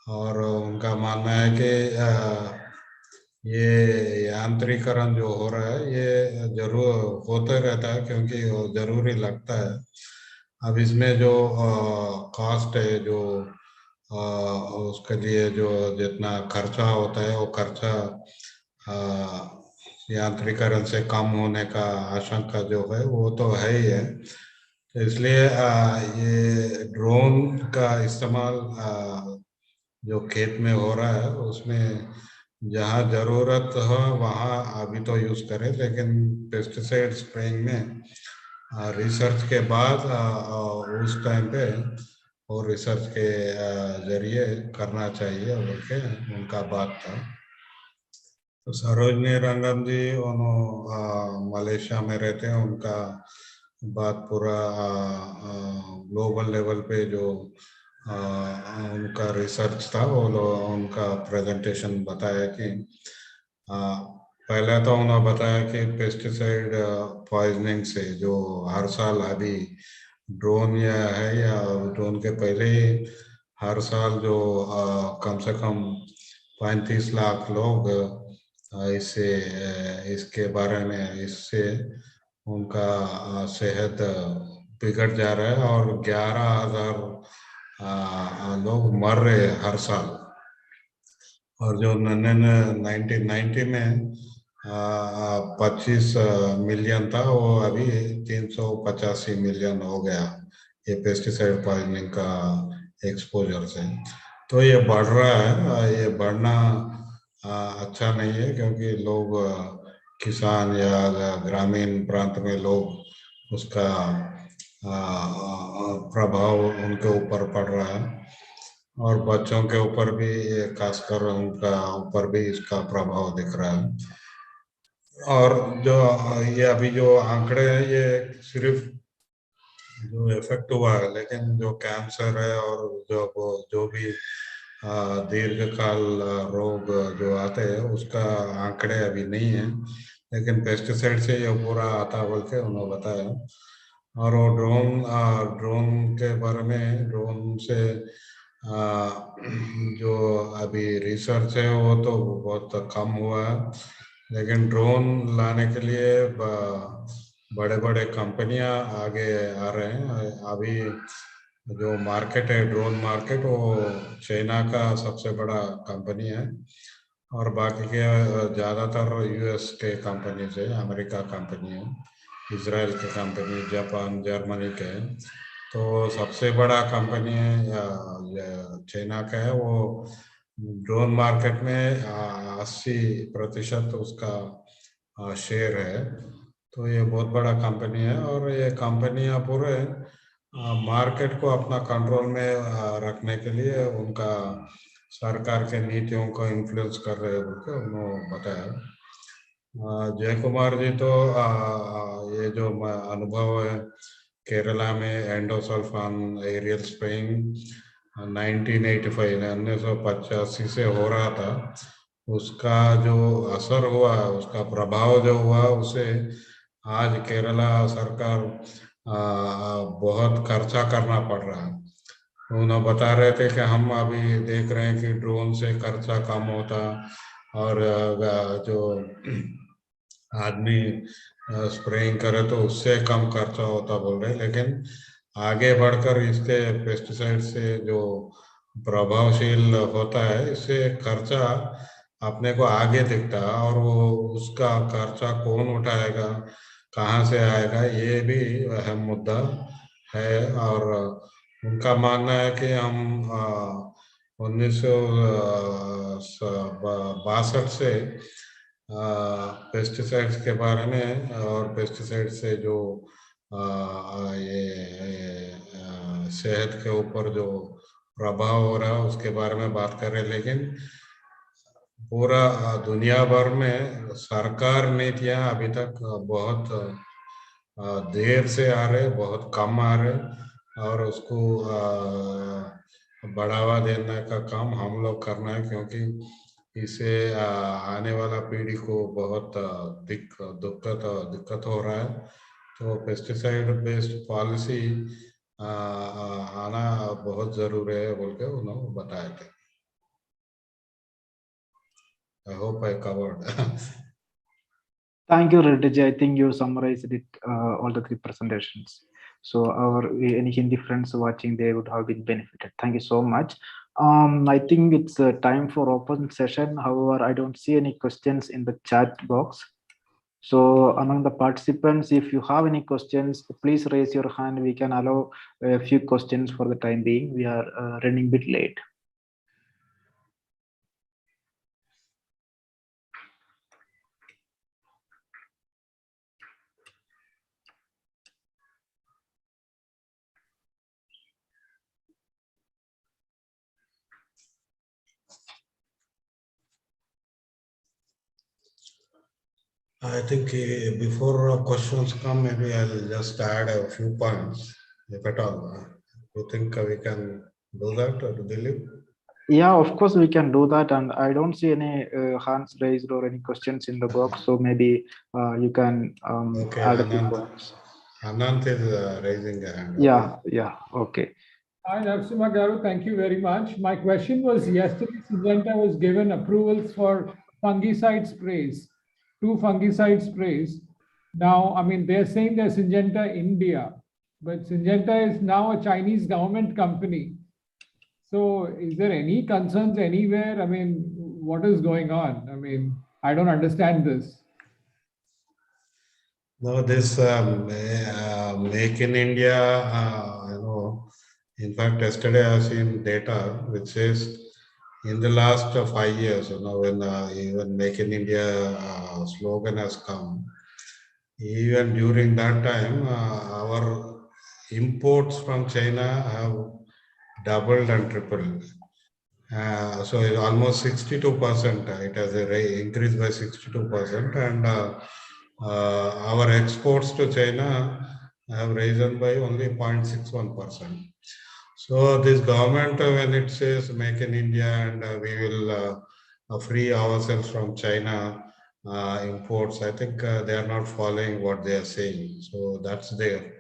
और उनका मानना है कि ये यांत्रिकरण जो हो रहा है ये जरूर होता रहता है, क्योंकि वो जरूरी लगता है। अब इसमें जो कॉस्ट है, जो उसके लिए जो जितना खर्चा होता है वो खर्चा यांत्रिकरण से कम होने का आशंका जो है वो तो है ही है। तो इसलिए ये ड्रोन का इस्तेमाल जो खेत में हो रहा है उसमें जहाँ जरूरत हो वहाँ अभी तो यूज करें, लेकिन पेस्टिसाइड स्प्रेइंग में रिसर्च के बाद उस टाइम पे और रिसर्च के जरिए करना चाहिए बोल के उनका बात था। तो सरोजनी रंगम जी उन्होंने मलेशिया में रहते हैं, उनका बात पूरा ग्लोबल लेवल पे जो उनका रिसर्च था वो उनका प्रेजेंटेशन बताया कि पहले तो उन्होंने बताया कि पेस्टिसाइड पॉइजनिंग से जो हर साल अभी ड्रोन या है या ड्रोन के पहले ही हर साल जो कम से कम 35 लाख लोग इससे इसके बारे में इससे उनका सेहत बिगड़ जा रहा है और 11,000 लोग मर रहे हैं हर साल। और जो 1990 में 25 मिलियन था वो अभी 385 मिलियन हो गया, ये पेस्टिसाइड पॉइजनिंग का एक्सपोजर से। तो ये बढ़ रहा है, ये बढ़ना अच्छा नहीं है, क्योंकि लोग किसान या ग्रामीण प्रांत में लोग उसका प्रभाव उनके ऊपर पड़ रहा है और बच्चों के ऊपर भी खासकर उनका ऊपर भी इसका प्रभाव दिख रहा है। और जो ये अभी जो आंकड़े हैं ये सिर्फ जो इफेक्ट हुआ है, लेकिन जो कैंसर है और जो भी दीर्घकाल रोग जो आते हैं उसका आंकड़े अभी नहीं है, लेकिन पेस्टिसाइड से ये पूरा आता बोल के उन्होंने बताया। और वो ड्रोन के बारे में ड्रोन से जो अभी रिसर्च है वो तो बहुत कम हुआ है, लेकिन ड्रोन लाने के लिए बड़े बड़े कंपनियां आगे आ रहे हैं। अभी जो मार्केट है ड्रोन मार्केट वो चाइना का सबसे बड़ा कंपनी है और बाकी के ज़्यादातर यूएस के कंपनी है, अमेरिका कंपनी है, इजराइल के कंपनी, जापान, जर्मनी के। तो सबसे बड़ा कंपनी है चाइना का है, वो ड्रोन मार्केट में 80% उसका शेयर है। तो ये बहुत बड़ा कंपनी है और ये कंपनियां पूरे मार्केट को अपना कंट्रोल में रखने के लिए उनका सरकार के नीतियों को इन्फ्लुएंस कर रहे हैं बोल के उन्होंने बताया। जय कुमार जी तो ये जो अनुभव है केरला में एंडोसल्फान एरियल स्प्रेइंग 1985 से हो रहा था, उसका जो असर हुआ, उसका प्रभाव जो हुआ उसे आज केरला सरकार बहुत खर्चा करना पड़ रहा है। उन्होंने बता रहे थे कि हम अभी देख रहे हैं कि ड्रोन से खर्चा कम होता और जो आदमी स्प्रेइंग करे तो उससे कम खर्चा होता बोल रहे, लेकिन आगे बढ़कर इसके पेस्टिसाइड से जो प्रभावशील होता है इससे खर्चा अपने को आगे दिखता है और वो उसका खर्चा कौन उठाएगा, कहाँ से आएगा, ये भी अहम मुद्दा है। और उनका मानना है कि हम 1962 से पेस्टिसाइड्स के बारे में और पेस्टिसाइड से जो ये सेहत के ऊपर जो प्रभाव हो रहा है उसके बारे में बात कर रहे हैं, लेकिन पूरा दुनिया भर में सरकार नीतियां अभी तक बहुत देर से आ रहे, बहुत कम आ रहे और उसको बढ़ावा देने का काम हम लोग करना है, क्योंकि इससे आने वाला पीढ़ी को बहुत दिक्कत हो रहा है। तो पेस्टिसाइड बेस्ड पॉलिसी आना बहुत जरूरी है बोल के उन्होंने बताए थे। I hope I covered. Thank you, Reddy. I think you summarized it, all the three presentations. So our any Hindi friends watching, they would have been benefited. Thank you so much. I think it's time for open session. However, I don't see any questions in the chat box. So among the participants, if you have any questions, please raise your hand. We can allow a few questions for the time being. We are running a bit late. I think before questions come, maybe I'll just add a few points, if at all. You think we can do that, or Dilip? Yeah, of course we can do that, and I don't see any hands raised or any questions in the box. So maybe you can Okay, add a few points. Anant is raising a hand. Yeah, yeah, okay. Hi, Narasimha Garu. Thank you very much. My question was yesterday, Syngenta was given approvals for fungicide sprays, 2 fungicide sprays. Now, I mean, they're saying they're Syngenta India, but Syngenta is now a Chinese government company. So is there any concerns anywhere? I mean, what is going on? I mean, I don't understand this. No, this Make in India, in fact, yesterday I've seen data which says in the last 5 years, when even Make in India slogan has come, even during that time, our imports from China have doubled and tripled. So it's almost 62%. It has increased by 62%, and our exports to China have risen by only 0.61%. So this government, when it says "Make in India" and we will free ourselves from China imports, I think they are not following what they are saying. So that's there.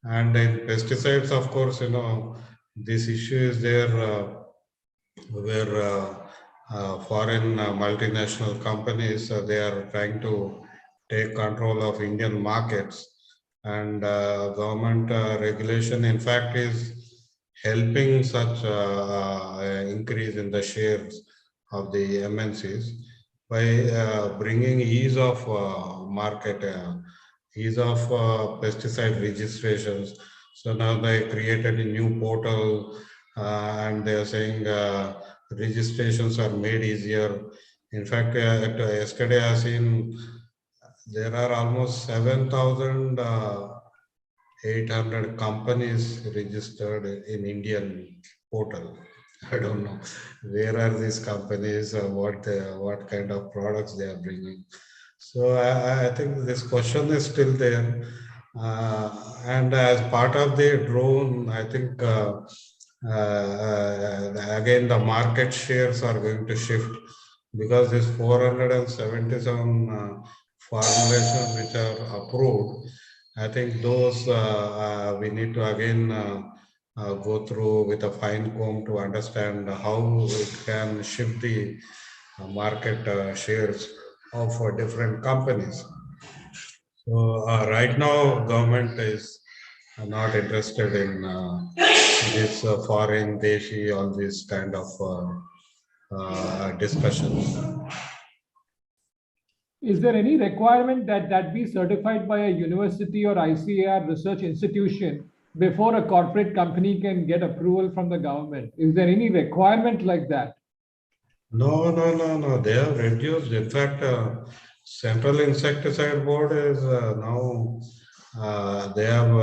And in pesticides, of course, this issue is there. Where foreign multinational companies, they are trying to take control of Indian markets, and government regulation in fact is helping such increase in the shares of the MNCs by bringing ease of market, ease of pesticide registrations. So now they created a new portal, and they are saying registrations are made easier. In fact, yesterday I seen there are almost 7,800 companies registered in Indian portal. I don't know where are these companies, what kind of products they are bringing. So I think this question is still there. And as part of the drone, I think again the market shares are going to shift, because this 477 formulations which are approved, I think those we need to again go through with a fine comb to understand how it can shift the market shares of different companies. So right now, government is not interested in this foreign deshi, all these kind of discussions. Is there any requirement that that be certified by a university or ICAR research institution before a corporate company can get approval from the government? Is there any requirement like that? No. They have reduced. In fact, Central Insecticide Board is now they have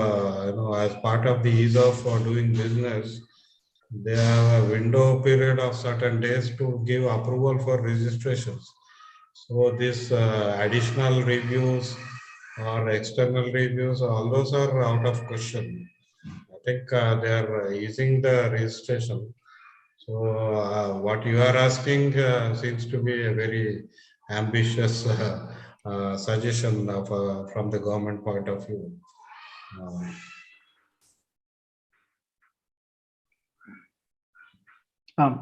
as part of the ease of doing business, they have a window period of certain days to give approval for registrations. So this additional reviews or external reviews, all those are out of question. I think they are easing the registration. So what you are asking seems to be a very ambitious suggestion of, from the government point of view.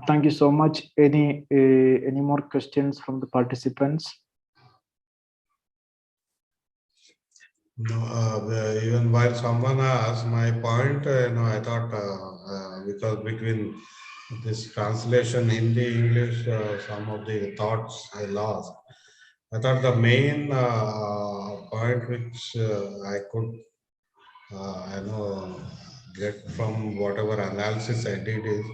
Thank you so much. Any more questions from the participants? No, even while someone asked, my point, I thought because between this translation Hindi, English, some of the thoughts I lost. I thought the main point which I could, get from whatever analysis I did is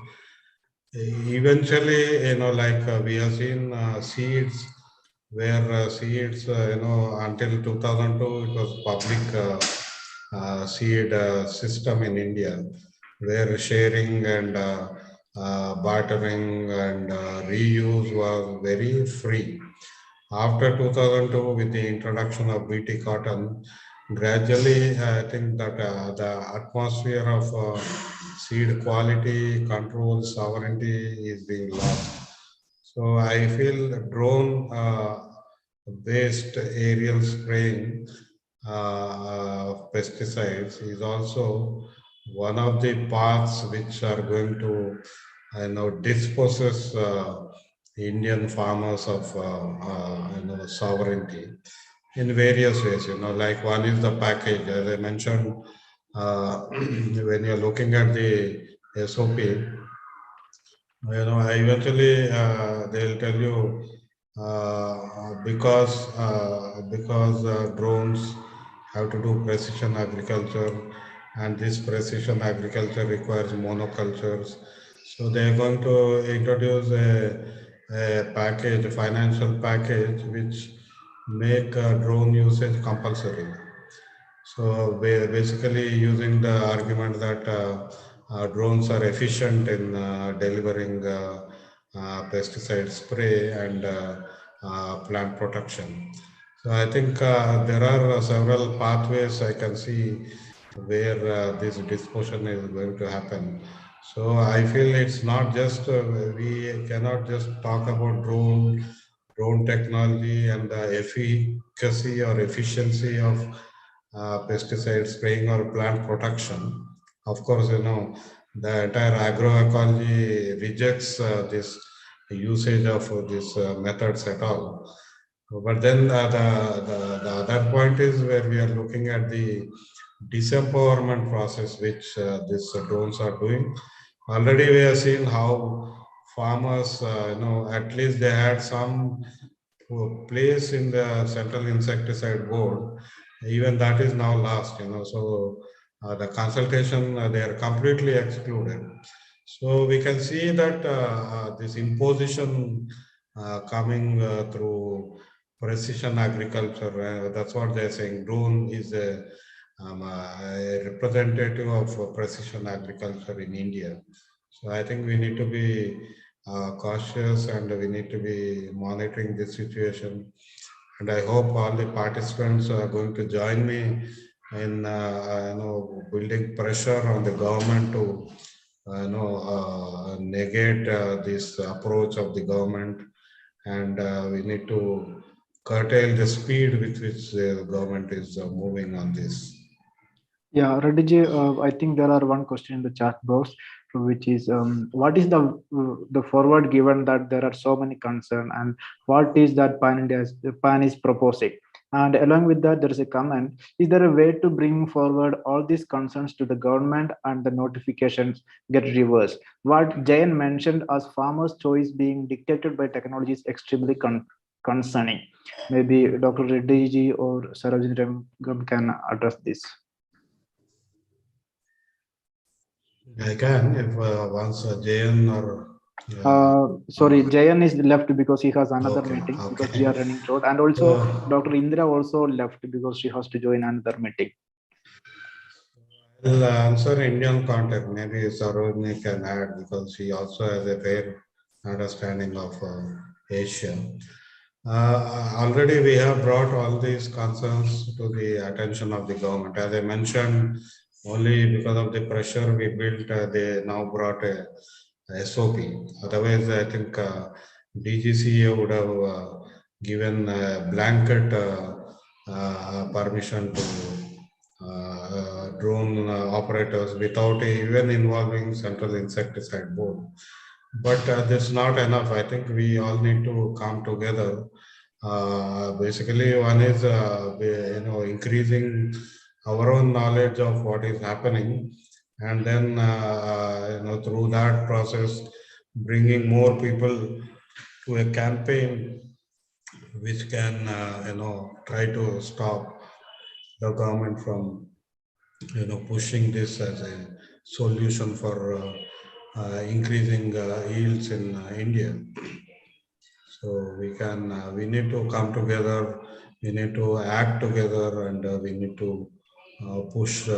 eventually, like we have seen seeds where seeds, until 2002, it was public seed system in India, where sharing and bartering and reuse was very free. After 2002, with the introduction of BT cotton, gradually, I think that the atmosphere of seed quality, control, sovereignty is being lost. So I feel drone based aerial spraying of pesticides is also one of the paths which are going to, disposes Indian farmers of, sovereignty in various ways. Like one is the package, as I mentioned. When you're looking at the SOP, eventually they'll tell you because drones have to do precision agriculture, and this precision agriculture requires monocultures. So they're going to introduce a package, a financial package, which make drone usage compulsory. So basically using the argument that drones are efficient in delivering pesticide spray and plant protection. So I think there are several pathways I can see where this disposition is going to happen. So I feel it's not just, we cannot just talk about drone technology and the efficacy or efficiency of pesticide spraying or plant protection. Of course, the entire agroecology rejects this usage of these methods at all. But then the other point is where we are looking at the disempowerment process which these drones are doing. Already we have seen how farmers, at least they had some place in the central insecticide board. Even that is now lost, so the consultation, they are completely excluded. So we can see that this imposition coming through precision agriculture, that's what they're saying. Drone is a representative of precision agriculture in India. So I think we need to be cautious, and we need to be monitoring this situation. And I hope all the participants are going to join me in building pressure on the government to negate this approach of the government, and we need to curtail the speed with which the government is moving on this. Yeah, Reddy, I think there are one question in the chat box, which is what is the forward given that there are so many concerns, and what is that PAN is proposing? And along with that, there is a comment: is there a way to bring forward all these concerns to the government and the notifications get reversed? What Jayan mentioned as farmers' choice being dictated by technology is extremely concerning. Maybe Dr. Reddy or Sarojini can address this. I can, if once Jayan or sorry, Jayan is left because he has another meeting, okay. because we are running short, and also Dr. Indra also left because she has to join another meeting. I'll answer Indian context. Maybe Sarojini can add, because she also has a fair understanding of Asia. Already we have brought all these concerns to the attention of the government. As I mentioned, only because of the pressure we built, they now brought a SOP. Otherwise, I think DGCA would have given a blanket permission to drone operators without even involving Central Insecticide Board. But that's not enough. I think we all need to come together. Basically, one is increasing our own knowledge of what is happening, and then through that process, bringing more people to a campaign which can try to stop the government from pushing this as a solution for increasing yields in India. So we need to come together, we need to act together, and we need to push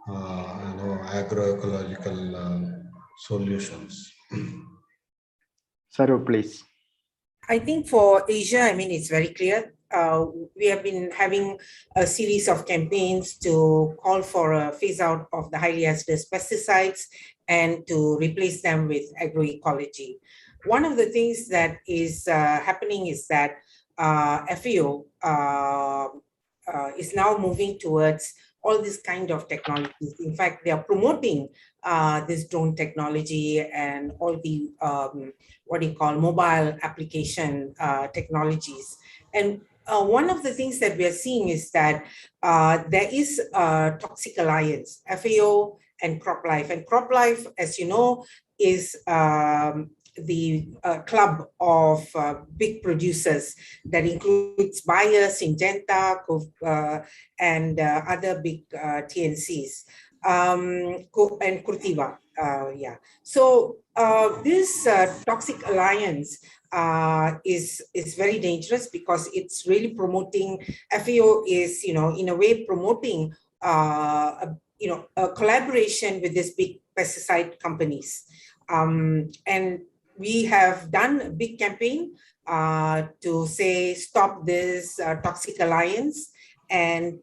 agroecological solutions. Saru, please. I think for Asia, I mean, it's very clear. We have been having a series of campaigns to call for a phase out of the highly hazardous pesticides and to replace them with agroecology. One of the things that is happening is that FAO is now moving towards all this kind of technologies. In fact, they are promoting this drone technology and all the what do you call mobile application technologies. And one of the things that we are seeing is that there is a toxic alliance, FAO and CropLife. And CropLife, as you know, is the club of big producers that includes Bayer, Syngenta, and other big TNCs, and Curtiva. Yeah. So this toxic alliance is very dangerous because it's really promoting, FAO is, in a way promoting, a collaboration with these big pesticide companies. And we have done a big campaign to say, stop this toxic alliance. And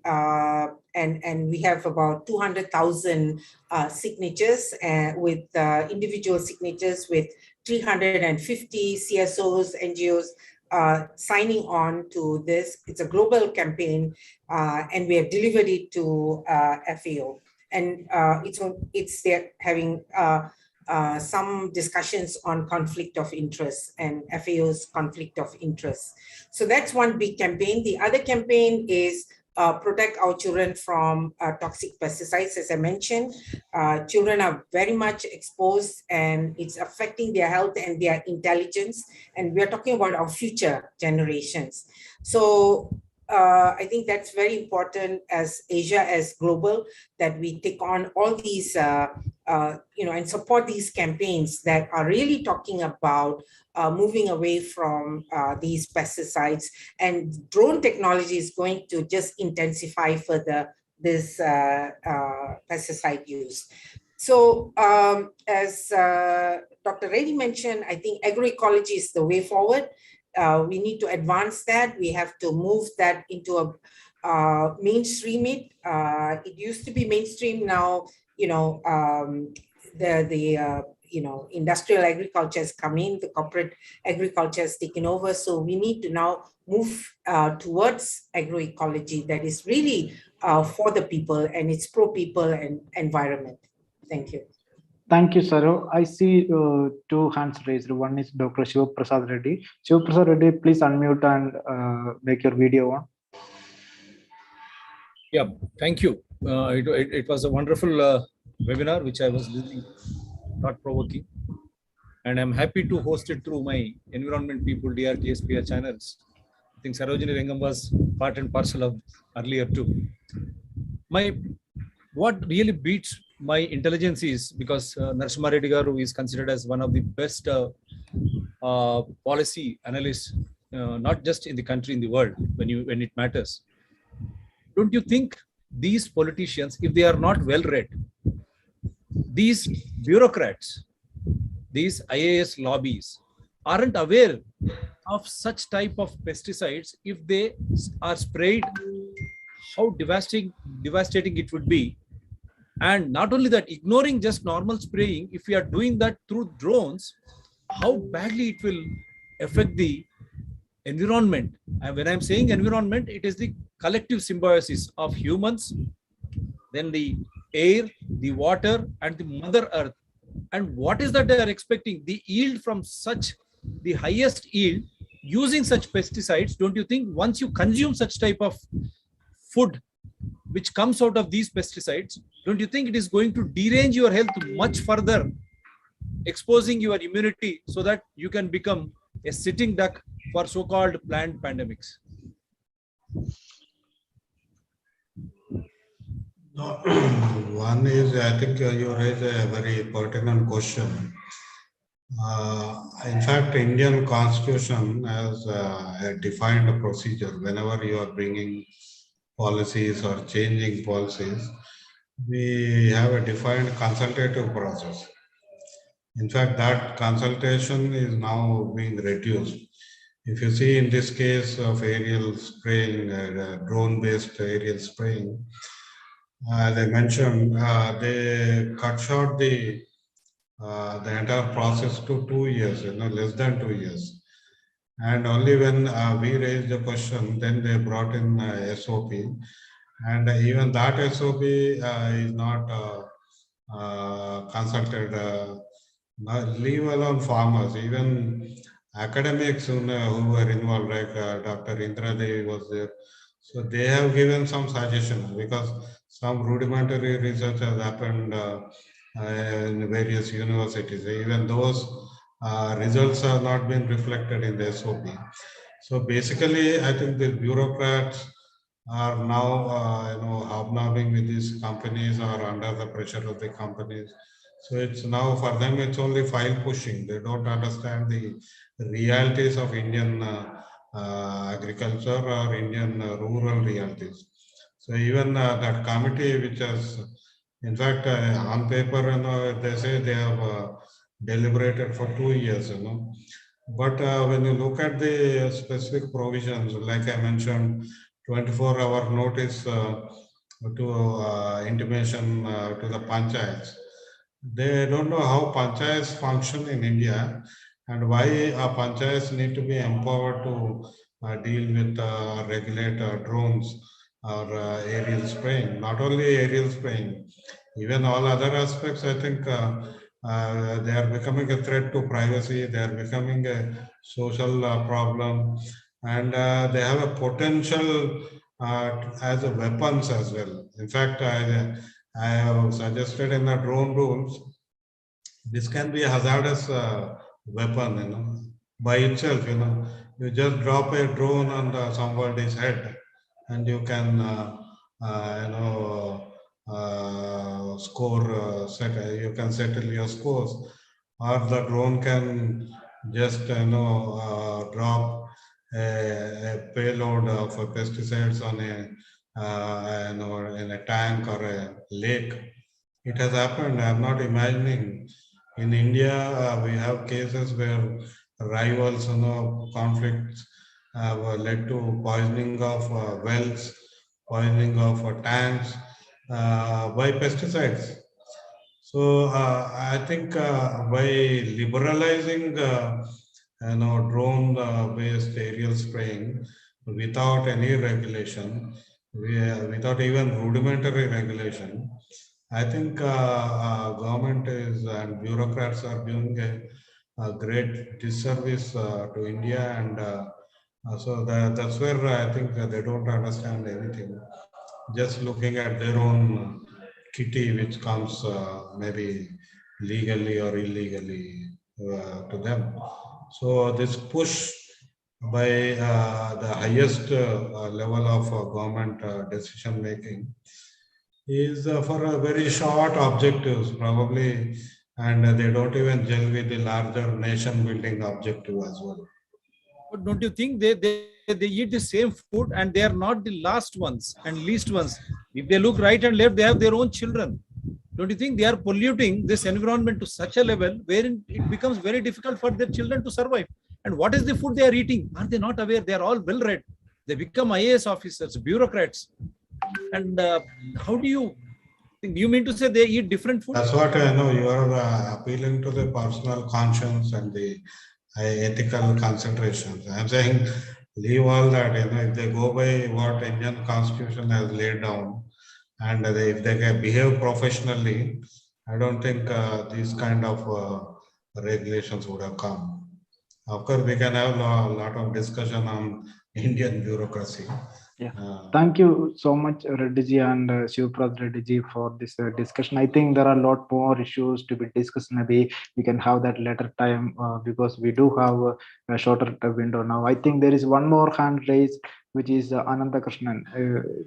we have about 200,000 signatures with individual signatures with 350 CSOs, NGOs signing on to this. It's a global campaign, and we have delivered it to FAO. And they're having some discussions on conflict of interest and FAO's conflict of interest. So that's one big campaign. The other campaign is protect our children from toxic pesticides. As I mentioned, children are very much exposed and it's affecting their health and their intelligence. And we're talking about our future generations. So I think that's very important as Asia, as global, that we take on all these, and support these campaigns that are really talking about moving away from these pesticides. And drone technology is going to just intensify further this pesticide use. So as Dr. Reddy mentioned, I think agroecology is the way forward. We need to advance that. We have to move that into a mainstream it. It used to be mainstream. Now, industrial agriculture has come in, the corporate agriculture has taken over. So we need to now move towards agroecology that is really for the people, and it's pro people and environment. Thank you. Thank you, Saru. I see two hands raised. One is Dr. Shiva Prasad Reddy. Shiva Prasad Reddy, please unmute and make your video on. Yeah, thank you. It was a wonderful webinar, which I was listening, thought-provoking. And I'm happy to host it through my Environment People DRTSPR channels. I think Sarojini Rangam was part and parcel of earlier too. What really beats my intelligence is because Narasimha Reddy Garu is considered as one of the best policy analysts, not just in the country, in the world, when it matters. Don't you think these politicians, if they are not well read, these bureaucrats, these IAS lobbies aren't aware of such type of pesticides? If they are sprayed, how devastating it would be. And not only that, ignoring just normal spraying, if we are doing that through drones, how badly it will affect the environment. And when I'm saying environment, it is the collective symbiosis of humans, then the air, the water, and the Mother Earth. And what is that they are expecting? The yield from such, the highest yield using such pesticides. Don't you think once you consume such type of food which comes out of these pesticides, don't you think it is going to derange your health much further, exposing your immunity so that you can become a sitting duck for so-called planned pandemics? No, one is, I think you raise a very pertinent question. In fact, Indian Constitution has a defined procedure whenever you are bringing policies or changing policies. We have a defined consultative process. In fact, that consultation is now being reduced. If you see in this case of aerial spraying, drone-based aerial spraying, as I mentioned, they cut short the entire process to 2 years, less than 2 years. And only when we raised the question, then they brought in SOP. And even that SOP is not consulted, leave alone farmers, even academics who were involved, like Dr. Indra Devi was there. So they have given some suggestions because some rudimentary research has happened in various universities. Even those results have not been reflected in the SOP. So basically, I think the bureaucrats are now, hobnobbing with these companies or under the pressure of the companies. So it's now for them, it's only file pushing. They don't understand the realities of Indian agriculture or Indian rural realities. So even that committee, which has, in fact, on paper, they say they have deliberated for 2 years, But when you look at the specific provisions, like I mentioned, 24-hour notice to intimation to the panchayats. They don't know how panchayats function in India and why panchayats need to be empowered to deal with regulate drones or aerial spraying. Not only aerial spraying, even all other aspects, I think they are becoming a threat to privacy. They are becoming a social problem, and they have a potential as a weapons as well. In fact, I have suggested in the drone rules, this can be a hazardous weapon, by itself, You just drop a drone on somebody's head and you can, you can settle your scores, or the drone can just, drop a payload of pesticides on in a tank or a lake. It has happened. I'm not imagining. In India, we have cases where rivals, conflicts have led to poisoning of wells, poisoning of tanks by pesticides. So I think by liberalizing, drone-based aerial spraying without any regulation, without even rudimentary regulation, I think government is and bureaucrats are doing a great disservice to India, and so that's where I think they don't understand anything. Just looking at their own kitty, which comes maybe legally or illegally to them. So this push by the highest level of government decision making is for a very short objectives probably, and they don't even gel with the larger nation building objective as well. But don't you think they eat the same food and they are not the last ones and least ones? If they look right and left, they have their own children. Don't you think they are polluting this environment to such a level wherein it becomes very difficult for their children to survive? And what is the food they are eating? Are they not aware? They are all well read. They become IAS officers, bureaucrats. And how do you think? Do you mean to say they eat different food? That's what I know. You are appealing to the personal conscience and the ethical considerations. I'm saying leave all that. If they go by what Indian Constitution has laid down, and if they can behave professionally I don't think these kind of regulations would have come. Of course, we can have a lot of discussion on Indian bureaucracy. Yeah. Thank you so much, Reddy ji and Shivprad Reddy ji, for this discussion. I think there are a lot more issues to be discussed. Maybe we can have that later time because we do have a shorter window now. I think there is one more hand raised, which is Ananda Krishnan.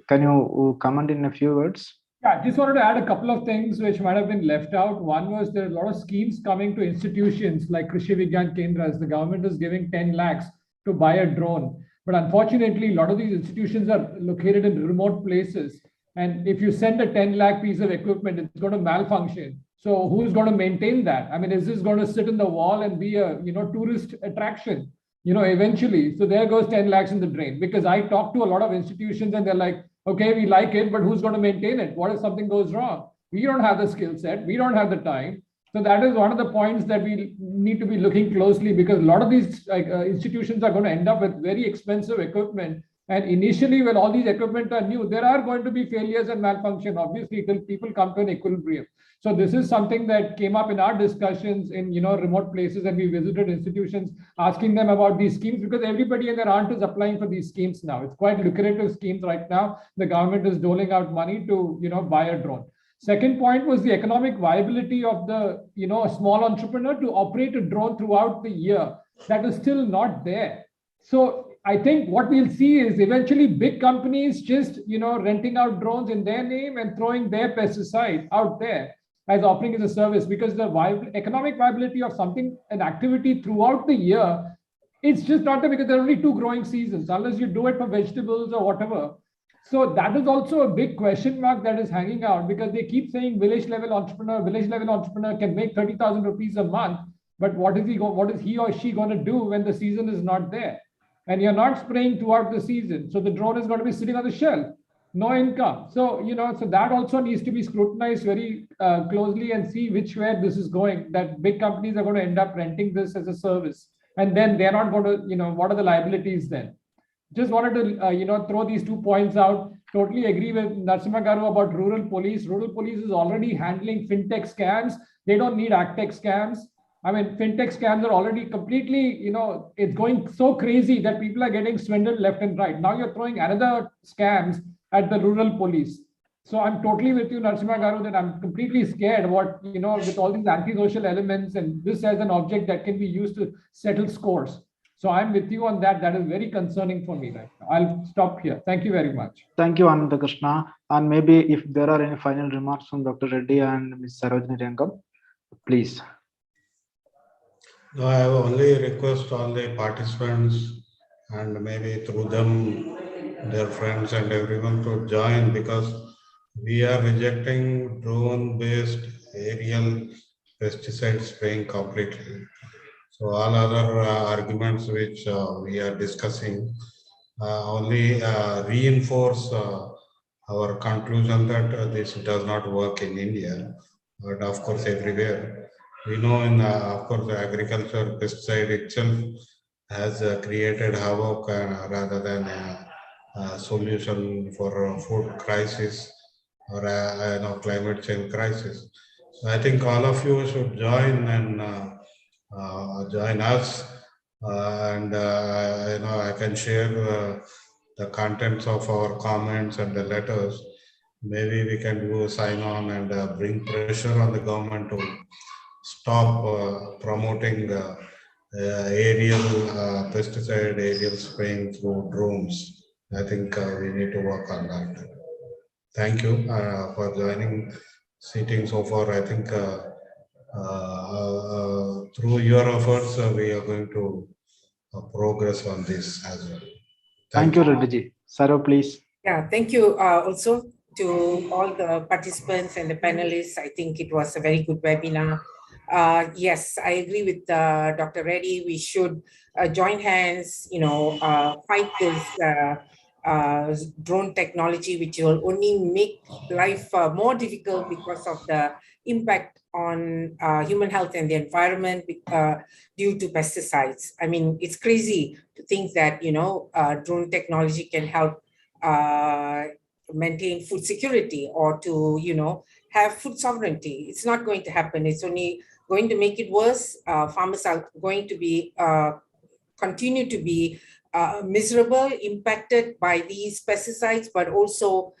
Can you comment in a few words? Yeah, just wanted to add a couple of things which might have been left out. One was there are a lot of schemes coming to institutions like Krishi Vigyan Kendras. The government is giving 10 lakhs to buy a drone. But unfortunately, a lot of these institutions are located in remote places. And if you send a 10 lakh piece of equipment, it's going to malfunction. So who's going to maintain that? I mean, is this going to sit in the wall and be a tourist attraction? Eventually. So there goes 10 lakhs in the drain. Because I talk to a lot of institutions and they're like, okay, we like it, but who's going to maintain it? What if something goes wrong? We don't have the skill set. We don't have the time. So that is one of the points that we need to be looking closely, because a lot of these institutions are going to end up with very expensive equipment. And initially, when all these equipment are new, there are going to be failures and malfunction, obviously, till people come to an equilibrium. So this is something that came up in our discussions in remote places, and we visited institutions asking them about these schemes, because everybody and their aunt is applying for these schemes now. It's quite lucrative schemes right now. The government is doling out money to buy a drone. Second point was the economic viability of the small entrepreneur to operate a drone throughout the year. That is still not there. So I think what we'll see is eventually big companies just renting out drones in their name and throwing their pesticide out there as offering as a service, because the economic viability of something, an activity throughout the year, it's just not there, because there are only 2 growing seasons, unless you do it for vegetables or whatever. So that is also a big question mark that is hanging out, because they keep saying village level entrepreneur can make 30,000 rupees a month. But what is he or she going to do when the season is not there? And you're not spraying throughout the season. So the drone is going to be sitting on the shelf, no income. So, so that also needs to be scrutinized very closely and see which way this is going, that big companies are going to end up renting this as a service. And then they're not going to, what are the liabilities then? Just wanted to, throw these 2 points out. Totally agree with Narasimha Garu about rural police. Rural police is already handling fintech scams. They don't need agtech scams. I mean, fintech scams are already completely, it's going so crazy that people are getting swindled left and right. Now you're throwing another scams at the rural police. So I'm totally with you, Narasimha Garu, that I'm completely scared what, with all these antisocial elements and this as an object that can be used to settle scores. So I'm with you on that. That is very concerning for me right now. I'll stop here. Thank you very much. Thank you, Ananda Krishna. And maybe if there are any final remarks from Dr. Reddy and Ms. Sarojini Rangam, please. No, I have only request all the participants and maybe through them, their friends and everyone to join, because we are rejecting drone-based aerial pesticide spraying completely. So all other arguments which we are discussing only reinforce our conclusion that this does not work in India, but of course everywhere. We know in, of course, the agriculture pesticide itself has created havoc rather than a solution for a food crisis or climate change crisis. So I think all of you should join and join us, and I can share the contents of our comments and the letters. Maybe we can do a sign on and bring pressure on the government to stop promoting aerial pesticide spraying through drones. I think we need to work on that. Thank you for joining, sitting so far. I think through your efforts, we are going to progress on this as well. Thank you, Reddy ji. Saro, please. Yeah, thank you also to all the participants and the panelists. I think it was a very good webinar. Yes, I agree with Dr. Reddy. We should join hands, fight this drone technology, which will only make life more difficult because of the impact on human health and the environment due to pesticides. I mean, it's crazy to think that, drone technology can help maintain food security or to, have food sovereignty. It's not going to happen. It's only going to make it worse. Farmers are going to be continue to be miserable, impacted by these pesticides, but also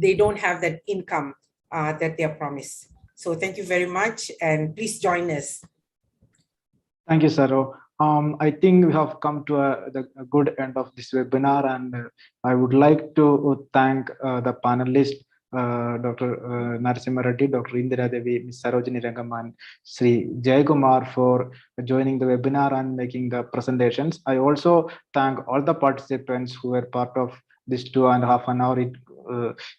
they don't have that income that they are promised. So thank you very much, and please join us. Thank you, Saro. I think we have come to a good end of this webinar, and I would like to thank the panelists, Dr. Narasimha Reddy, Dr. Indira Devi, Ms. Sarojini Rangam, and Sri Jayakumar for joining the webinar and making the presentations. I also thank all the participants who were part of this 2.5 hours.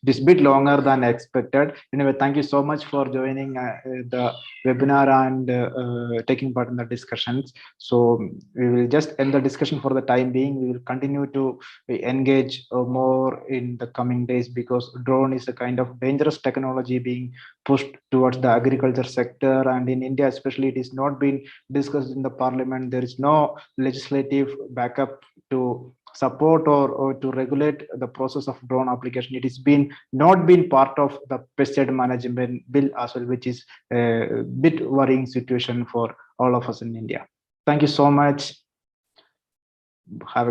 This bit longer than expected. Anyway, thank you so much for joining the webinar and taking part in the discussions. So we will just end the discussion for the time being. We will continue to engage more in the coming days, because drone is a kind of dangerous technology being pushed towards the agriculture sector, and in India especially, it is not being discussed in the parliament. There is no legislative backup to support or to regulate the process of drone application. It has not been part of the pesticide management bill as well, which is a bit worrying situation for all of us in India. Thank you so much. Have a good